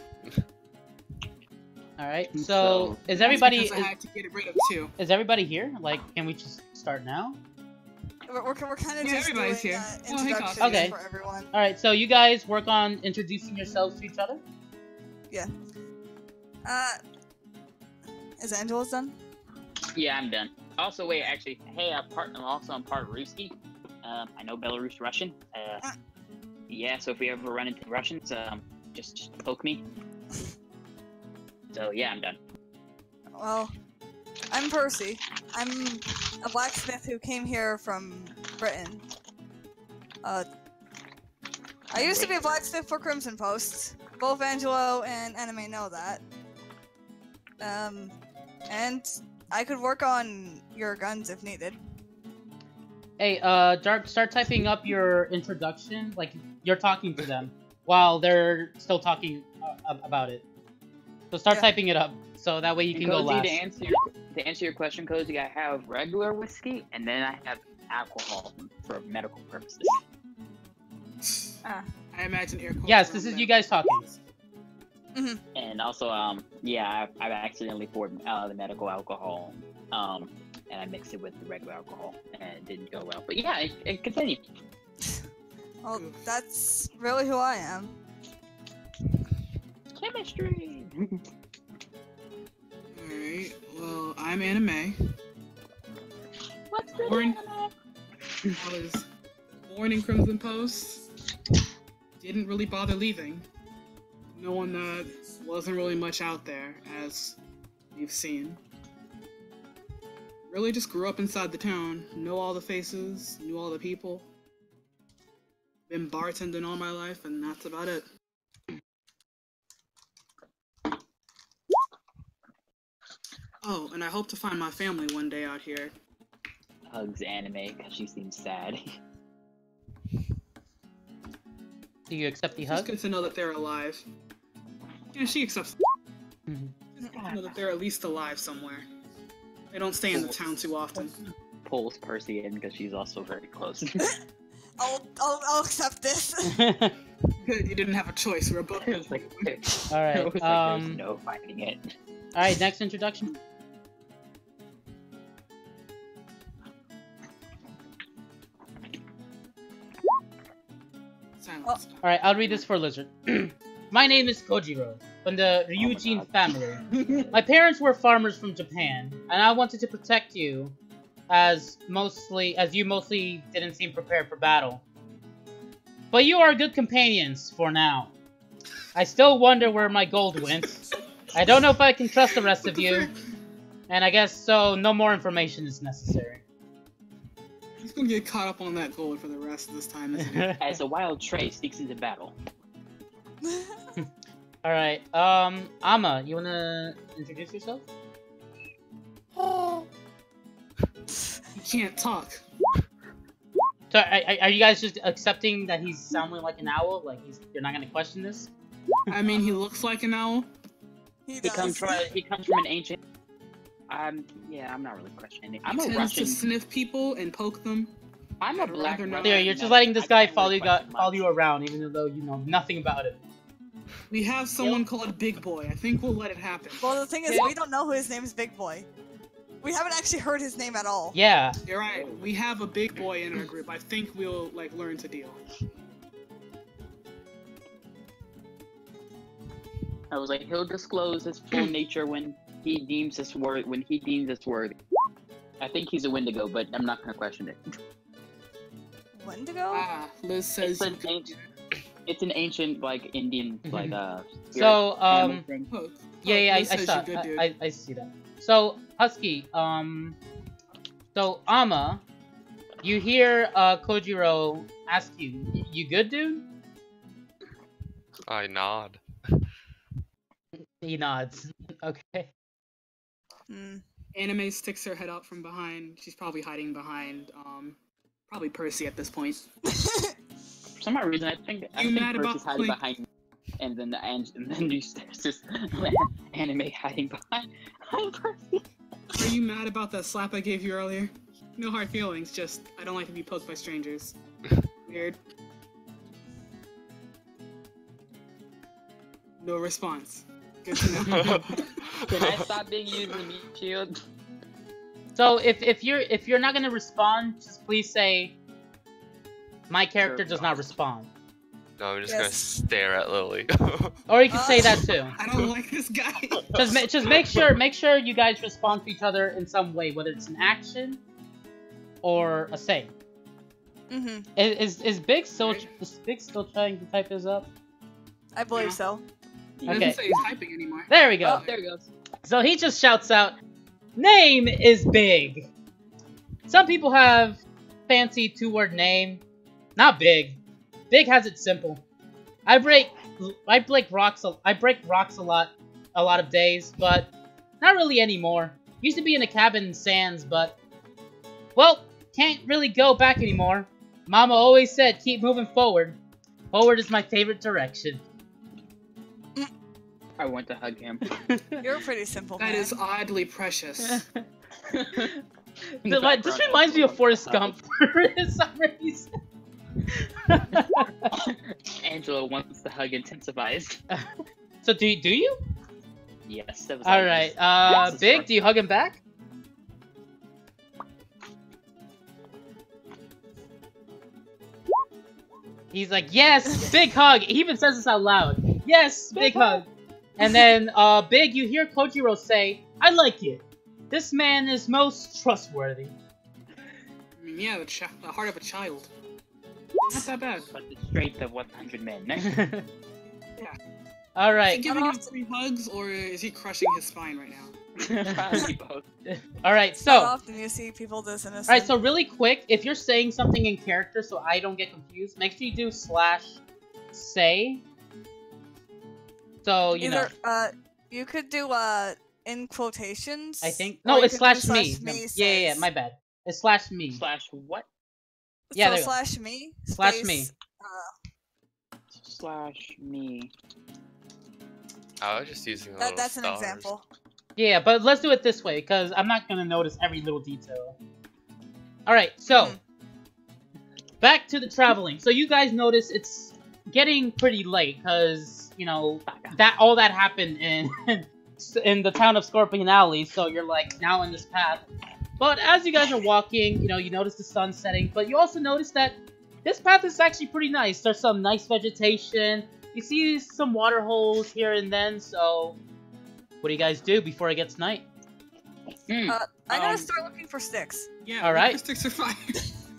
All right. So So- is That's everybody because I had to get rid of 2. is everybody here? Like, can we just start now? We're kind of Yeah, just everybody's doing here. Oh, hey, introductions Cosmo. Okay. for everyone. All right. So you guys work on introducing yourselves to each other. Is Angela's done? Yeah, I'm done. Also, wait, actually, hey, I'm part Ruski. I know Belarus Russian. Yeah, so if we ever run into Russians, just poke me. So yeah, I'm done. Well, I'm Percy. I'm a blacksmith who came here from Britain. I used to be a blacksmith for Crimson Post. Both Angelo and Anime know that. And I could work on your guns if needed. Hey, Dark, start typing up your introduction. Like you're talking to them while they're still talking about it. So start Yeah. typing it up so that way you can go Cozy, last. to answer your question, Cozy, I have regular whiskey and then I have alcohol for medical purposes. Ah. I imagine air quotes Yes, around this is that. you guys talking. And also, yeah, I've accidentally poured the medical alcohol, and I mixed it with the regular alcohol, and it didn't go well. But yeah, it continued. Well, that's really who I am. Chemistry. Alright, well, I'm Anime. What's good, Born- anime? I was born in Crimson Post. Didn't really bother leaving. No one wasn't really much out there, as you've seen. Really just grew up inside the town. Know all the faces, knew all the people. Been bartending all my life, and that's about it. Oh, and I hope to find my family one day out here. Hugs Anime because she seems sad. Do you accept the It's hug? good to know that they're alive. Yeah, she accepts. Mhm. It's good to know that they're at least alive somewhere. They don't stay in the town too often. Pulls Percy in because she's also very close. I'll accept this. Good, you didn't have a choice. We were both. It was like, Alright, it was like there's no fighting it. Alright, next introduction. Silence. Alright, I'll read this for Lizard. My name is Kojiro, from the Ryujin family. My parents were farmers from Japan, and I wanted to protect you, as you mostly didn't seem prepared for battle. But you are good companions, for now. I still wonder where my gold went. I don't know if I can trust the rest of you, and I guess so no more information is necessary. He's gonna get caught up on that gold for the rest of this time, isn't he? As a wild trait sneaks into battle. Alright, Amma, you wanna introduce yourself? He can't talk. So, are you guys just accepting that he's sounding like an owl? Like, you're not gonna question this? I mean, he looks like an owl. He He does. comes from an ancient. Yeah, I'm not really questioning it. I'm He a tends Russian. to sniff people and poke them. I'm a I'd black. rather not. Russian Theo, you're just that letting this I guy can't follow really question much. you around, even though you know nothing about it. We have someone called Big Boy. I think we'll let it happen. Well, the thing is, Yeah. we don't know who his name is. Big Boy. We haven't actually heard his name at all. Yeah. You're right. We have a Big Boy in our group. I think we'll learn to deal. I was like, he'll disclose his full nature when he deems us worthy. I think he's a Wendigo, but I'm not gonna question it. Wendigo? Ah, Liz says. It's an ancient, like Indian, like So, animal thing. Look, yeah, Liz I says saw. you're good, dude. I see that. So, Husky, so Amma, you hear Kojiro ask you, "You good, dude?" I nod. He nods. Okay. Hmm. Anime sticks her head out from behind. She's probably hiding behind, probably Percy at this point. For some odd reason, I think mad about Percy's hiding Clink? behind, and then there's just anime hiding behind Percy. Are you mad about that slap I gave you earlier? No hard feelings, just I don't like to be poked by strangers. Weird. No response. Good to know. Can I stop being used as a meat shield? So if you're not gonna respond, just please say, "My character does not respond," No, I'm just Yes. gonna stare at Lily. or you can say that too. I don't like this guy. Just make sure you guys respond to each other in some way, whether it's an action or a say. Mm-hmm. Is Big still trying to type this up? I believe Yeah. so. He doesn't Okay. say he's typing anymore. There we go. Oh, there he goes. So he just shouts out, "Name is Big." Some people have fancy two-word name. Not Big. Big has it simple. I break rocks a lot of days, but not really anymore. Used to be in a cabin in Sands, but well, can't really go back anymore. Mama always said keep moving forward. Forward is my favorite direction. I want to hug him. You're a pretty simple That man. is oddly precious. This reminds me of Forrest Gump for some reason. Angela wants the hug intensifies. So do you? Yes, that was All right. Yes, Big, sir. do you hug him back? He's like, yes, big hug. He even says this out loud. Yes, big hug. And then, Big, you hear Kojiro say, I like it. This man is most trustworthy. I mean, yeah, the heart of a child. Not that bad. But the strength of 100 men. Yeah. Alright. Is he giving him 3 hugs, or is he crushing his spine right now? Probably both. Alright, Not so. often you see people this innocent. Alright, so really quick, if you're saying something in character so I don't get confused, make sure you do /say. So, you know. You could do, in quotations. I think. or No, you it's could do /me. Yeah, my bad. It's /me. Slash what? Yeah, there so you go. /me. /me. Slash me. I was just using the That's an stars. example. Yeah, but let's do it this way, because I'm not going to notice every little detail. Alright, so. Back to the traveling. So you guys notice it's getting pretty late, because, you know, all that happened in the town of Scorpion Alley, so you're, like, now in this path. But as you guys are walking, you know, you notice the sun setting, but you also notice that this path is actually pretty nice. There's some nice vegetation. You see some water holes here and then, so what do you guys do before it gets night? I'm gonna start looking for sticks. Yeah, Alright. Sticks are fine.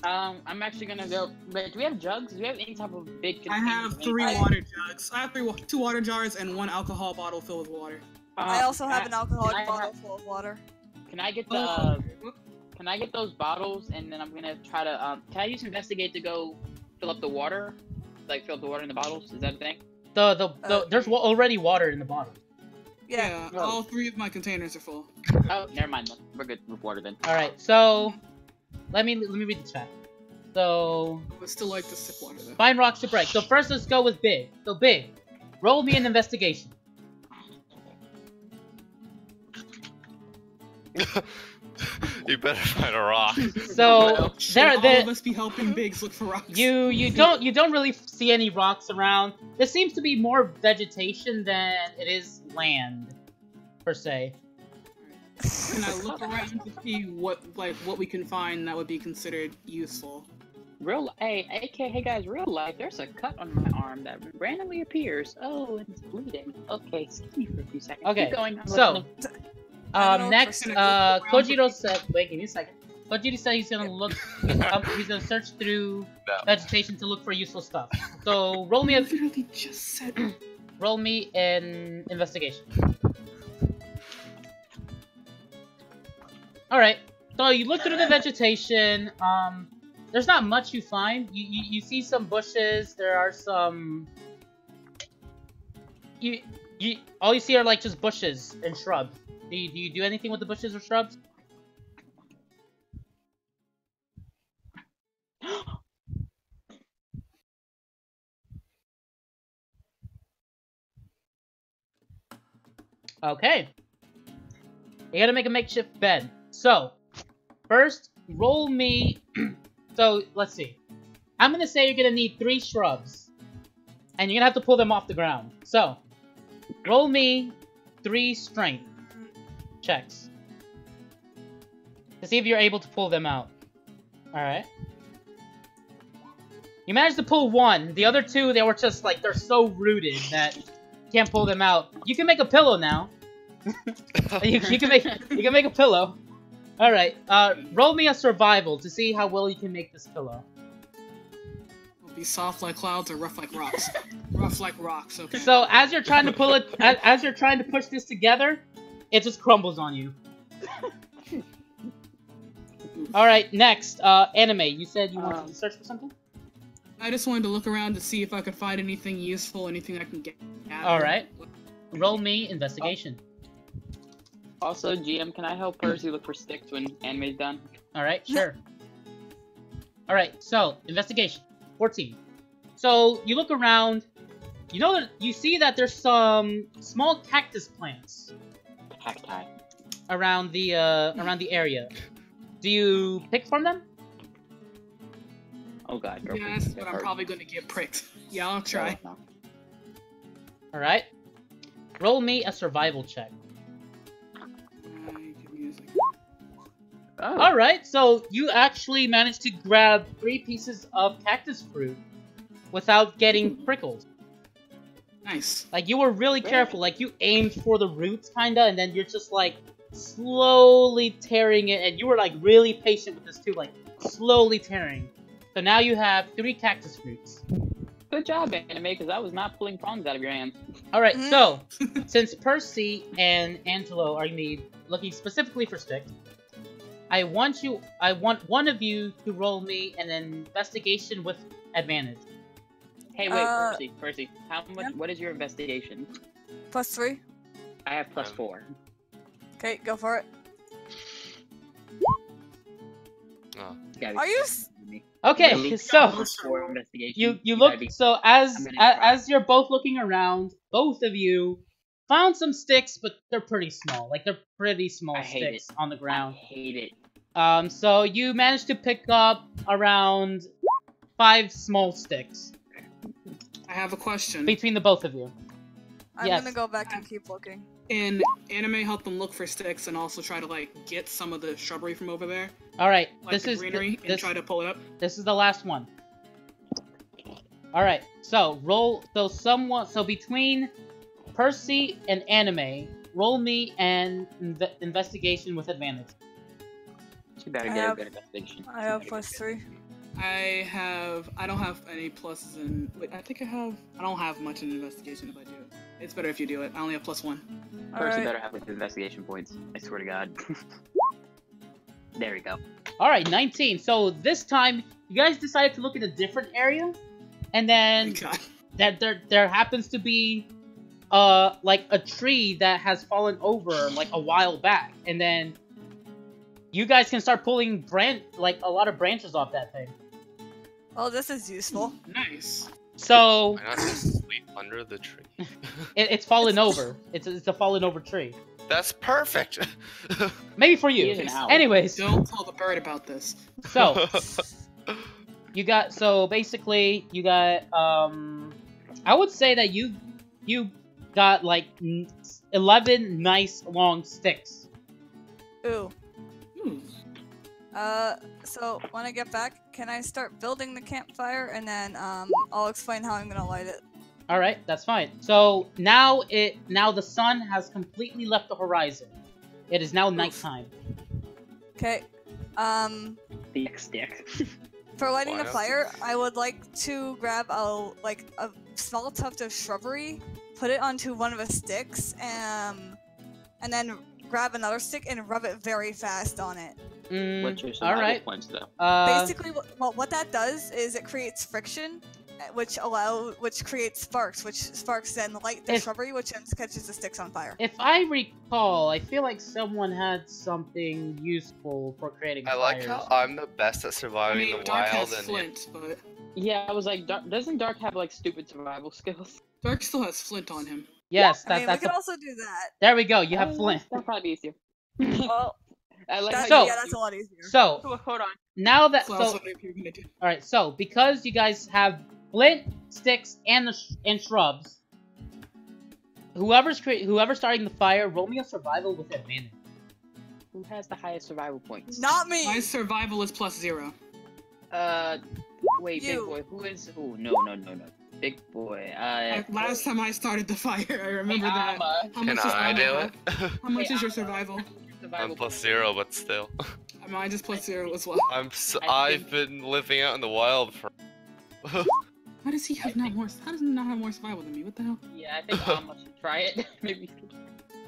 I'm actually gonna go. But do we have jugs? Do we have any type of big? I have 3 water jugs. I have 2 water jars and 1 alcohol bottle filled with water. I also have an alcoholic can I bottle full of water. Can I get Oh, the? Can I get those bottles and then I'm gonna try to? Can I use investigate to go fill up the water? Like fill up the water in the bottles? Is that a thing? There's already water in the bottle. Yeah. All 3 of my containers are full. Oh, never mind. Then. We're good with water then. Alright, so let me read the chat. So I would still like to sip water though. find rocks to break. So first let's go with Big. So Big, roll me an investigation. You better find a rock. So Should all of us be helping Biggs look for rocks? you don't really see any rocks around. There seems to be more vegetation than it is land, per se. Can I look around to see what we can find that would be considered useful? Hey guys, real life, there's a cut on my arm that randomly appears. Oh, it's bleeding. Okay, excuse me for a few seconds. Okay, Keep going. I'm so listening. next, Kojiro said, wait, give me a second. Kojiro said he's gonna look, he's gonna search through vegetation to look for useful stuff. So roll me literally just said. Roll me an investigation. Alright, so you look through the vegetation, there's not much you find. You see some bushes, there are some... all you see are like just bushes and shrubs. Do you do anything with the bushes or shrubs? Okay. You gotta make a makeshift bed. So, first, roll me... So, let's see. I'm gonna say you're gonna need 3 shrubs. And you're gonna have to pull them off the ground. So, roll me 3 strength checks. To see if you're able to pull them out. Alright. You managed to pull 1. The other 2, they were just like, they're so rooted that you can't pull them out. You can make a pillow now. you can make a pillow. Alright, roll me a survival to see how well you can make this pillow. It'll be soft like clouds or rough like rocks. Rough like rocks, okay. So as you're trying to pull it, as you're trying to push this together, it just crumbles on you. Alright, next, anime. You said you wanted to search for something? I just wanted to look around to see if I could find anything useful, anything I can get. Alright. Roll me investigation. Also, GM, can I help Percy look for sticks when anime's done? Alright, sure. Alright, so, investigation. 14. So, you look around, you see that there's some small cactus plants. Cacti. Around the area. Do you pick from them? Oh god, girl. Yes, but I'm probably gonna get pricked. Yeah, I'll try. Alright. Roll me a survival check. Oh. Alright, so you actually managed to grab 3 pieces of cactus fruit. without getting prickled. Nice. Like, you were really careful. Like, you aimed for the roots, kinda, and then you're just, like, slowly tearing it. And you were, like, really patient with this, too. Like, slowly tearing. So now you have 3 cactus fruits. Good job, anime, because I was not pulling prongs out of your hands. Alright, so, since Percy and Angelo are gonna be looking specifically for sticks, I want one of you to roll me an investigation with advantage. Hey, wait, Percy, how much? Yeah. What is your investigation? +3. I have +4. Okay, go for it. Oh. Are you? Okay, Really? so +4 investigation. you look. So as I'm gonna try. as you're both looking around, both of you found some sticks, but they're pretty small. Like, they're pretty small I hate sticks on the I ground. hate it. So you managed to pick up around 5 small sticks I have a question. between the both of you. I'm Yes. gonna go back and keep looking. In anime, help them look for sticks and also try to like get some of the shrubbery from over there, All right, like this the is greenery, and this, try to pull it up. this is the last one. All right, so roll. So between Percy and Anime, roll me an investigation with advantage. You better I get a have- good investigation. I have +3. I don't have any pluses in. Wait, I don't have much in investigation if I do it. It's better if you do it. I only have +1. Percy Alright. better have like investigation points. I swear to God. There we go. All right, 19. So this time, you guys decided to look at a different area, and then God. that there happens to be like a tree that has fallen over like a while back, and then you guys can start pulling like a lot of branches off that thing. Oh, this is useful. Nice. So Why not just sleep under the tree? it's fallen over. It's a fallen over tree. That's perfect. Maybe for He you. is an owl. Anyways, Don't tell the bird about this. so basically you got I would say that you got like 11 nice long sticks. Ooh. Hmm. So when I get back, can I start building the campfire and then I'll explain how I'm gonna light it. All right, that's fine. So now the sun has completely left the horizon. It is now nighttime. Okay. The stick. For lighting Why the not? fire, I would like to grab a small tuft of shrubbery, put it onto one of the sticks, and then grab another stick and rub it very fast on it. What's your All survival right. points though? Basically, what that does is it creates friction, which creates sparks, which sparks then light the If- shrubbery, which then catches the sticks on fire. If I recall, I feel like someone had something useful for creating I like fires. how I'm the best at I surviving mean, the Dark wild, has and flint, but Yeah, I was like, doesn't Dark have like stupid survival skills? Dark still has flint on him. Yes, I mean, we that's could a, also do that. there we go. You have flint. That'd probably be easier. Well, I like how So- you, yeah, that's a lot easier. So Oh, hold on. now that So I was so wondering if you were gonna do. all right. So because you guys have flint, sticks, and shrubs, whoever's starting the fire, roll me a survival with advantage. Who has the highest survival points? Not me. My survival is +0. Wait, You. big boy. Who is? Oh, no. Big boy. Last time I started the fire, I remember that. How can much does I Alma do have? it? How much Hey, is your Alma. survival? I'm +0, but still. Mine is +0 as well. I've been living out in the wild for. How does he have not more? How does he not have more survival than me? What the hell? Yeah, I think Alma should try it. Maybe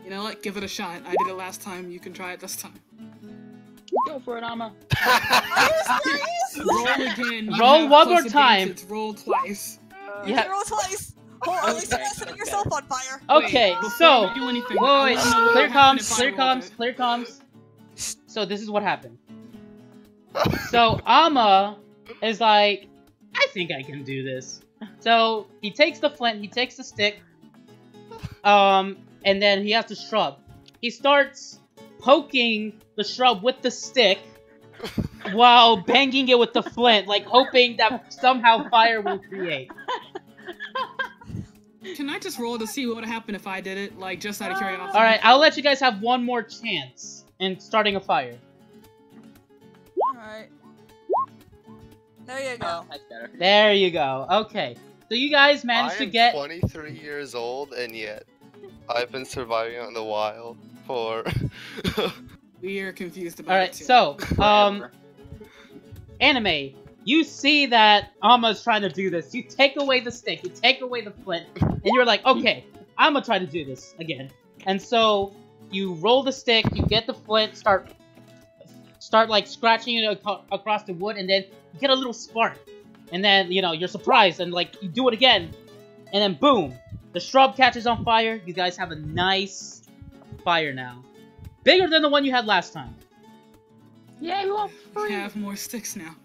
You know what? Give it a shot. I did it last time. You can try it this time. go for it, Alma. Roll again. You Roll have one plus more time. advantage. Roll twice. You Yeah. can roll twice. Oh, at least you're not setting yourself on fire. Okay, Wait, before so we do anything, wait, I wait, wanna know what clear happened comms, if I clear rolled comms, it. clear comms. So this is what happened. So Amma is like, I think I can do this. So he takes the flint, he takes the stick, and then he has the shrub. He starts poking the shrub with the stick while banging it with the flint, like hoping that somehow fire will create. Can I just roll to see what would happen if I did it? Like, just out of curiosity. Alright, I'll let you guys have one more chance in starting a fire. Alright. There you go. That's better. There you go. Okay. So you guys managed to I'm get 23 years old, and yet I've been surviving out in the wild for. We are confused about All it right. too. So, Forever. Anime, you see that Ama's trying to do this. You take away the stick, you take away the flint, and you're like, okay, I'm gonna try to do this again. And so you roll the stick, you get the flint, start like scratching it across the wood, and then you get a little spark. And then, you know, you're surprised, and like you do it again, and then boom, the shrub catches on fire. You guys have a nice fire now, bigger than the one you had last time. Yeah, we want We free. have more sticks now.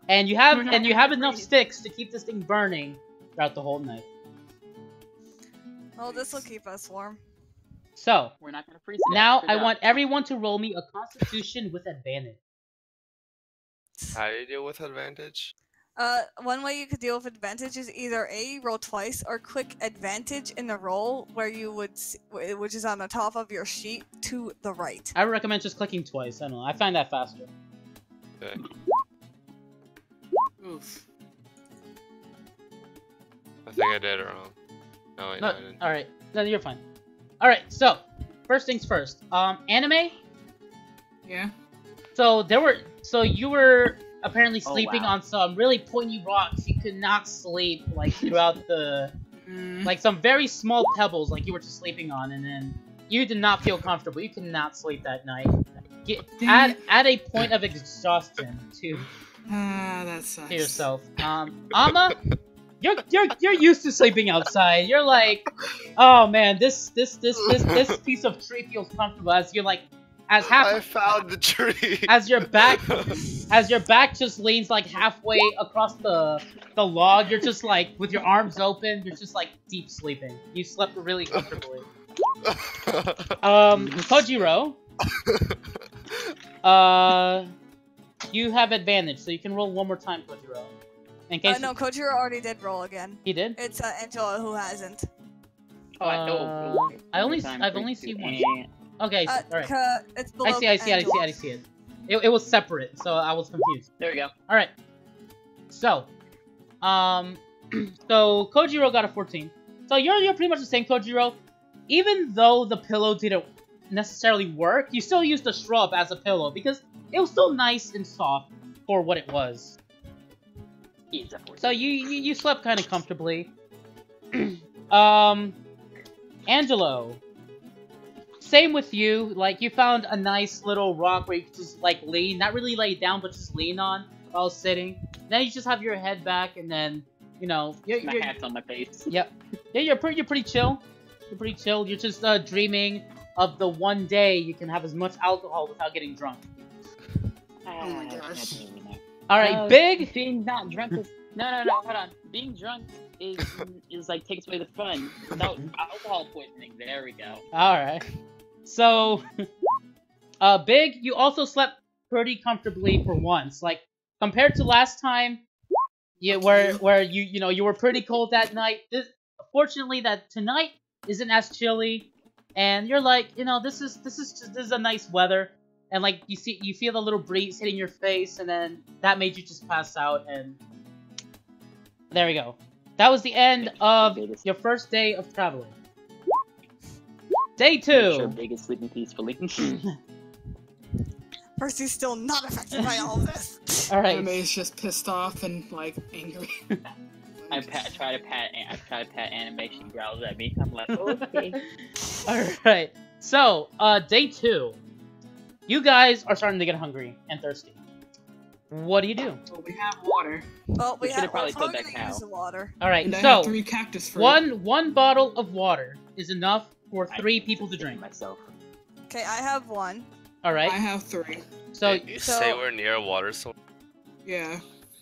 And you have enough sticks to keep this thing burning throughout the whole night. Well, this will keep us warm. So We're not gonna freeze it. now Good I job. want everyone to roll me a Constitution with advantage. How do you deal with advantage? One way you could deal with advantage is either A, roll twice, or click advantage in the roll where you would, which is on the top of your sheet to the right. I would recommend just clicking twice. I don't know. I find that faster. Okay. Oof. I think I did it wrong. No, wait, no, I No, didn't. all right. No, you're fine. All right. So first things first. Anime. Yeah. So you were apparently Oh, sleeping wow. on some really pointy rocks. You could not sleep like throughout the like some very small pebbles like you were just sleeping on, and then you did not feel comfortable. You could not sleep that night. Dang Add a point of exhaustion to That sucks. yourself. Ama, you're used to sleeping outside. You're like, oh man, this piece of tree feels comfortable as you're like, as I half found the tree. as your back just leans like halfway across the log. You're just like with your arms open. You're just like deep sleeping. You slept really comfortably. Kojiro, you have advantage, so you can roll one more time, Kojiro. In case No, Kojiro already did roll again. he did. It's Angela who hasn't. Oh, I've only seen one. Okay, all right. It's I below see it. It was separate, so I was confused. There we go. All right. So, so Kojiro got a 14. So you're pretty much the same, Kojiro. Even though the pillow didn't necessarily work, you still used the shrub as a pillow because it was still nice and soft for what it was. So you slept kind of comfortably. Angelo. Same with you. Like, you found a nice little rock where you could just, like, lean. Not really lay down, but just lean on while sitting. Then you just have your head back, and then, you know... My hat's on my face. Yep. Yeah, you're pretty chill. You're pretty chill. You're just, dreaming of the one day you can have as much alcohol without getting drunk. Oh my gosh. Alright, Big! Being not drunk is... No, hold on. Being drunk is like, takes away the fun. Without alcohol poisoning. There we go. Alright. So, Big, you also slept pretty comfortably for once. Like, compared to last time, where you were pretty cold that night. Fortunately, that tonight isn't as chilly, and you're like, this is a nice weather, and like you feel the little breeze hitting your face, and then that made you just pass out, and there we go. That was the end of your first day of traveling. Day 2. Sure, biggest sleeping peacefully. Percy's still not affected by all of this. All right. Anime is just pissed off and like angry. I try to pat Anime. She growls at me. I'm like, okay. All right. So, day 2. You guys are starting to get hungry and thirsty. What do you do? Well, we have water. Well, We should've probably we're killed that gonna cow. use the water. All right. And I So, have 3 cactus fruit. one bottle of water is enough for 3 people to drink. Myself. Okay, I have 1. All I right. have 3. So, You say we're near a water source. Yeah.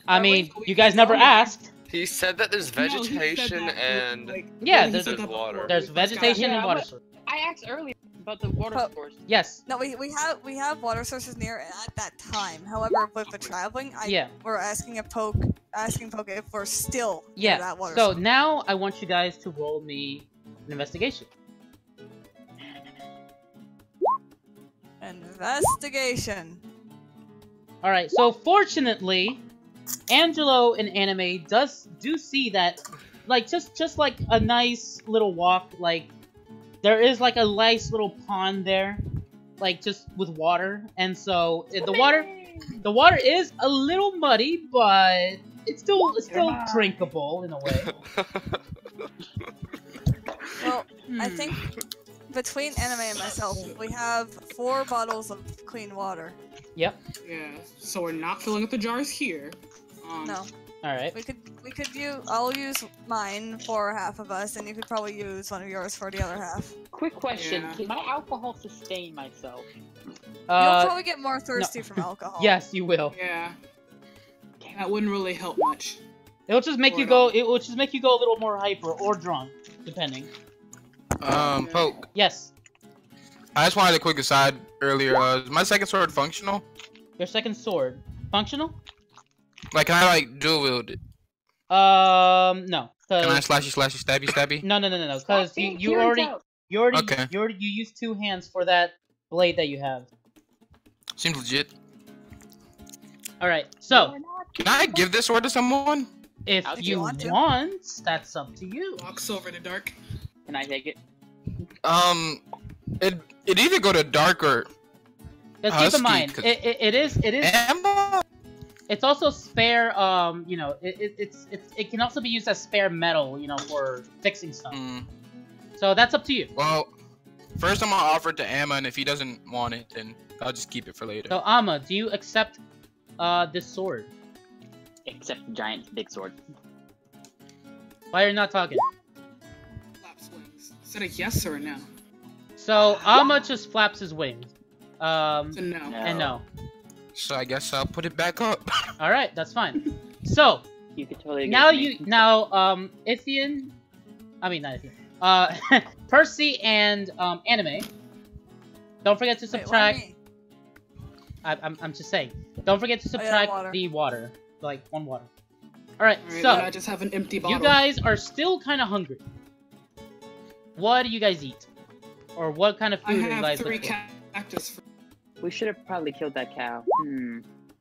I mean, you guys never asked. He said that there's No, he said vegetation that, and like, Yeah, he there's- said that water. before. There's We just vegetation got- and water source. I asked earlier about the water But- source. Yes. No, we have water sources near at that time. However, with the traveling, Yeah. we're asking Poke if we're still near Yeah. that water So source. now I want you guys to roll me an investigation. Investigation. All right. So fortunately, Angelo in anime do see that, like, just like a nice little walk, like, there is like a nice little pond there, like, just with water, and so the water is a little muddy, but it's still drinkable in a way. Well, I think between anime and myself, we have 4 bottles of clean water. Yep. Yeah. So we're not filling up the jars here. No. All right. We could use. I'll use mine for half of us, and you could probably use one of yours for the other half. Quick question: Yeah. Can my alcohol sustain myself? You'll probably get more thirsty from alcohol. Yes, you will. Yeah. That wouldn't really help much. It'll just make you go. It will just make you go a little more hyper or drunk, depending. Poke. Yes. I just wanted a quick aside earlier. Is my second sword functional? Your second sword functional? Like, can I like dual wield it? No. Can I slashy stabby stabby? No. Because you already Okay. you used 2 hands for that blade that you have. Seems legit. All right. So Can I give this sword to someone? if If you you want to. want, that's up to you. Walks over to Dark. Can I take it? It either go to dark or Just keep Husky, in mind, 'cause- it is ammo. it's also spare. You know, it can also be used as spare metal. You know, for fixing stuff. So that's up to you. Well, first I'm gonna offer it to Amma, and if he doesn't want it, then I'll just keep it for later. So Amma, do you accept this sword? Except the giant big sword. Why are you not talking? Flaps wings. Is that a yes or a no? So Amma just flaps his wings. It's a no. And no. So I guess I'll put it back up. All right, that's fine. So You could totally. now get me. Ithian, I mean not Ithian. Percy and Anime. Don't forget to Wait, why subtract. me? I'm just saying. Don't forget to Oh, yeah, subtract water. the water, like 1 water. All right, Alright, so I just have an empty bottle. you guys are still kind of hungry. What do you guys eat, or what kind of I food are you have guys 3 looking for? cactus fruit. We should have probably killed that cow.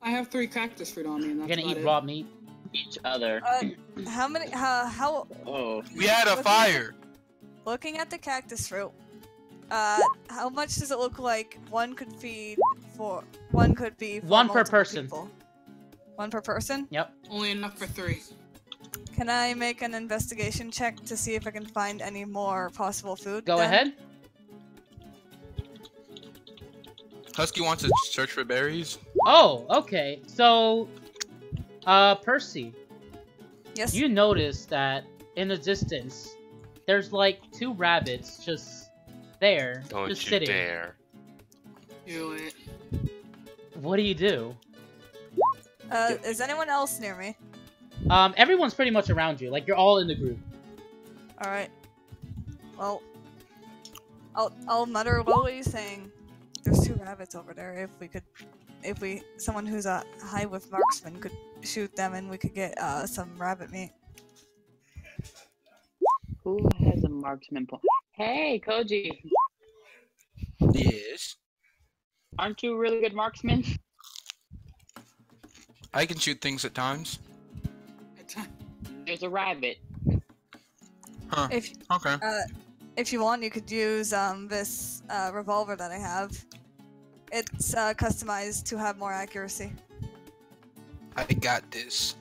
I have 3 cactus fruit on me, and You're that's gonna eat about it. raw meat. Each other. How many? How? Oh. We had a fire. Looking at the cactus fruit, how much does it look like one could feed for? One could be for 1 per multiple person. people? 1 per person? Yep. Only enough for 3. Can I make an investigation check to see if I can find any more possible food? Go then? ahead. Husky wants to search for berries. Oh, okay. So, Percy, Yes. you notice that in the distance, there's like 2 rabbits just there, Don't just you sitting. dare. Do it. What do you do? Is anyone else near me? Everyone's pretty much around you. Like, you're all in the group. All right. Well, I'll mutter lowly, saying, "There's 2 rabbits over there. If someone who's a high with marksman could shoot them, and we could get some rabbit meat." Who has a marksman point? Hey, Koji. Yes. Aren't you a really good marksman? I can shoot things at times. There's a rabbit. Huh. If Okay. if you want, you could use this revolver that I have. It's customized to have more accuracy. I got this.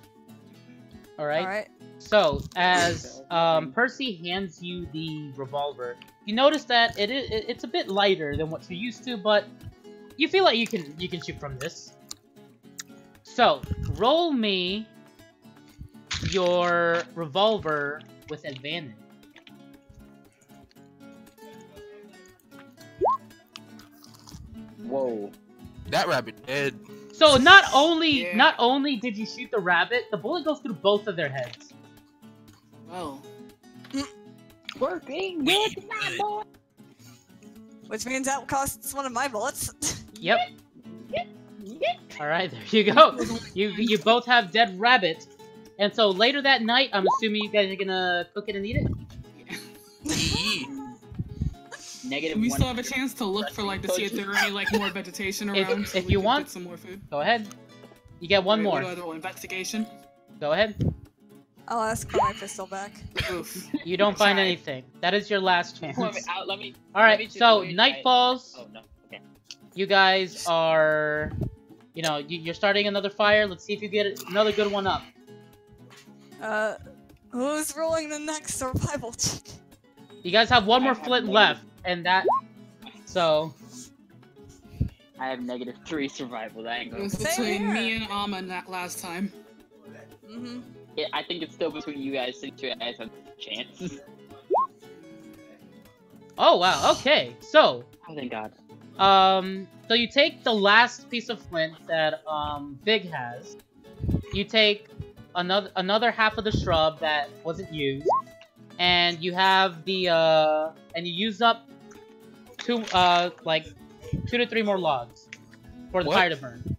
All right. All right. So, as Percy hands you the revolver, you notice that it's a bit lighter than what you're used to, but you feel like you can shoot from this. So, roll me your revolver with advantage. Whoa. That rabbit dead. So not only Yeah. did you shoot the rabbit, the bullet goes through both of their heads. Well, Working good, my boy. Which means that costs one of my bullets. Yep. All right, there you go. You both have dead rabbit, and so later that night, I'm assuming you guys are gonna cook it and eat it. Negative we one. still have a chance to look for, like, to see if there are any, like, more vegetation around. If so we you could want- get some more food. Go ahead. You get one Wait, more. What do I roll? Investigation? Go ahead. I'll ask for my pistol back. Oof. You don't find Try. anything. That is your last chance. Let me. Let me All let me right. So let me night try it. falls. Oh no. Okay. You guys are, you know, you're starting another fire. Let's see if you get another good one up. Who's rolling the next survival check? You guys have one I more have flint negative. left, and that. So I have -3 survival. That ain't It gonna. was Same between here. me and Alma that last time. Mm-hmm. I think it's still between you guys. Since you guys have chances. oh wow, okay. So Oh thank God. so you take the last piece of flint that Big has. You take another half of the shrub that wasn't used, and you have the and you use up like 2 to 3 more logs for the What? fire to burn.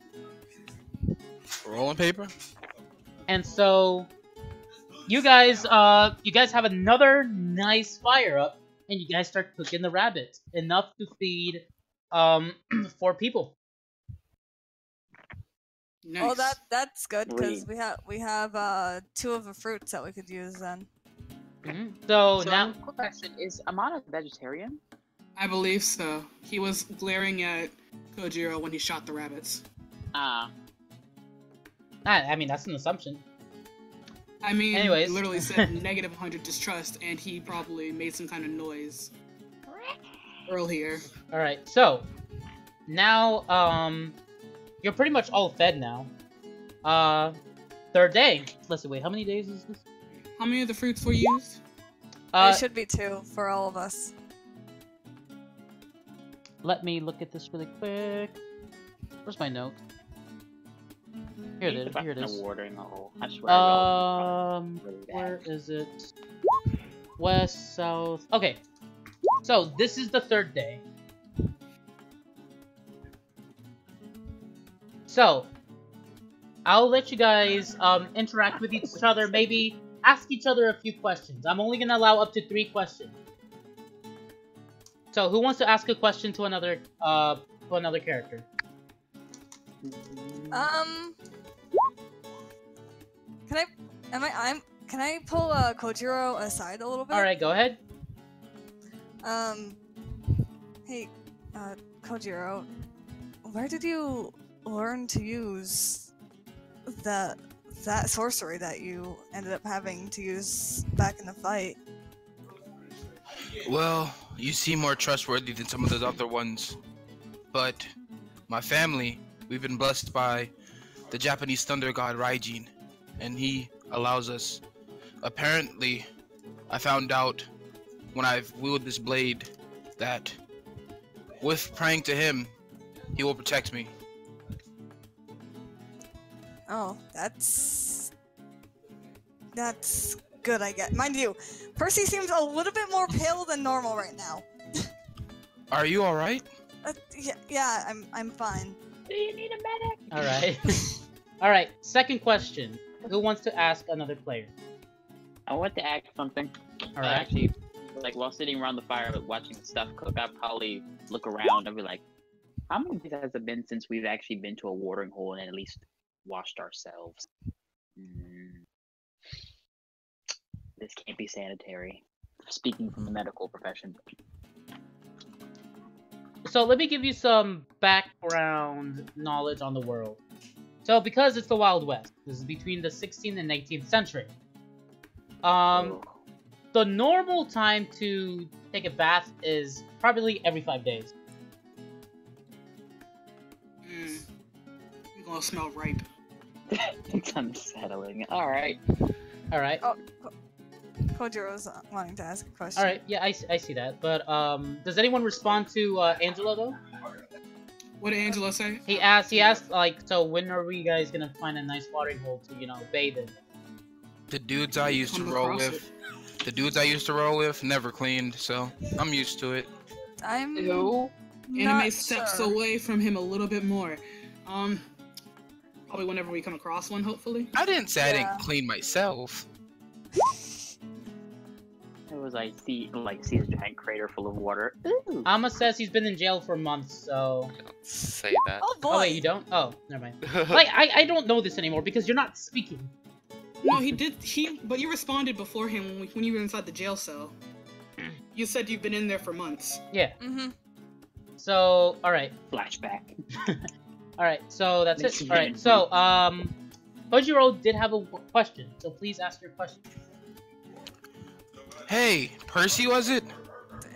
Rolling paper? And so you guys have another nice fire up, and you guys start cooking the rabbit, enough to feed 4 people. Nice. Well, that's good because Sweet. we have 2 of the fruits that we could use then. So So now quick question: Is Amana vegetarian? I believe so. He was glaring at Kojiro when he shot the rabbits. Ah. I mean that's an assumption. I mean, Anyways. he literally said -100 distrust, and he probably made some kind of noise earlier. All right, so now you're pretty much all fed now. 3rd day. Let's see. Wait, how many days is this? How many of the fruits were used? It should be 2 for all of us. Let me look at this really quick. Where's my note? Here it is. Here it is. Watering hole. I swear. Really bad. Where is it? West, south. Okay. So this is the 3rd day. So I'll let you guys interact with each other. Maybe ask each other a few questions. I'm only gonna allow up to 3 questions. So who wants to ask a question to another character? Can I pull Kojiro aside a little bit? All right, go ahead. Hey, Kojiro, where did you learn to use that sorcery that you ended up having to use back in the fight? Well, you seem more trustworthy than some of those other ones. But my family, we've been blessed by the Japanese thunder god Raijin, and he allows us. Apparently, I found out when I've wielded this blade that with praying to him, he will protect me. Oh, that's good, I guess. Mind you, Percy seems a little bit more pale than normal right now. Are you all right? Yeah, I'm fine. Do you need a medic? All right. All right. Second question. Who wants to ask another player? I want to ask something. All I right. actually, like, while sitting around the fire watching the stuff cook, I'd probably look around and be like, how many days has it been since we've actually been to a watering hole and at least washed ourselves? This can't be sanitary. Speaking from the medical profession. So let me give you some background knowledge on the world. So because it's the Wild West, this is between the 16th and 18th century. The normal time to take a bath is probably every 5 days. You're gonna smell ripe. It's unsettling. Alright. Alright. Oh, Kojiro's wanting to ask a question. Alright, yeah, I see that. But, does anyone respond to, Angelo, though? What did Angela say? He asked, like, so when are we guys gonna find a nice watering hole to, bathe in? The dudes I used to roll with never cleaned, so I'm used to it. I'm Ew. not Anime steps sure. away from him a little bit more. Probably whenever we come across one, hopefully. I didn't say I Yeah. didn't clean myself. as I see the giant crater full of water. Ooh. Amma says he's been in jail for months, so... Don't say that. Oh boy. Oh, wait, you don't? Oh, never mind. Like, I don't know this anymore because you're not speaking. No, he did. But you responded before him when you were inside the jail cell. You said you've been in there for months. Yeah. Mm-hmm. So, alright. Flashback. Alright, so that's it. Alright, so, Kojiro did have a question, so please ask your question. Hey, Percy, was it?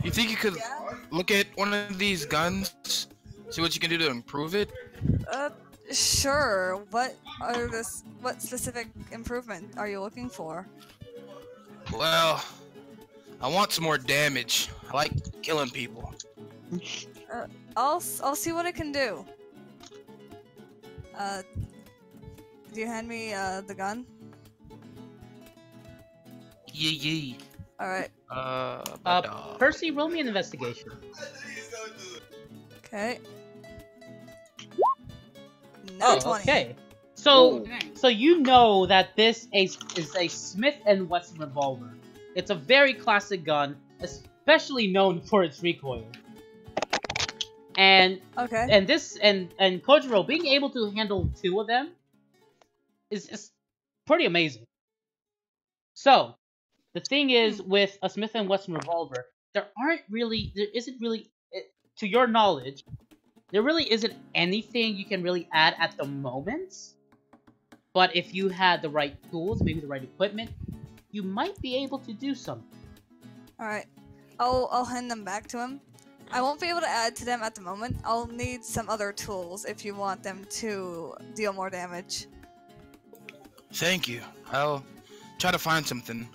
You think you could Yeah. look at one of these guns, see what you can do to improve it? Sure. What specific improvement are you looking for? Well, I want some more damage. I like killing people. I'll see what I can do. Do you hand me the gun? Yee. All right. Percy, roll me an investigation. Okay. Oh, 20. okay. So, Dang. so you know that this is a Smith & Wesson revolver. It's a very classic gun, especially known for its recoil. And Okay. and Kojiro being able to handle two of them is pretty amazing. So, the thing is with a Smith & Wesson revolver, there isn't really, to your knowledge, there really isn't anything you can really add at the moment. But if you had the right tools, maybe the right equipment, you might be able to do something. All right. I'll hand them back to him. I won't be able to add to them at the moment. I'll need some other tools if you want them to deal more damage. Thank you. I'll try to find something.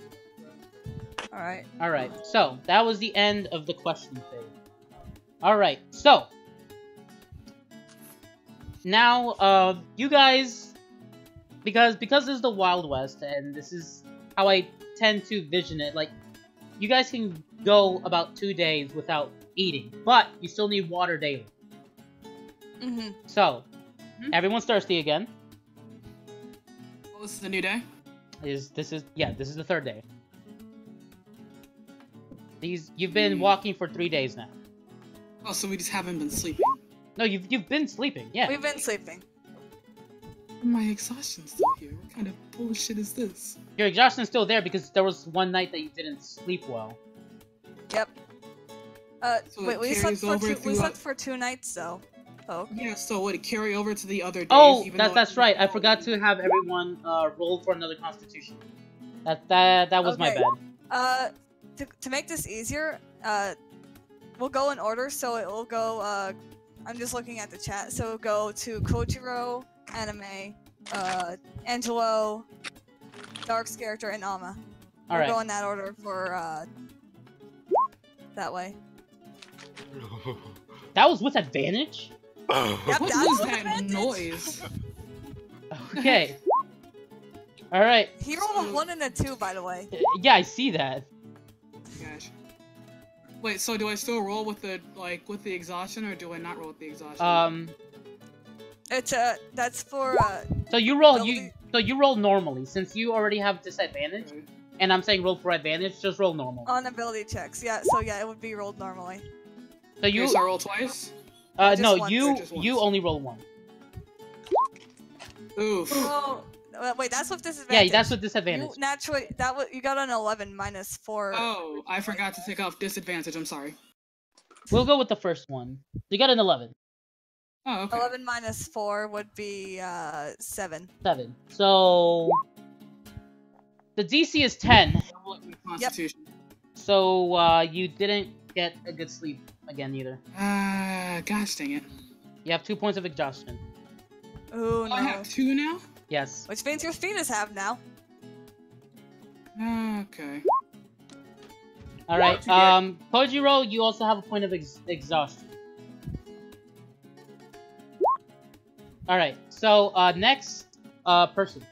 Alright. Alright, so that was the end of the question phase. Alright, so now you guys, because this is the Wild West and this is how I tend to vision it, like, you guys can go about 2 days without eating, but you still need water daily. Mm-hmm. So, everyone's thirsty again. Oh, this is a new day. This is the 3rd day. You've been walking for 3 days now. Oh, so we just haven't been sleeping. No, you've been sleeping, yeah. We've been sleeping. My exhaustion's still here. What kind of bullshit is this? Your exhaustion's still there because there was one night that you didn't sleep well. Yep. So wait, it we carries slept over we slept for 2 nights though. Oh. Yeah, so would it carry over to the other days? Oh, even though that's right. I forgot to have everyone roll for another Constitution. That was my Okay. bad. To make this easier, we'll go in order. So it will go. I'm just looking at the chat. So it'll go to Kojiro, Anime, Angelo, Dark's character, and Alma. All We'll right. go in that order for that way. That was with advantage? Yep, What that's was with that advantage. noise? Okay. Alright. He rolled a 1 and a 2, by the way. Yeah, I see that. Gosh. Wait, so do I still roll with the exhaustion, or do I not roll with the exhaustion? It's that's for So you roll ability- so you roll normally since you already have disadvantage, Okay. and I'm saying roll for advantage. Just roll normal. on ability checks. Yeah, so yeah, it would be rolled normally. So you Okay, so I roll twice? just no once. you Just once. you only roll 1. Oof. Oh, wait, that's with disadvantage. Yeah, that's with disadvantage. You naturally you got an 11 minus 4. Oh, I forgot to take off disadvantage. I'm sorry. We'll go with the first one. You got an 11. Oh, okay. 11 minus 4 would be 7. 7. So the DC is 10. Constitution. So you didn't get a good sleep again either. Gosh dang it. You have 2 points of exhaustion. Ooh, Oh, no. I have 2 now? Yes. Which means your feet is half now. Okay. All right. Kojiro, you also have a point of exhaustion. All right. So next person.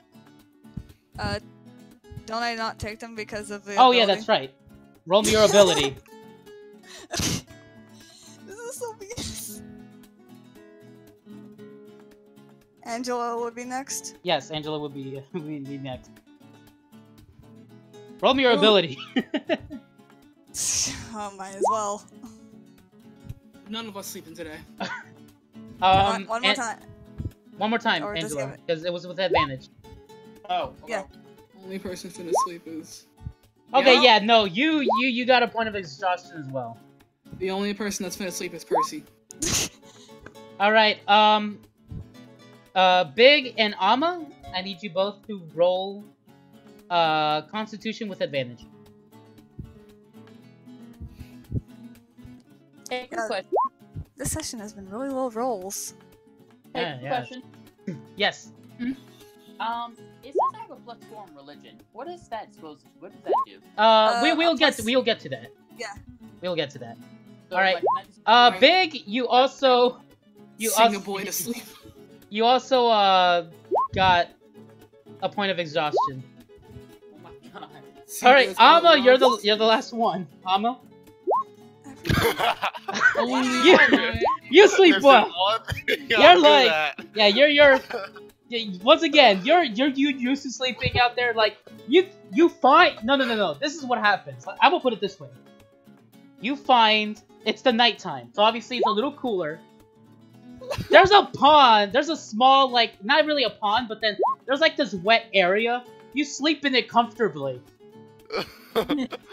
Don't I not take them because of the Oh yeah, ability? that's right. Roll me your ability. This is so BS. Angela would be next. Yes, Angela would be next. Roll me your Ooh. ability. Oh, might as well. None of us sleeping today. One more and- time. One more time, Or just Angelo, give it- because it was with advantage. Oh, Yeah. Only person finna sleep is Okay, Yeah. yeah, no, you got a point of exhaustion as well. the only person that's finna sleep is Percy. All right, Big and Amma, I need you both to roll, Constitution with advantage. Hey, good Yeah. question. This session has been really low rolls. Hey, Yeah, good yeah. question. Yes. It says I have a flex form religion. What is that supposed? What does that do? We'll get plus- we'll get to that. Yeah. We'll get to that. So, All right. like, can I just- Big, you also Sing a boy to sleep. you also got a point of exhaustion. Oh my god. All right, Sing those Amma, little you're the last one. Amma, Only You- one. you sleep well. You're You're like- Yeah, you're once again, you're used to sleeping out there. Like you find no. This is what happens. Like, I will put it this way. You find it's the nighttime, so obviously it's a little cooler. There's a pond. There's a small, like, not really a pond, but then there's like this wet area. You sleep in it comfortably.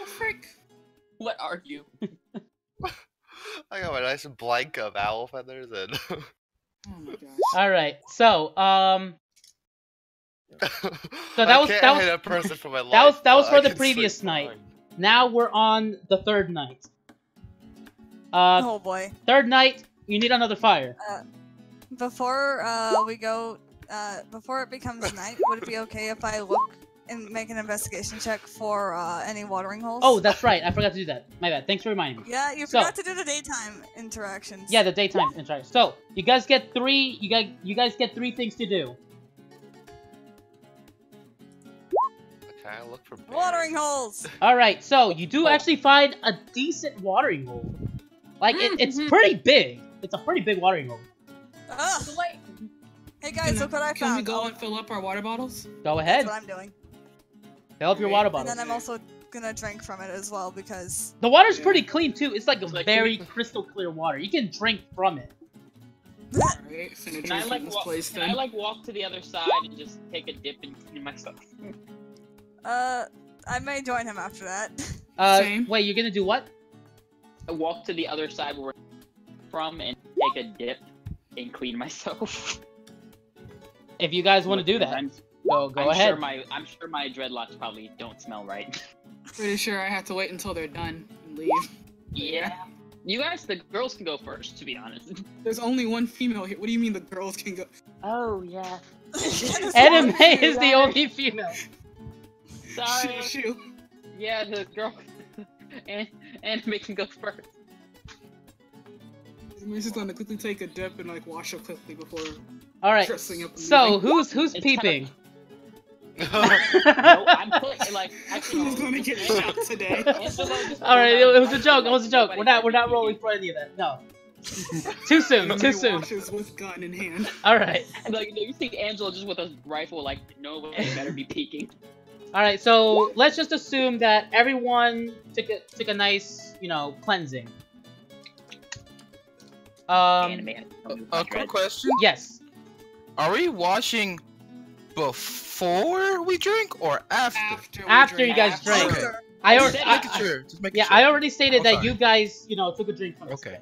Frick. What are you? I got my nice blanket of owl feathers and. Oh my gosh. All right, so So that was- that was- hit a person for my life. that was but for I the can previous sleep night. fine. now we're on the third night. Oh boy. Third night, you need another fire. Before we go, before it becomes night, would it be okay if I look and make an investigation check for any watering holes? Oh, that's right. I forgot to do that. My bad. Thanks for reminding me. Yeah, you So- forgot to do the daytime interactions. Yeah, the daytime interaction. So you guys get three. You guys get 3 things to do. Okay, I look for berries. Watering holes. All right. So you do actually find a decent watering hole. Like it's pretty big. It's a pretty big watering hole. Ugh. So, like, Hey guys, look what I Can we found. go Oh, and fill up our water bottles? Go that's ahead. what I'm doing. Fill up your water bottle. And then I'm also gonna drink from it as well because The water's Yeah. pretty clean too. It's like a Like, very can crystal clear water. You can drink from it. Alright, finna can I drink like from this walk? place Can then. I like walk to the other side and just take a dip and clean myself? I may join him after that. Same. Wait, you're gonna do what? I walk to the other side where we're from and take a dip and clean myself. If you guys want to do that, go I'm ahead. I'm sure my dreadlocks probably don't smell right. Pretty sure I have to wait until they're done and leave. Yeah. You guys, the girls can go first, to be honest. There's only one female here. What do you mean the girls can go? Oh yeah. Anime is the only female. Sorry. Shoo. Yeah, the girl and anime can go first. We're just gonna quickly take a dip and like wash up quickly before All right. dressing up. And So leaving. who's It's peeping? No, I'm putting like actually. Who's gonna get shot today? Angelo just All right, pulled it out was a joke. It was a joke. nobody We're not can rolling beat for any of that. No. Too soon. Nobody Too soon. washes with gun in hand. All right. me. Like you see Angelo just with a rifle, like nobody better be peeking. All right. So let's just assume that everyone took a nice, cleansing. Anime. A quick question: Yes. Are we washing before we drink or after? After drink. you guys drink. Okay. I Just already. Making sure. Just making Yeah, sure. I already stated that Okay. you guys, took a drink from this. Okay.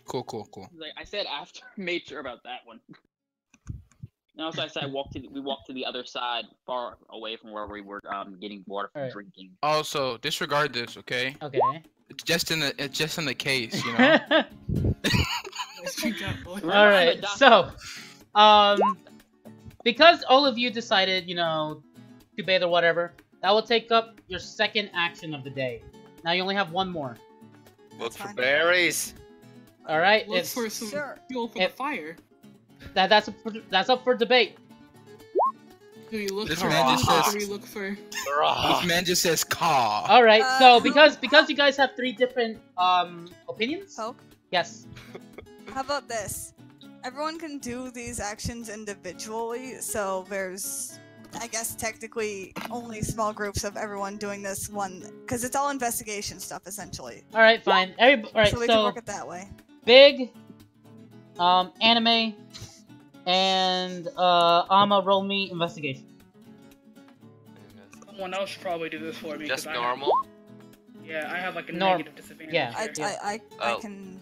Cool. Like I said after, made sure about that one. And also I said we walked to the other side, far away from where we were getting water from Alright. drinking. Also, disregard this, okay? Okay. It's just in the case, you know. Let's drink up, boy. Remember, All I'm a right. doctor. So, because all of you decided, to bathe or whatever, that will take up your second action of the day. Now you only have one more. Look for fine. berries. All right. Look It's for some Sure. fuel for If- the fire. that's up for debate. Do we look This for man just food, or says- do we look for? This man just says "caw." All right. So Uh, because you guys have 3 different opinions. Poke. Yes. How about this? Everyone can do these actions individually, so there's I guess technically only small groups of everyone doing this one, because it's all investigation stuff essentially. All right, fine. All right, So we can work it that way. Big, anime, and Ama roll me investigation. Someone else should probably do this for me. Just 'cause normal? Yeah, I have like a Norm- negative disadvantage. yeah. here. I Oh. can.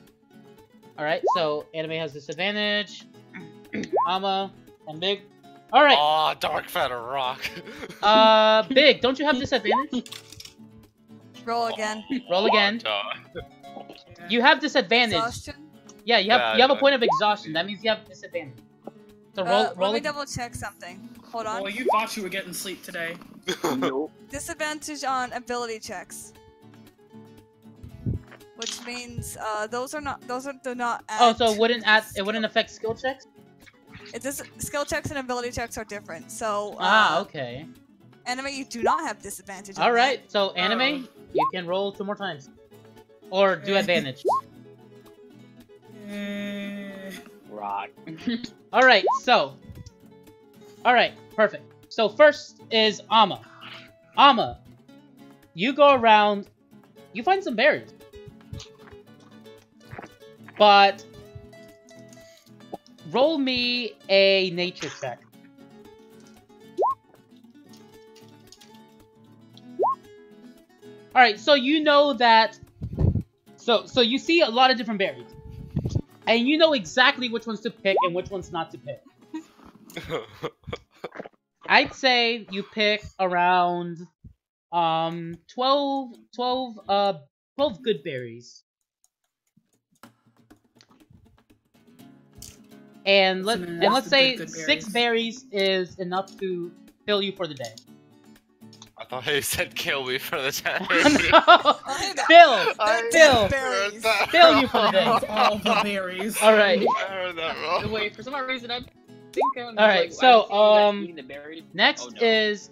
All right, so anime has disadvantage. Ama and Big. All right. Oh, Dark Feather Rock. Big, don't you have disadvantage? Roll again. Roll again. Yeah. You have disadvantage. Exhaustion. Yeah, you have a point of exhaustion. That means you have disadvantage. So roll Let me double check something. Hold on. Well, you thought you were getting sleep today. Nope. Disadvantage on ability checks. Which means those do not add. Oh, so it wouldn't affect skill checks? Skill checks and ability checks are different. So Okay. Anime, you do not have disadvantage. on All that. right. So anime, you can roll 2 more times, or do advantage. Rock. All right. So. All right. Perfect. So first is Ama. Ama, you go around. You find some berries, but roll me a nature check. All right, so you know that. So you see a lot of different berries, and you know exactly which ones to pick and which ones not to pick. I'd say you pick around 12 good berries. And let's say 6 berries is enough to fill you for the day. I thought you said kill me for the day. No! Fill you for the day. All the berries. All right. I heard that wrong. Wait, for some odd reason I think I'm All right, like, so, I see you guys eating the berries. Next Oh, no. is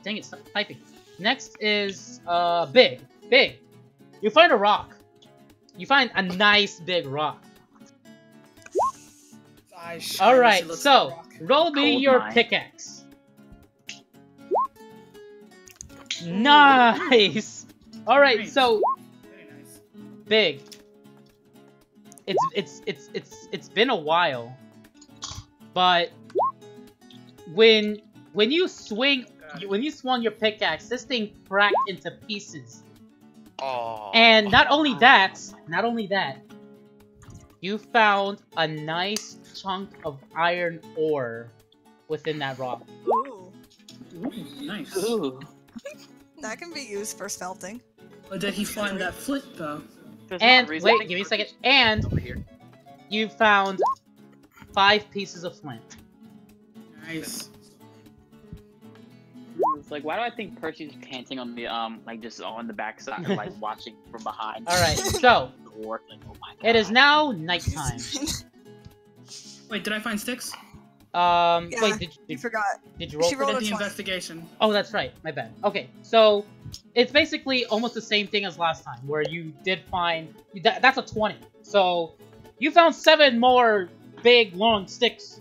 dang it, stop typing. Next is Big. Big. You find a rock. You find a nice big rock. All right, so roll me Cold your mine. pickaxe. Nice. All right, Nice. so Very nice. Big. It's been a while, but when you swung your pickaxe, this thing cracked into pieces. Oh. And not only that, you found a nice chunk of iron ore within that rock. Ooh, Ooh, nice. Ooh. that can be used for smelting. But did he find that flint though? There's And no reason I wait, think give me a second. Percy's And over here. you found 5 pieces of flint. Nice. It's like, why do I think Percy's panting on the like just on the backside, like watching from behind? All right, so The dwarf, like, oh my God. it is now nighttime. Wait, did I find sticks? Yeah, Wait, you did forgot. you roll She for rolled this? The 20. investigation. Oh, that's right. My bad. Okay, so it's basically almost the same thing as last time, where you did find that's a 20. So you found 7 more big long sticks,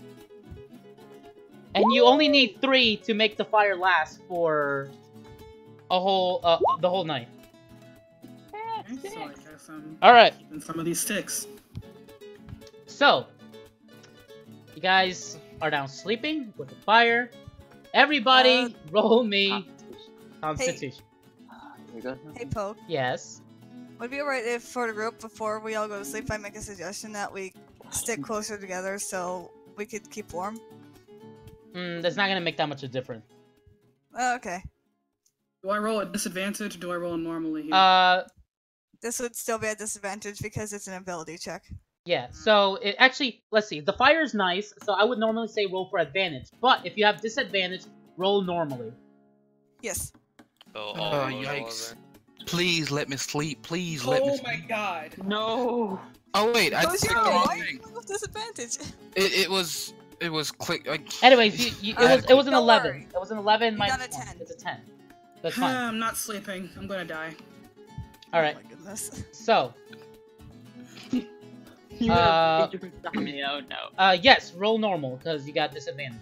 and you only need 3 to make the fire last for the whole night. Okay, so I guess I'm All right. keeping some of these sticks. So you guys are now sleeping with the fire. Everybody, roll me Constitution. Here you go. Hey, Poke. Yes. Would it be alright if for the group, before we all go to sleep, I make a suggestion that we stick closer together so we could keep warm? That's not gonna make that much of a difference. Okay. Do I roll at disadvantage or do I roll normally here? This would still be a disadvantage because it's an ability check. Yeah, so it actually, let's see, the fire is nice, so I would normally say roll for advantage, but if you have disadvantage, roll normally. Yes. Oh, yikes. Please let me sleep. Please let me Oh sleep. my God. No. Oh wait, I Who's clicked your the wrong why thing. with disadvantage? It was click. Anyways, it was an Don't 11. worry. It was an 11 You minus got a 1. 10. It's a 10. That's fine. I'm not sleeping. I'm gonna die. Alright, Oh my goodness. so, You have insomnia. Oh no. yes, roll normal, because you got disadvantage.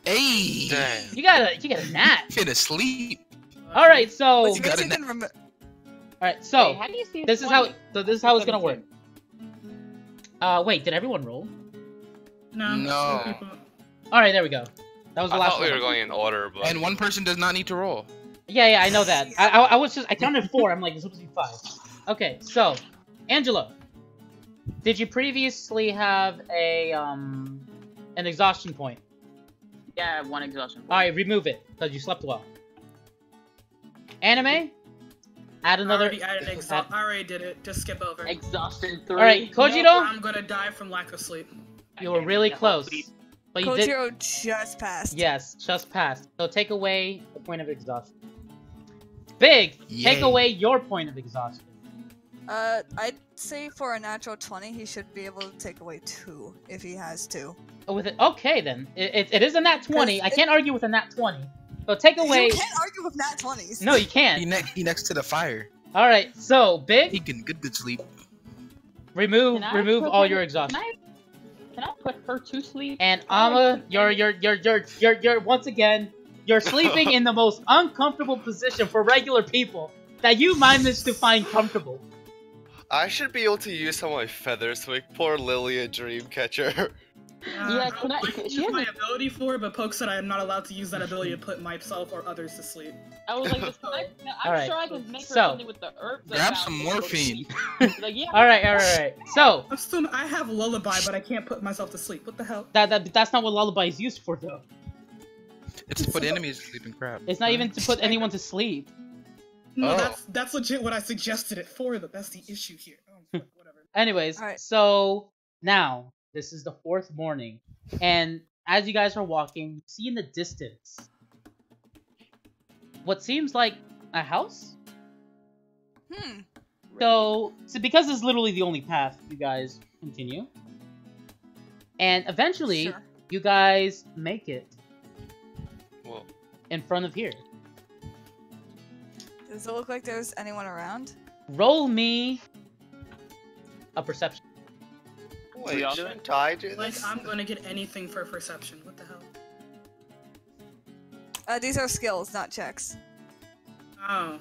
Hey! Dang. You got a nap. Fit asleep. All right, so Which you means gotta you can remo- all right, so Wait, how do you see a this is 20? how it's gonna work. 17. Wait, did everyone roll? No. No. People... All right, there we go. That was the I last thought we one. were going in order, but And one person does not need to roll. Yeah, I know that. I was just I counted 4. I'm like, it's supposed to be 5. Okay, so Angelo, did you previously have an exhaustion point? Yeah, I have 1 exhaustion. All right, remove it because you slept well. Anime, add another. I already did it. Just skip over. Exhaustion 3. All right, Kojiro, Nope, I'm gonna die from lack of sleep. you were really close, but you did. Kojiro just passed. Yes, just passed. So take away the point of exhaustion. Big, take Yay. away your point of exhaustion. I'd say for a natural 20, he should be able to take away 2 if he has 2. Oh, with it, okay then. It is a nat 20. 'Cause I can't argue with a nat 20. So take away. You can't argue with nat 20s. No, you can't. He next to the fire. All right, so He Big, can good sleep. remove Can I put all my- your exhaustion. Can I put her to sleep? And Amma, you're once again, you're sleeping in the most uncomfortable position for regular people that you managed to find comfortable. I should be able to use some of my feathers to make poor Lily a dream catcher. Yeah, can I- use she has my a- ability for it, but Poke said I am not allowed to use that ability to put myself or others to sleep. I was like, I'm Alright, sure I can make her so- something with the herbs. I Grab found some before morphine. Like, yeah. All right. So I have lullaby, but I can't put myself to sleep. What the hell? that's not what lullaby is used for though. It's to put enemies to sleep and crap. It's not even to put anyone to sleep. No, Oh. that's legit what I suggested it for. That's the issue here. Oh, whatever. Anyways, Alright. so now this is the 4th morning, and as you guys are walking, you see in the distance what seems like a house. So because it's literally the only path, you guys continue, and eventually Sure. you guys make it Well, in front of here. Does it look like there's anyone around? Roll me a perception. wait, We all- shouldn't I do Like, this? I'm gonna get anything for perception. What the hell? These are skills, not checks. Oh.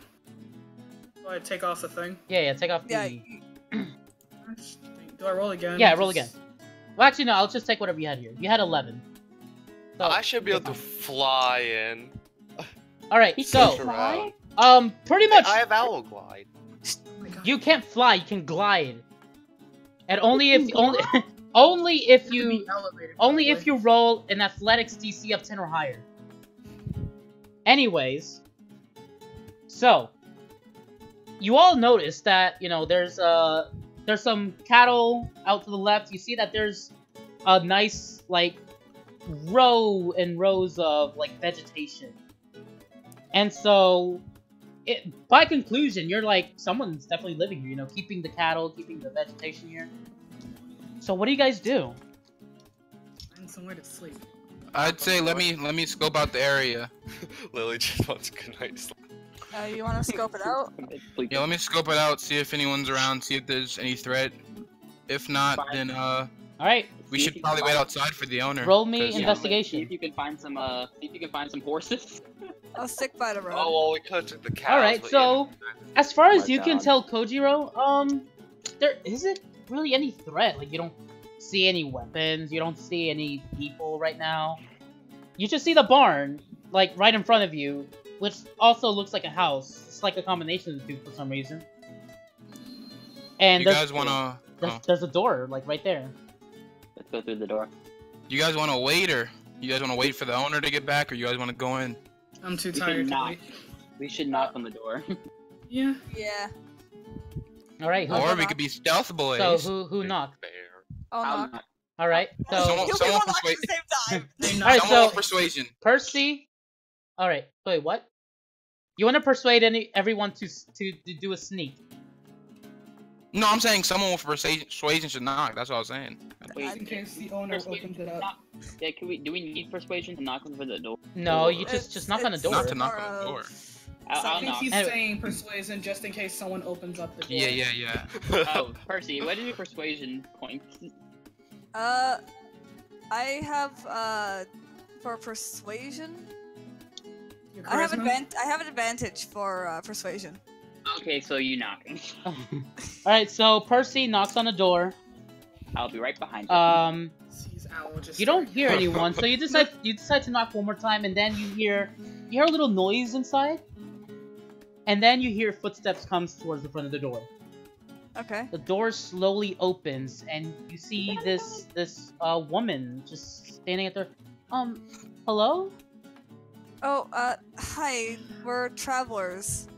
Do I take off the thing? Yeah, take off the. Yeah. Do I roll again? Yeah, roll again. Well, actually, no. I'll just take whatever you had here. You had 11. So, I should be able to you're fly in. All right. He So, can fly? pretty much, I have owl glide. Oh my god. you can't fly. You can glide, and only if only if Could be you elevated, only if probably. you roll an athletics DC of 10 or higher. Anyways, so you all notice that there's some cattle out to the left. You see that there's a nice row and rows of vegetation, and so by conclusion you're someone's definitely living here. Keeping the cattle, keeping the vegetation here. So what do you guys do? Find somewhere to sleep. I'd say let me scope out the area. Lily just wants a good night's sleep. You want to scope it out? Sleep. Yeah, let me scope it out, see if anyone's around, see if there's any threat. If not, then All right, we See if should you can probably wait find- outside for the owner. roll me 'cause- Yeah, investigation. See if you can find some. See if you can find some horses. I'll stick by the road. Oh well, we could took the cows. All right, but so as far as my you can God. tell, Kojiro, there isn't really any threat. You don't see any weapons. You don't see any people right now. You just see the barn, right in front of you, which also looks like a house. It's like a combination of the two for some reason. And You there's, guys wanna? there's a door, right there. Let's go through the door. You guys wanna wait, or you guys wanna wait for the owner to get back, or you guys wanna go in? I'm too We should tired to knock. wait. We should knock on the door. Yeah. Yeah. All right, who, Or we knock. could be stealth boys. so who knocked? Bear. I'll I'll knock. knock. All right, so Someone- You someone people knock persuade- at the same time. They All knock. right, Someone so- with persuasion. Percy. All right, wait, what? You want to persuade everyone to do a sneak? No, I'm saying someone with persuasion should knock. That's what I was saying. Wait, In case the owner persuasion opens it up. knock- Yeah, can we? Do we need persuasion to knock on the door? No, you It's- just knock on the it's door. Not to knock more on the of door. I'll I think knock. he's Anyway. saying persuasion just in case someone opens up the door. Yeah. Oh, Percy, what is your persuasion point? I have for persuasion. Your I have charisma? I have an advantage for persuasion. Okay, so you knocking. Alright, so Percy knocks on the door. I'll be right behind you. Sees Owl just You don't staring. hear anyone, so you decide to knock one more time, and then you hear a little noise inside, and then you hear footsteps comes towards the front of the door. Okay. The door slowly opens, and you see this woman just standing at the hello? Oh, hi. We're travelers.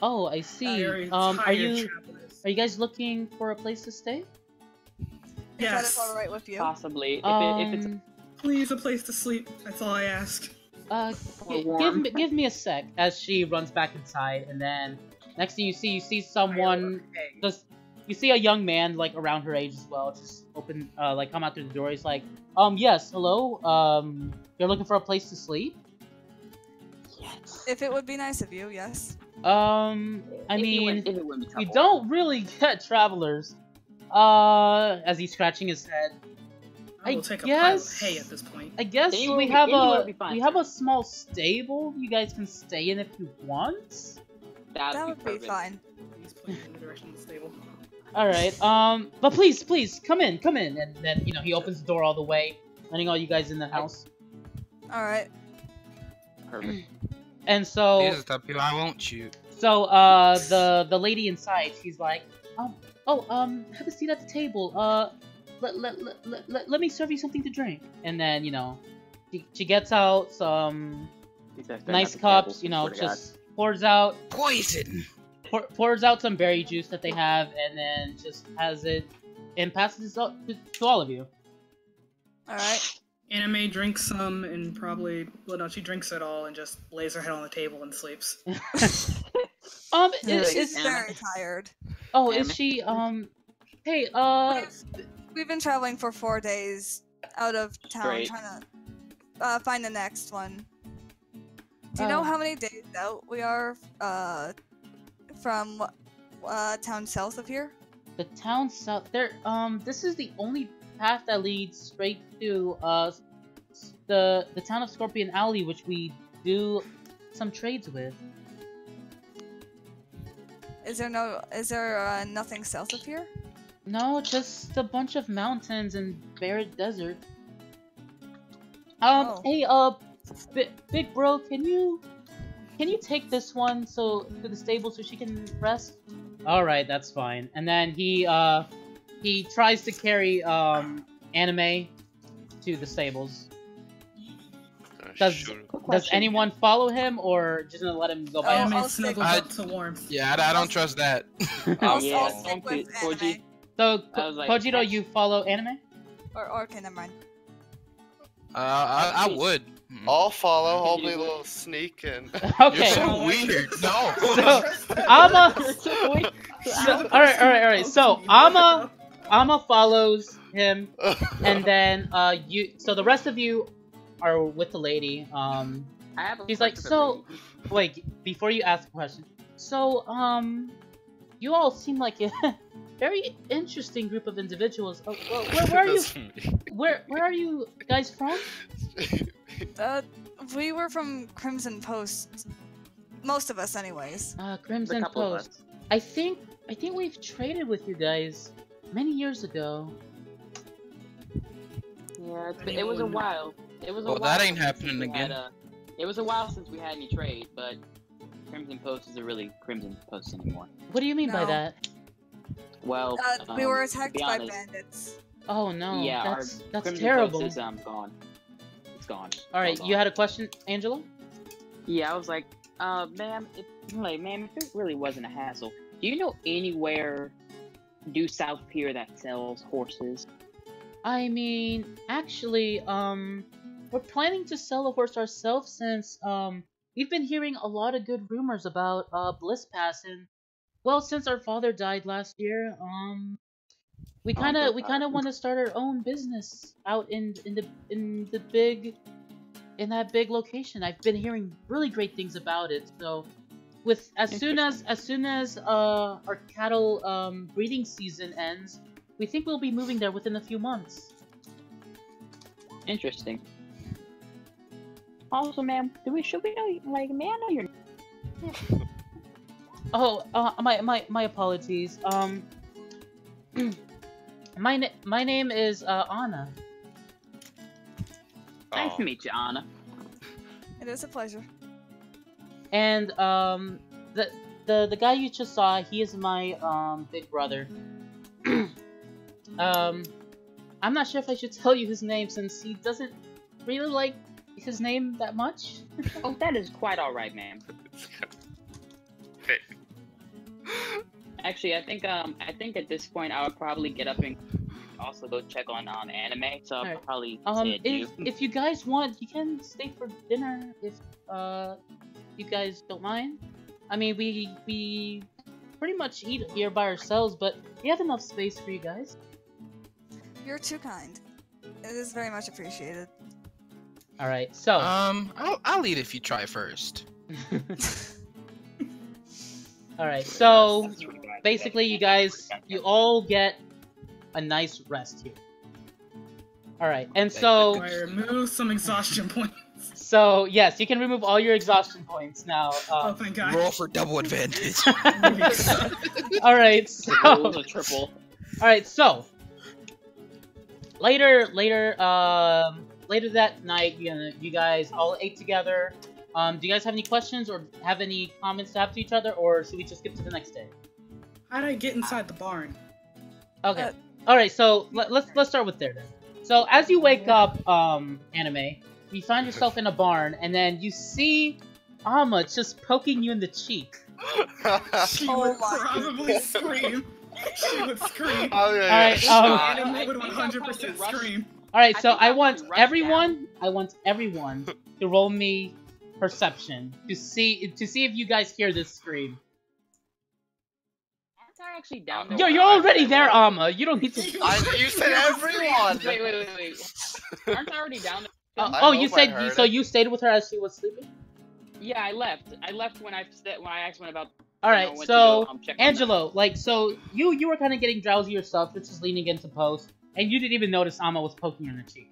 Oh, I see. Very Are tired you travelers. guys looking for a place to stay? If that is Yes. alright with you. Possibly. If it's Please, a place to sleep. That's all I ask. warm. give me a sec as she runs back inside, and then next thing you see someone just you see a young man like around her age as well, just like come out through the door. He's like, yes, hello. You're looking for a place to sleep? Yes. If it would be nice of you, yes. I If mean, it wouldn't be we trouble. don't really get travelers. As he's scratching his head. I will take a guess- pile of hay at this point. I guess Anywhere we we- have anywhere a would be fine, we have sir. a small stable you guys can stay in if you want. That would be perfect. fine. Please point in the direction of the stable. All right. But please, come in, and then he opens the door all the way, letting all you guys in the house. Alright. Perfect. And so, These are the type of people I won't shoot. so the lady inside, she's like, have a seat at the table. Let me serve you something to drink. And then she gets out some He says, nice "Stand at the cups. table, swear to God." Just pours out Poison! pours out some berry juice that they have, and then just has it and passes it to all of you. Alright. Anime drinks some and probably, well, no, she drinks it all and just lays her head on the table and sleeps. She's Anime. very tired. Oh, Anime. is she? Hey, We've been traveling for 4 days out of town Great. trying to find the next one. Do you know how many days out we are from town south of here? the town south. There. This is the only path that leads straight to the town of Scorpion Alley, which we do some trades with. Is there nothing south of here? No, just a bunch of mountains and barren desert. Oh. Hey, big bro, can you take this one to the stable so she can rest? All right, that's fine. And then he tries to carry Anime to the stables. Does anyone follow him, or just gonna let him go by? Oh, Anime I'll stick snuggles with- up to warmth. Yeah, I don't trust that. I'll yeah, stick thank with you, Koji. anime. So, I was like, Kojiro, you follow Anime? Or okay, never mind. I would. I'll follow. I'll be a little sneak and. Okay. You're so weird. No. So, all right. So, Ama follows him, and then so the rest of you are with the lady. I have a She's like, question for so, Brady. wait, before you ask the question, so, you all seem like a very interesting group of individuals. Where are you? That's me. Where are you guys from? We were from Crimson Post. Most of us, anyways. There's a Crimson couple of Post. us. I think we've traded with you guys many years ago. Yeah, it was a while. It was a Well, while that ain't since happening we had again. it was a while since we had any trade, but Crimson Post isn't really Crimson Post anymore. What do you mean by No. that? Well, We were to attacked be by honest, bandits. Oh no, Yeah, that's Crimson terrible. Post is gone. It's gone. All right, All you gone. had a question, Angela? Yeah, I was like, ma'am, if it really wasn't a hassle, do you know anywhere due south here that sells horses? I mean, actually, we're planning to sell a horse ourselves since we've been hearing a lot of good rumors about Bliss Pass, and well, since our father died last year, we kind of want to start our own business out in that big location. I've been hearing really great things about it. So, as soon as our cattle breeding season ends, we think we'll be moving there within a few months. Interesting. Also, ma'am, should we know? Like, may I know your? Oh, my apologies. My name is Anna. Nice to meet you, Anna. It is a pleasure. And the guy you just saw, he is my big brother. I'm not sure if I should tell you his name since he doesn't really like his name that much. Oh, that is quite all right, ma'am. Actually, I think at this point I would probably get up and also go check on anime. So I'll probably say if you guys want, you can stay for dinner if you guys don't mind. I mean, we pretty much eat here by ourselves, but we have enough space for you guys. You're too kind. It is very much appreciated. All right, so I'll eat if you try first. all right, so basically, you all get a nice rest here. All right, and so I remove some exhaustion points. So yes, you can remove all your exhaustion points now. Oh, thank God. Roll for double advantage. All right, so Roll a triple. all right, so later that night, you guys all ate together. Do you guys have any questions or have any comments to have to each other, or should we just skip to the next day? How'd I get inside the barn? Okay. All right. So let's start with there then. So as you wake up, Anime, you find yourself in a barn, and then you see Amma just poking you in the cheek. She would probably scream. She would scream. Oh, yeah, All right. Anime would 100% scream. All right. So I I want everyone to roll me perception to see if you guys hear this scream. Aren't I actually down there? You're already there, Amma. You don't need to. You said everyone! Wait. Aren't I already down there? You hope I said heard so. it. You stayed with her as she was sleeping. Yeah, I left. I left when I asked one about. All right. went to So go, check on Angelo, so you were kind of getting drowsy yourself, you're just leaning into post, and you didn't even notice Amma was poking you in the cheek.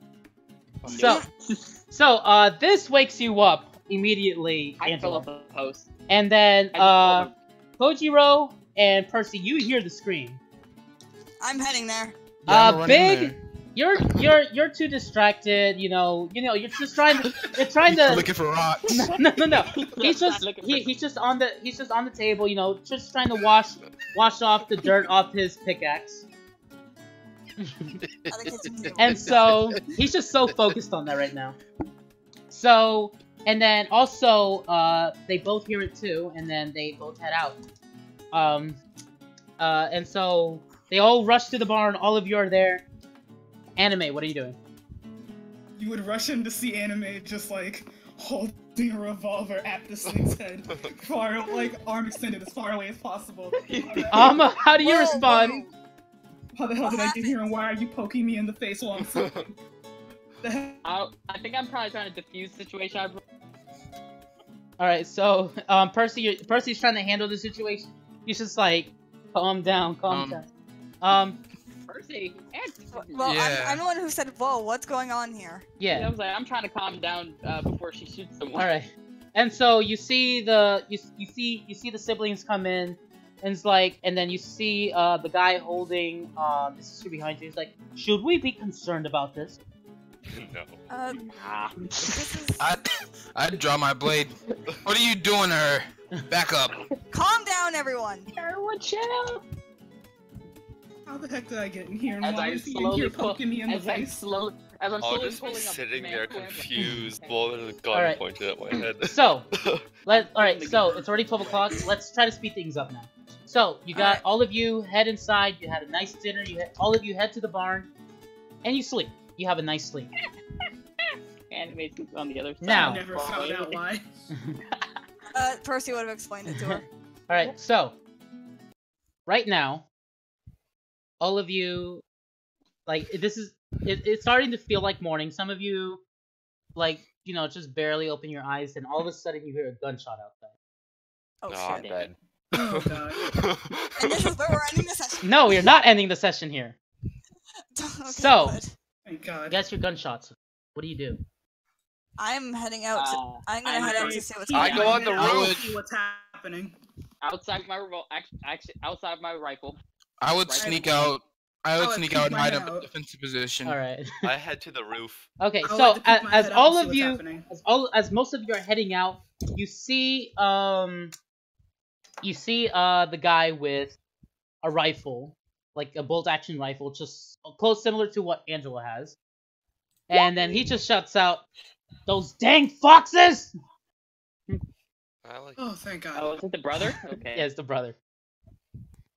them. So this wakes you up immediately, I fell Angelo, off the post. and then I just told Kojiro and Percy, you hear the scream. I'm heading there. Yeah, I'm running Big. You're too distracted. You're just trying to. You're trying to. Looking for rocks. No. He's just on the table. Just trying to wash off the dirt off his pickaxe. And so he's just so focused on that right now. So and then also they both hear it too, and then they both head out. And so they all rush to the barn. All of you are there. Anime, what are you doing? You would rush in to see Anime just like holding a revolver at this thing's head, arm extended as far away as possible. Amma, how do you respond? How the hell did I get here, and why are you poking me in the face while I'm sleeping? The hell? I think I'm probably trying to diffuse the situation. All right, so Percy's trying to handle the situation. He's just like, calm down. Percy, Well, Yeah. I'm the one who said, "Whoa, what's going on here?" I yeah. was like, I'm trying to calm down before she shoots someone. All right, and so you see the siblings come in, and it's like, and then you see the guy holding the sister behind you. He's like, should we be concerned about this? No. This is... I'd draw my blade. What are you doing to her? Back up. Calm down, everyone. Everyone chill. How the heck did I get in here? And As why I is he in slowly here pull, poking me in the as I'm face? slowly I'll just be pulling up sitting man there clamp. confused while the gun Alright. pointed at my head. So, alright, so it's already 12 o'clock. Let's try to speed things up now. So, you got Alright. all of you head inside. You had a nice dinner. All of you head to the barn, and you sleep. You have a nice sleep. Anime sleeps on the other side. Now. I never found out why. Percy would have explained it to her. Alright, so, right now, all of you, it's starting to feel like morning. Some of you, just barely open your eyes, and all of a sudden you hear a gunshot outside. Oh, shit. bad. Oh god. And this is where we're ending the session. No, we are not ending the session here. Okay, So- good. Thank god. That's your gunshots. What do you do? I'm heading out. I'm gonna I'm head out going to see what's I going go on. on the I would roof. see what's happening. outside my actually outside my rifle. I would Right sneak away. out. I would would sneak peek out and my hide head up in out. defensive position. All right. I head to the roof. Okay, I would so like to peek my as head out all and see of what's you, happening. as most of you are heading out, you see the guy with a rifle, like a bolt action rifle, just close similar to what Angela has, and then he just shuts out, "Those dang foxes!" I like. Oh, thank God. Oh, is it the brother? Okay. Yeah, it's the brother.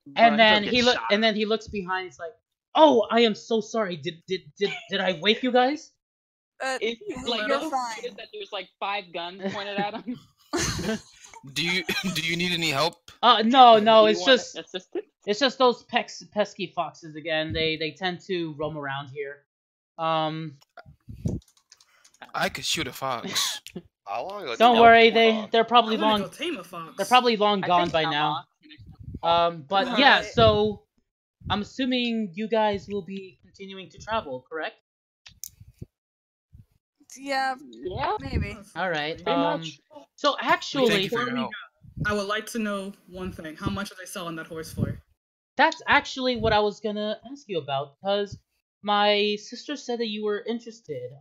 Bro, And then don't he get shot. and then he looks behind. He's like, "Oh, I am so sorry. Did I wake you guys?" If like You're you'll fine. notice that there's like 5 guns pointed at him. Do you need any help? No, Do you it's want just assistance? it's just those pesky foxes again. They tend to roam around here. I could shoot a fox. I want to go. Don't tame worry, a fox. they're I'm probably gonna go long. tame a fox. They're probably long I gone think by now. But yeah, Alright. so I'm assuming you guys will be continuing to travel, correct? Yeah, Yeah. maybe. All right. Pretty much. So Thank actually, you for your Before we help. I would like to know one thing. How much are they selling that horse for? that's actually what I was gonna ask you about, because my sister said that you were interested.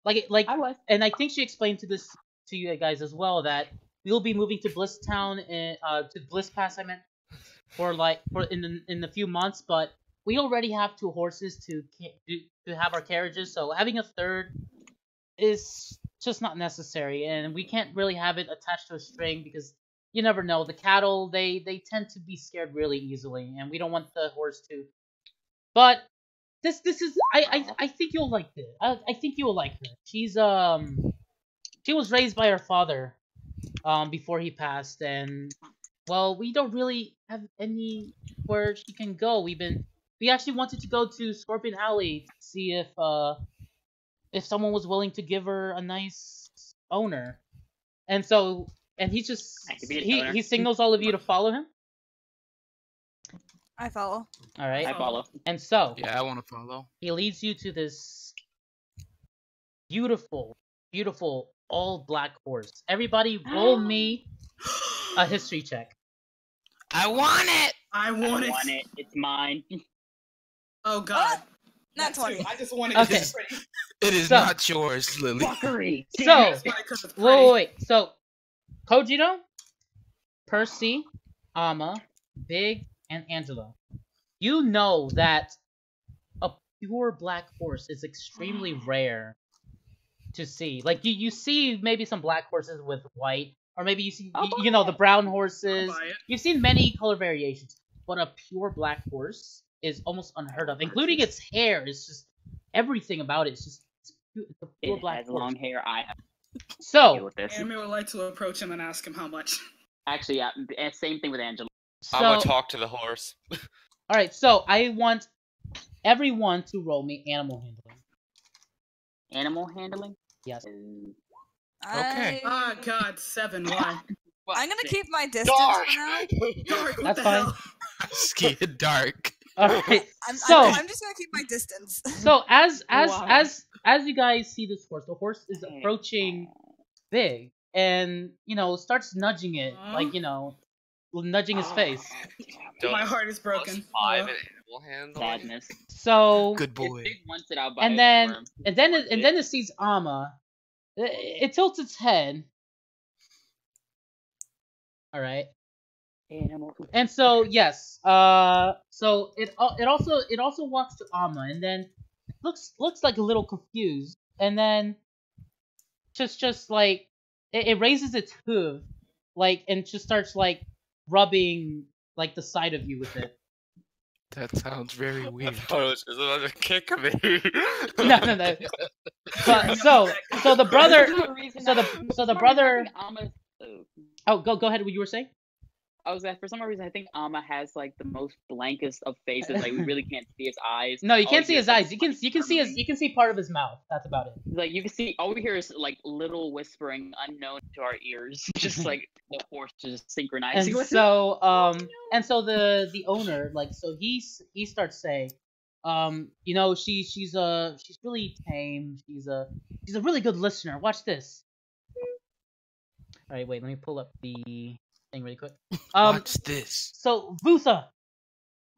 Like, I was. and I think she explained to you guys as well that we'll be moving to Bliss Town and to Bliss Pass. I meant for in a few months, but we already have 2 horses to have our carriages, so having a third is just not necessary, and we can't really have it attached to a string because you never know. The cattle they tend to be scared really easily, and we don't want the horse to. But this is I think you'll like this. I think you will like her. She was raised by her father before he passed, and well, we don't really have anywhere she can go. We actually wanted to go to Scorpion Alley to see if someone was willing to give her a nice owner. And so he just I could be an owner. he signals all of you to follow him. I follow. All right. I follow. And so Yeah, I want to follow. he leads you to this beautiful all black horse. Everybody roll me a history check. I want it. I I want it. want it. It's mine. Oh God. Not That too. 20. I just wanted Okay. it to be pretty. It is So- not yours, Lily. Fuckery. So That's why, 'cause it's pretty. wait. So Kojiro, Percy, Ama, Big, and Angela. You know that a pure black horse is extremely rare to see. Like you see maybe some black horses with white, or maybe you see you know the brown horses. I'll buy it. You've seen many color variations, but a pure black horse is almost unheard of, including its hair. It's just everything about it. It's a pure It black has horse. long hair. I have to deal So with this. Anime would like to approach him and ask him how much. Actually, yeah. And same thing with Angela. I'm gonna so talk to the horse. all right. So I want everyone to roll me animal handling. Animal handling. Yes. Okay. Ah, God, 7. Why? I'm gonna keep my distance Dark. for now. Dark, what That's the fine. hell? Scared dark. All right. I'm So just gonna keep my distance. so as Wow. you guys see this horse, the horse is approaching Big, and starts nudging it, like nudging his face. Don't My heart is plus broken. 5 Oh. in animal handling. Sadness. So Good If boy. Big wants it, I'll buy and it then for him. and then it sees Ama. It tilts its head. All right. Animal. And so yes, so it also walks to Amma, and then looks like a little confused, and then just like it raises its hoof, like, and just starts like rubbing like the side of you with it. That sounds very I weird. thought it was about to kick me. No. But so the brother, so the brother. Oh, go ahead. What you were saying? I was for some reason I think Amma has like the most blankest of faces. Like we really can't see his eyes. No, you All can't we see hear his is, like, eyes. You can see part of his mouth. That's about it. Like you can see all we hear is like little whispering unknown to our ears. Just like the horse just synchronizing And with so the owner, like, so he starts saying, You know, she's really tame. She's a really good listener. Watch this. All right, wait. Let me pull up the thing really quick. What's this? So Vutha,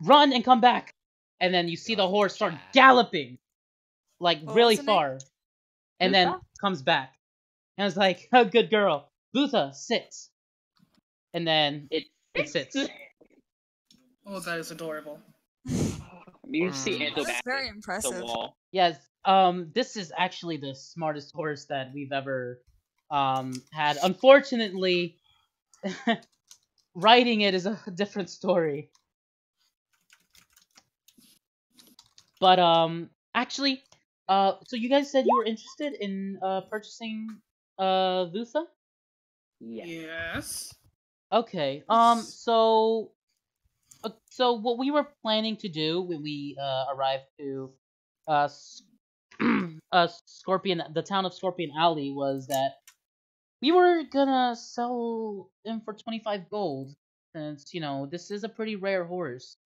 run and come back, and then you see the horse start galloping, like What really was the name? far, and then Vutha? comes back. And I was like, "Oh, good girl, Vutha, sits." And then it sits. Oh, that is adorable. You see Angelo That's back very the impressive. wall. Yes. This is actually the smartest horse that we've ever had. Unfortunately, riding it is a different story. But actually, so you guys said you were interested in purchasing Vutha? Yes. Yes. Okay. So what we were planning to do when we arrived to uh Scorpion, the town of Scorpion Alley, was that we were gonna sell him for 25 gold, since you know this is a pretty rare horse.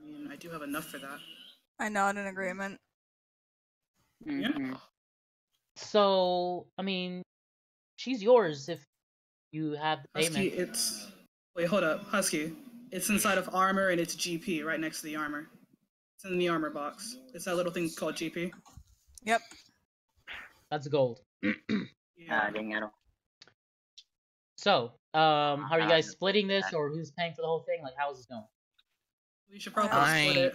I mean, I do have enough for that. I nod in agreement. Mhm. So I mean, she's yours if you have the Husky, payment. it's... Wait, hold up. Husky. It's inside of armor and it's GP right next to the armor. It's in the armor box. It's that little thing called GP. Yep. That's gold. Yeah. Dinero. So, how are you guys splitting this, or who's paying for the whole thing? Like, how is this going? We should probably I split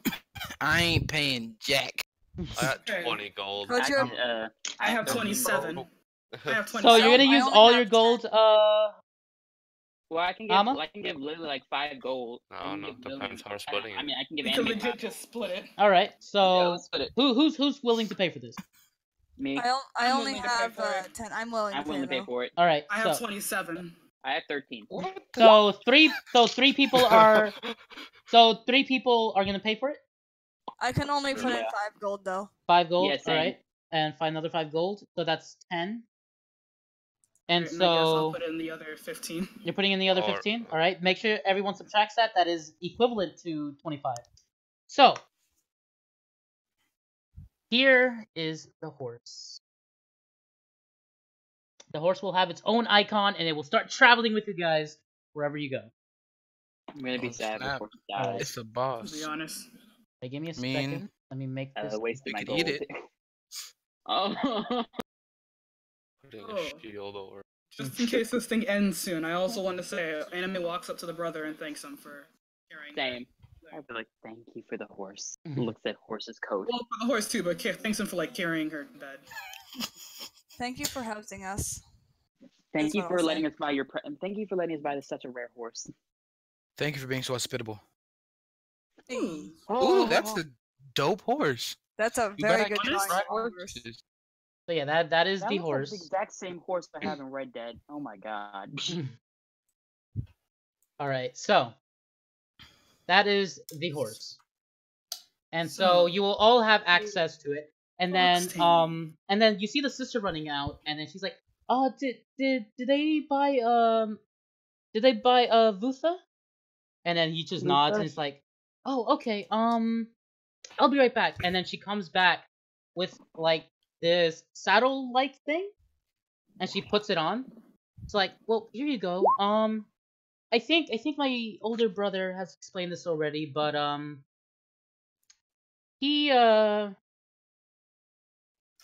it. I ain't paying jack. I got 20 gold. What's your- I have 13 27. gold. I have 27. So you're gonna I use only all have your 10. gold, Well, I can give Lily like 5 gold. I No, can no, give Lily- depends how we're splitting it. I mean, I can give We could Anime legit 5. just split it. All right. Yeah, So let's split it. who's willing to pay for this? Me. I I'm only willing to pay have for it. 10. I'm willing I'm to willing to pay though. for it. All right. I have 27. I have 13. So three people are gonna pay for it. I can only put in Yeah. 5 gold though. 5 gold. Yeah, all same. right. And find another 5 gold. So that's 10. And Right, I guess I'll so put in the other 15. you're putting in the other Or- 15. All right. Make sure everyone subtracts that. That is equivalent to 25. So here is the horse. The horse will have its own icon, and it will start traveling with you guys wherever you go. I'm gonna be Oh, sad snap. before he dies. It's a To boss. be honest. Hey, give me a mean, second. Let me make this. Wasted We my could gold. eat it. Oh. Putting Oh. a shield over. Just in case this thing ends soon, I also want to say Anime walks up to the brother and thanks him for carrying. Same. I'd be like, thank you for the horse. Mhm. Looks at horse's coat. Well, for the horse too, but thanks him for like carrying her bed. Thank you for housing us. Thank That's you what for I'll letting say. us buy your. Thank you for letting us buy such a rare horse. Thank you for being so hospitable. Hey, Ooh, that's a dope horse. that's a You very gotta good get drawing this of horse. Horses. So yeah, that is That the looks like horse. the exact same horse I have in Red Dead. Oh my god. All right, so that is the horse, and so you will all have access to it. And then, you see the sister running out, and then she's like, "Oh, did they buy Vutha?" And then he just nods and he's like, "Oh, okay. I'll be right back." And then she comes back with like this saddle-like thing, and she puts it on. It's like, "Well, here you go. I think my older brother has explained this already, but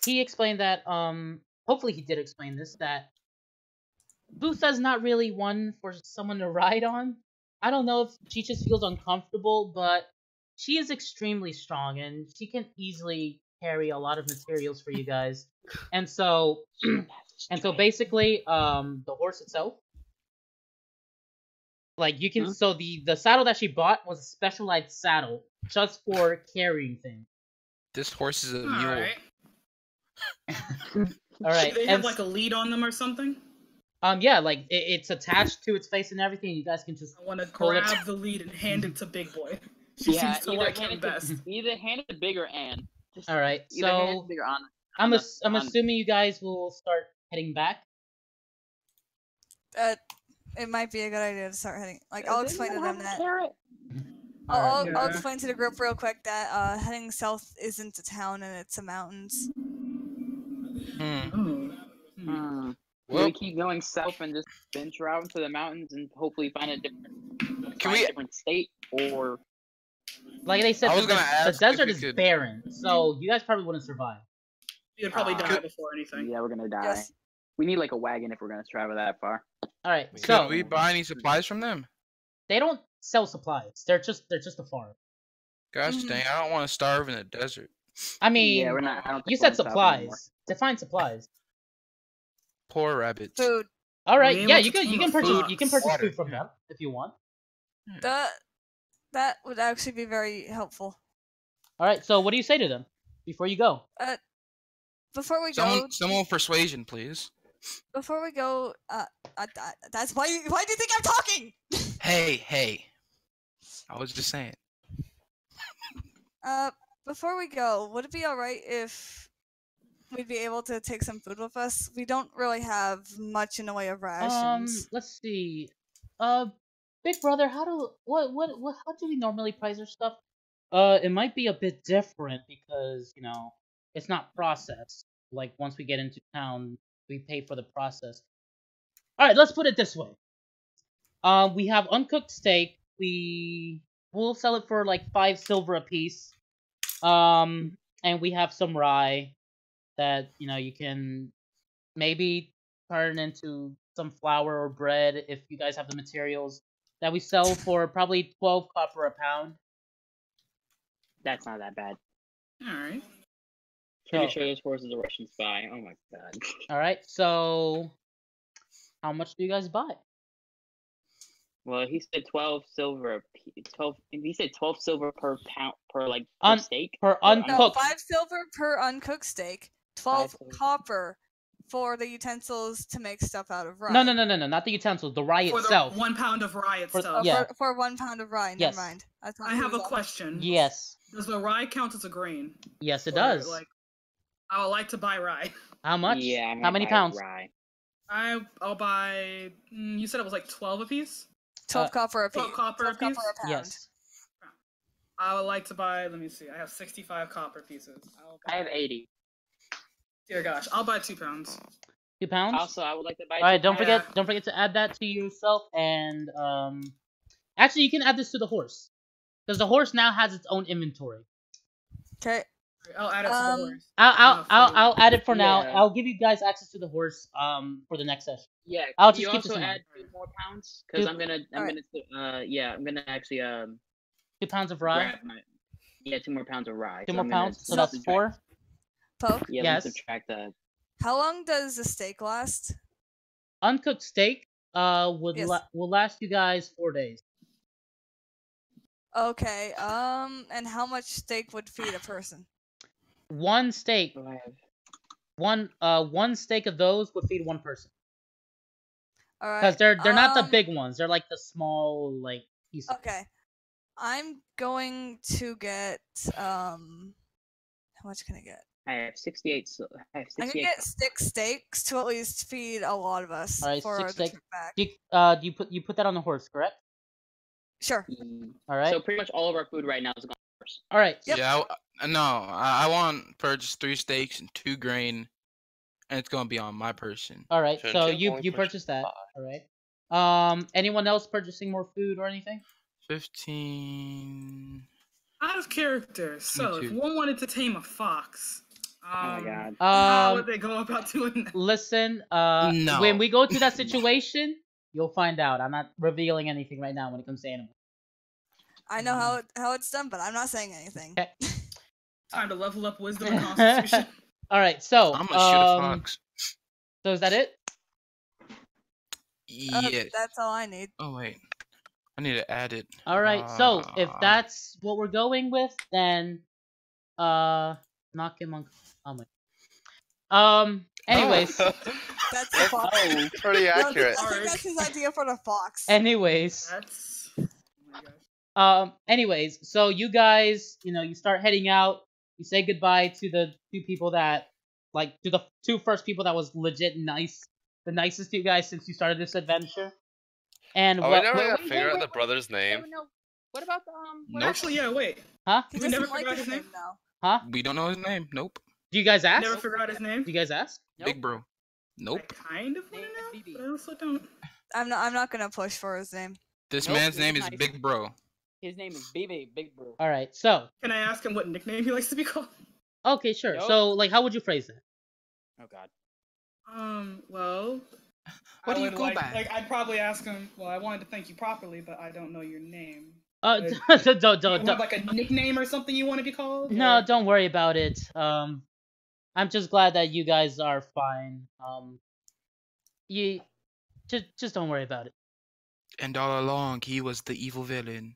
he explained that hopefully he did explain this, that Butha's not really one for someone to ride on. I don't know if she just feels uncomfortable, but she is extremely strong and she can easily carry a lot of materials for you guys. And so basically the horse itself, like you can so the saddle that she bought was a specialized saddle just for carrying things. This horse is a mule. Alright. All right. Do they have like a lead on them or something? Yeah, like it's attached to its face and everything. You guys can just I want to pull it. grab the lead and hand it to Big Boy. She seems to like him best. Either hand it to bigger Ann. Just All right, either hand it so to bigger Ann. I'm on- assuming you guys will start heading back. It might be a good idea to start heading. Like, I'll explain to them that. I'll Yeah. explain to the group real quick that heading south isn't a town and it's the mountains. Hmm. Oh. Do Well, we keep going south and just venture out into the mountains and hopefully find a different state, or Like they said, I was gonna the ask if desert we is could- barren, so you guys probably wouldn't survive. You'd probably die Could- before anything. yeah, we're gonna die. Yes. We need like a wagon if we're gonna travel that far. All right, Could so Could we buy any supplies from them? they don't sell supplies. They're just a farm. Gosh Mhm. dang, I don't want to starve in the desert. I mean, yeah, we're not. I don't think you we're said in South anymore. supplies. Define supplies. Poor rabbits. Food. All right, Be yeah, able you to can tame a purchase fox. Water, food from yeah. them if you want. That would actually be very helpful. All right, so what do you say to them before you go? Before we go, Someone with persuasion, please. that's why do you think I'm talking? Hey. I was just saying. Before we go, would it be alright if we'd be able to take some food with us? We don't really have much in the way of rations. Let's see. Big brother, how do we normally price our stuff? It might be a bit different because it's not processed. Like once we get into town, we pay for the process. All right, let's put it this way. We have uncooked steak. We'll sell it for like 5 silver a piece. And we have some rye that you can maybe turn into some flour or bread if you guys have the materials, that we sell for probably 12 copper a pound. That's not that bad. All right. Pretty So- sure this horse is a Russian spy. Oh my god. All right, so how much do you guys buy? Well, he said 12 silver. 12. He said 12 silver per pound per Un- steak. per Or uncooked. No, 5 silver per uncooked steak, 12 silver. copper for the utensils to make stuff out of rye. No, not the utensils, the rye For itself. the 1 pound of rye For- itself. yeah. For 1 pound of rye. Yes. Never mind. thought I it have a was all- question. Yes, Does the rye count as a grain? yes, it Or, does. I would like to buy rye. How much? Yeah, I'm How gonna many buy pounds? Rye. I'll buy. You said it was like 12 apiece. 12 copper a piece. 12 copper a 12 piece? a pound. Yes. I would like to buy. Let me see. I have 65 copper pieces. I have 80. Dear gosh, I'll buy 2 pounds. 2 pounds. Also, I would like to buy. All right, don't Yeah. forget to add that to yourself, and actually you can add this to the horse, because the horse now has its own inventory. Okay. I'll add it to the horse. I'll add it for now. Yeah. I'll give you guys access to the horse for the next session. Yeah. I'll can just you keep this also in add mind. 2 more pounds? Because Two- I'm gonna actually 2 pounds of rye. grab my 2 more pounds of rye. 2 So more I'm gonna pounds, so that's 4. Poke. Yeah, Yes. let's subtract that. How long does the steak last? Uncooked steak Yes. will last you guys 4 days. Okay. And how much steak would feed a person? One steak, So I have one steak of those would feed one person, All right. because they're not the um, big ones. They're like the small pieces. Okay. I'm going to get how much can I get? I have 68. I have I'm 68. gonna get 6 steaks to at least feed a lot of us All right, for 6 the steak. trip back. Do you put that on the horse, correct? Sure. All right. So pretty much all of our food right now is gone first. All right. Yep. Yeah, I want to purchase 3 steaks and 2 grain, and it's gonna be on my person. All right. Shouldn't So you you only you purchase purchased that. 5? All right. Anyone else purchasing more food or anything? 15. Out of character. So if too. one wanted to tame a fox, Oh my god. how would they go about doing that? Listen. No. When we go to that situation, you'll find out. I'm not revealing anything right now when it comes to animals. I know how it's done, but I'm not saying anything. Okay. Time to level up wisdom and constitution. All right. So. I'm gonna shoot a fox. So is that it? Yes. That's all I need. Oh wait, I need to add it. All right. So if that's what we're going with, then knock him on. Oh my. Anyways. That's the fox. Oh, pretty accurate. I think that's his idea for the fox. Anyways. That's. Oh my gosh. Anyways, so you guys, you start heading out. You say goodbye to the 2 people that, to the 2 first people that was legit nice, the nicest to you guys since you started this adventure. And Oh, we what? never wait, got wait, figure out wait, the brother's name. No, What about the Nope. Actually, yeah, wait. Huh? He We never doesn't like forgot his his name name? now. Huh? We don't know his name. Nope. Do you guys ask? Never forgot his name. Do you guys ask? Big bro. Nope. I kind of want Name to is know, BB. but I also don't. I'm not gonna push for his name. This Nope, man's this name is is nice. Big Bro. His name is BB, Big Bro. All right. So, Can I ask him what nickname he likes to be called? okay, sure. Nope. So, like, how would you phrase it? Oh God. Well, What I do you would go like, by? Like, I'd probably ask him. Well, I wanted to thank you properly, but I don't know your name. Don't, Do you don't, have like a nickname or something you want to be called? no, or- don't worry about it. I'm just glad that you guys are fine. You just don't worry about it. And all along, he was the evil villain.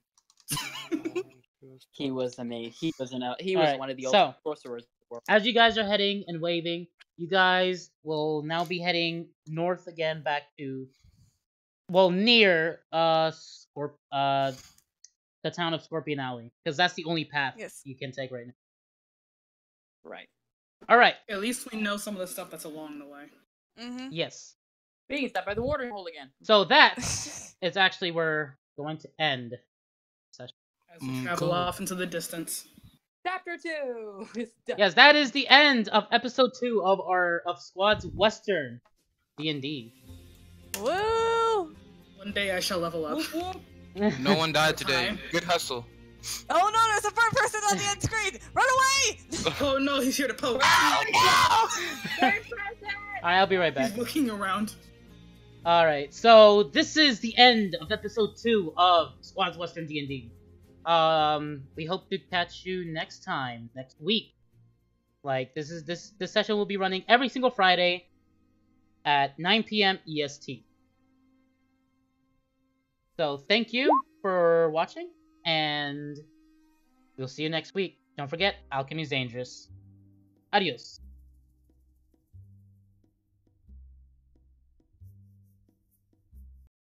He was amazing. He was Alright, one of the so- ultimate sorcerers in the world. As you guys are heading and waving, you guys will now be heading north again, back to, well, near the town of Scorpion Alley, because that's the only path Yes. you can take right now. Right. All right. At least we know some of the stuff that's along the way. Mm-hmm. Yes. Being stopped by the watering hole again. So that is actually where we're going to end session. As we travel Go. off into the distance. Chapter 2 is done. Yes, that is the end of episode 2 of Squad's Western D&D. Woo! One day I shall level up. Whoop, whoop. No one died today. Time. Good hustle. Oh no, there's a bird person on the end screen! Run away! Oh no, he's here to poke. Oh no! Alright, I'll be right back. He's looking around. Alright, so this is the end of episode 2 of Squad's Western D&D. We hope to catch you next time, next week. Like, this session will be running every single Friday at 9 p.m. EST. So, thank you for watching, and we'll see you next week. Don't forget, alchemy is dangerous. Adios.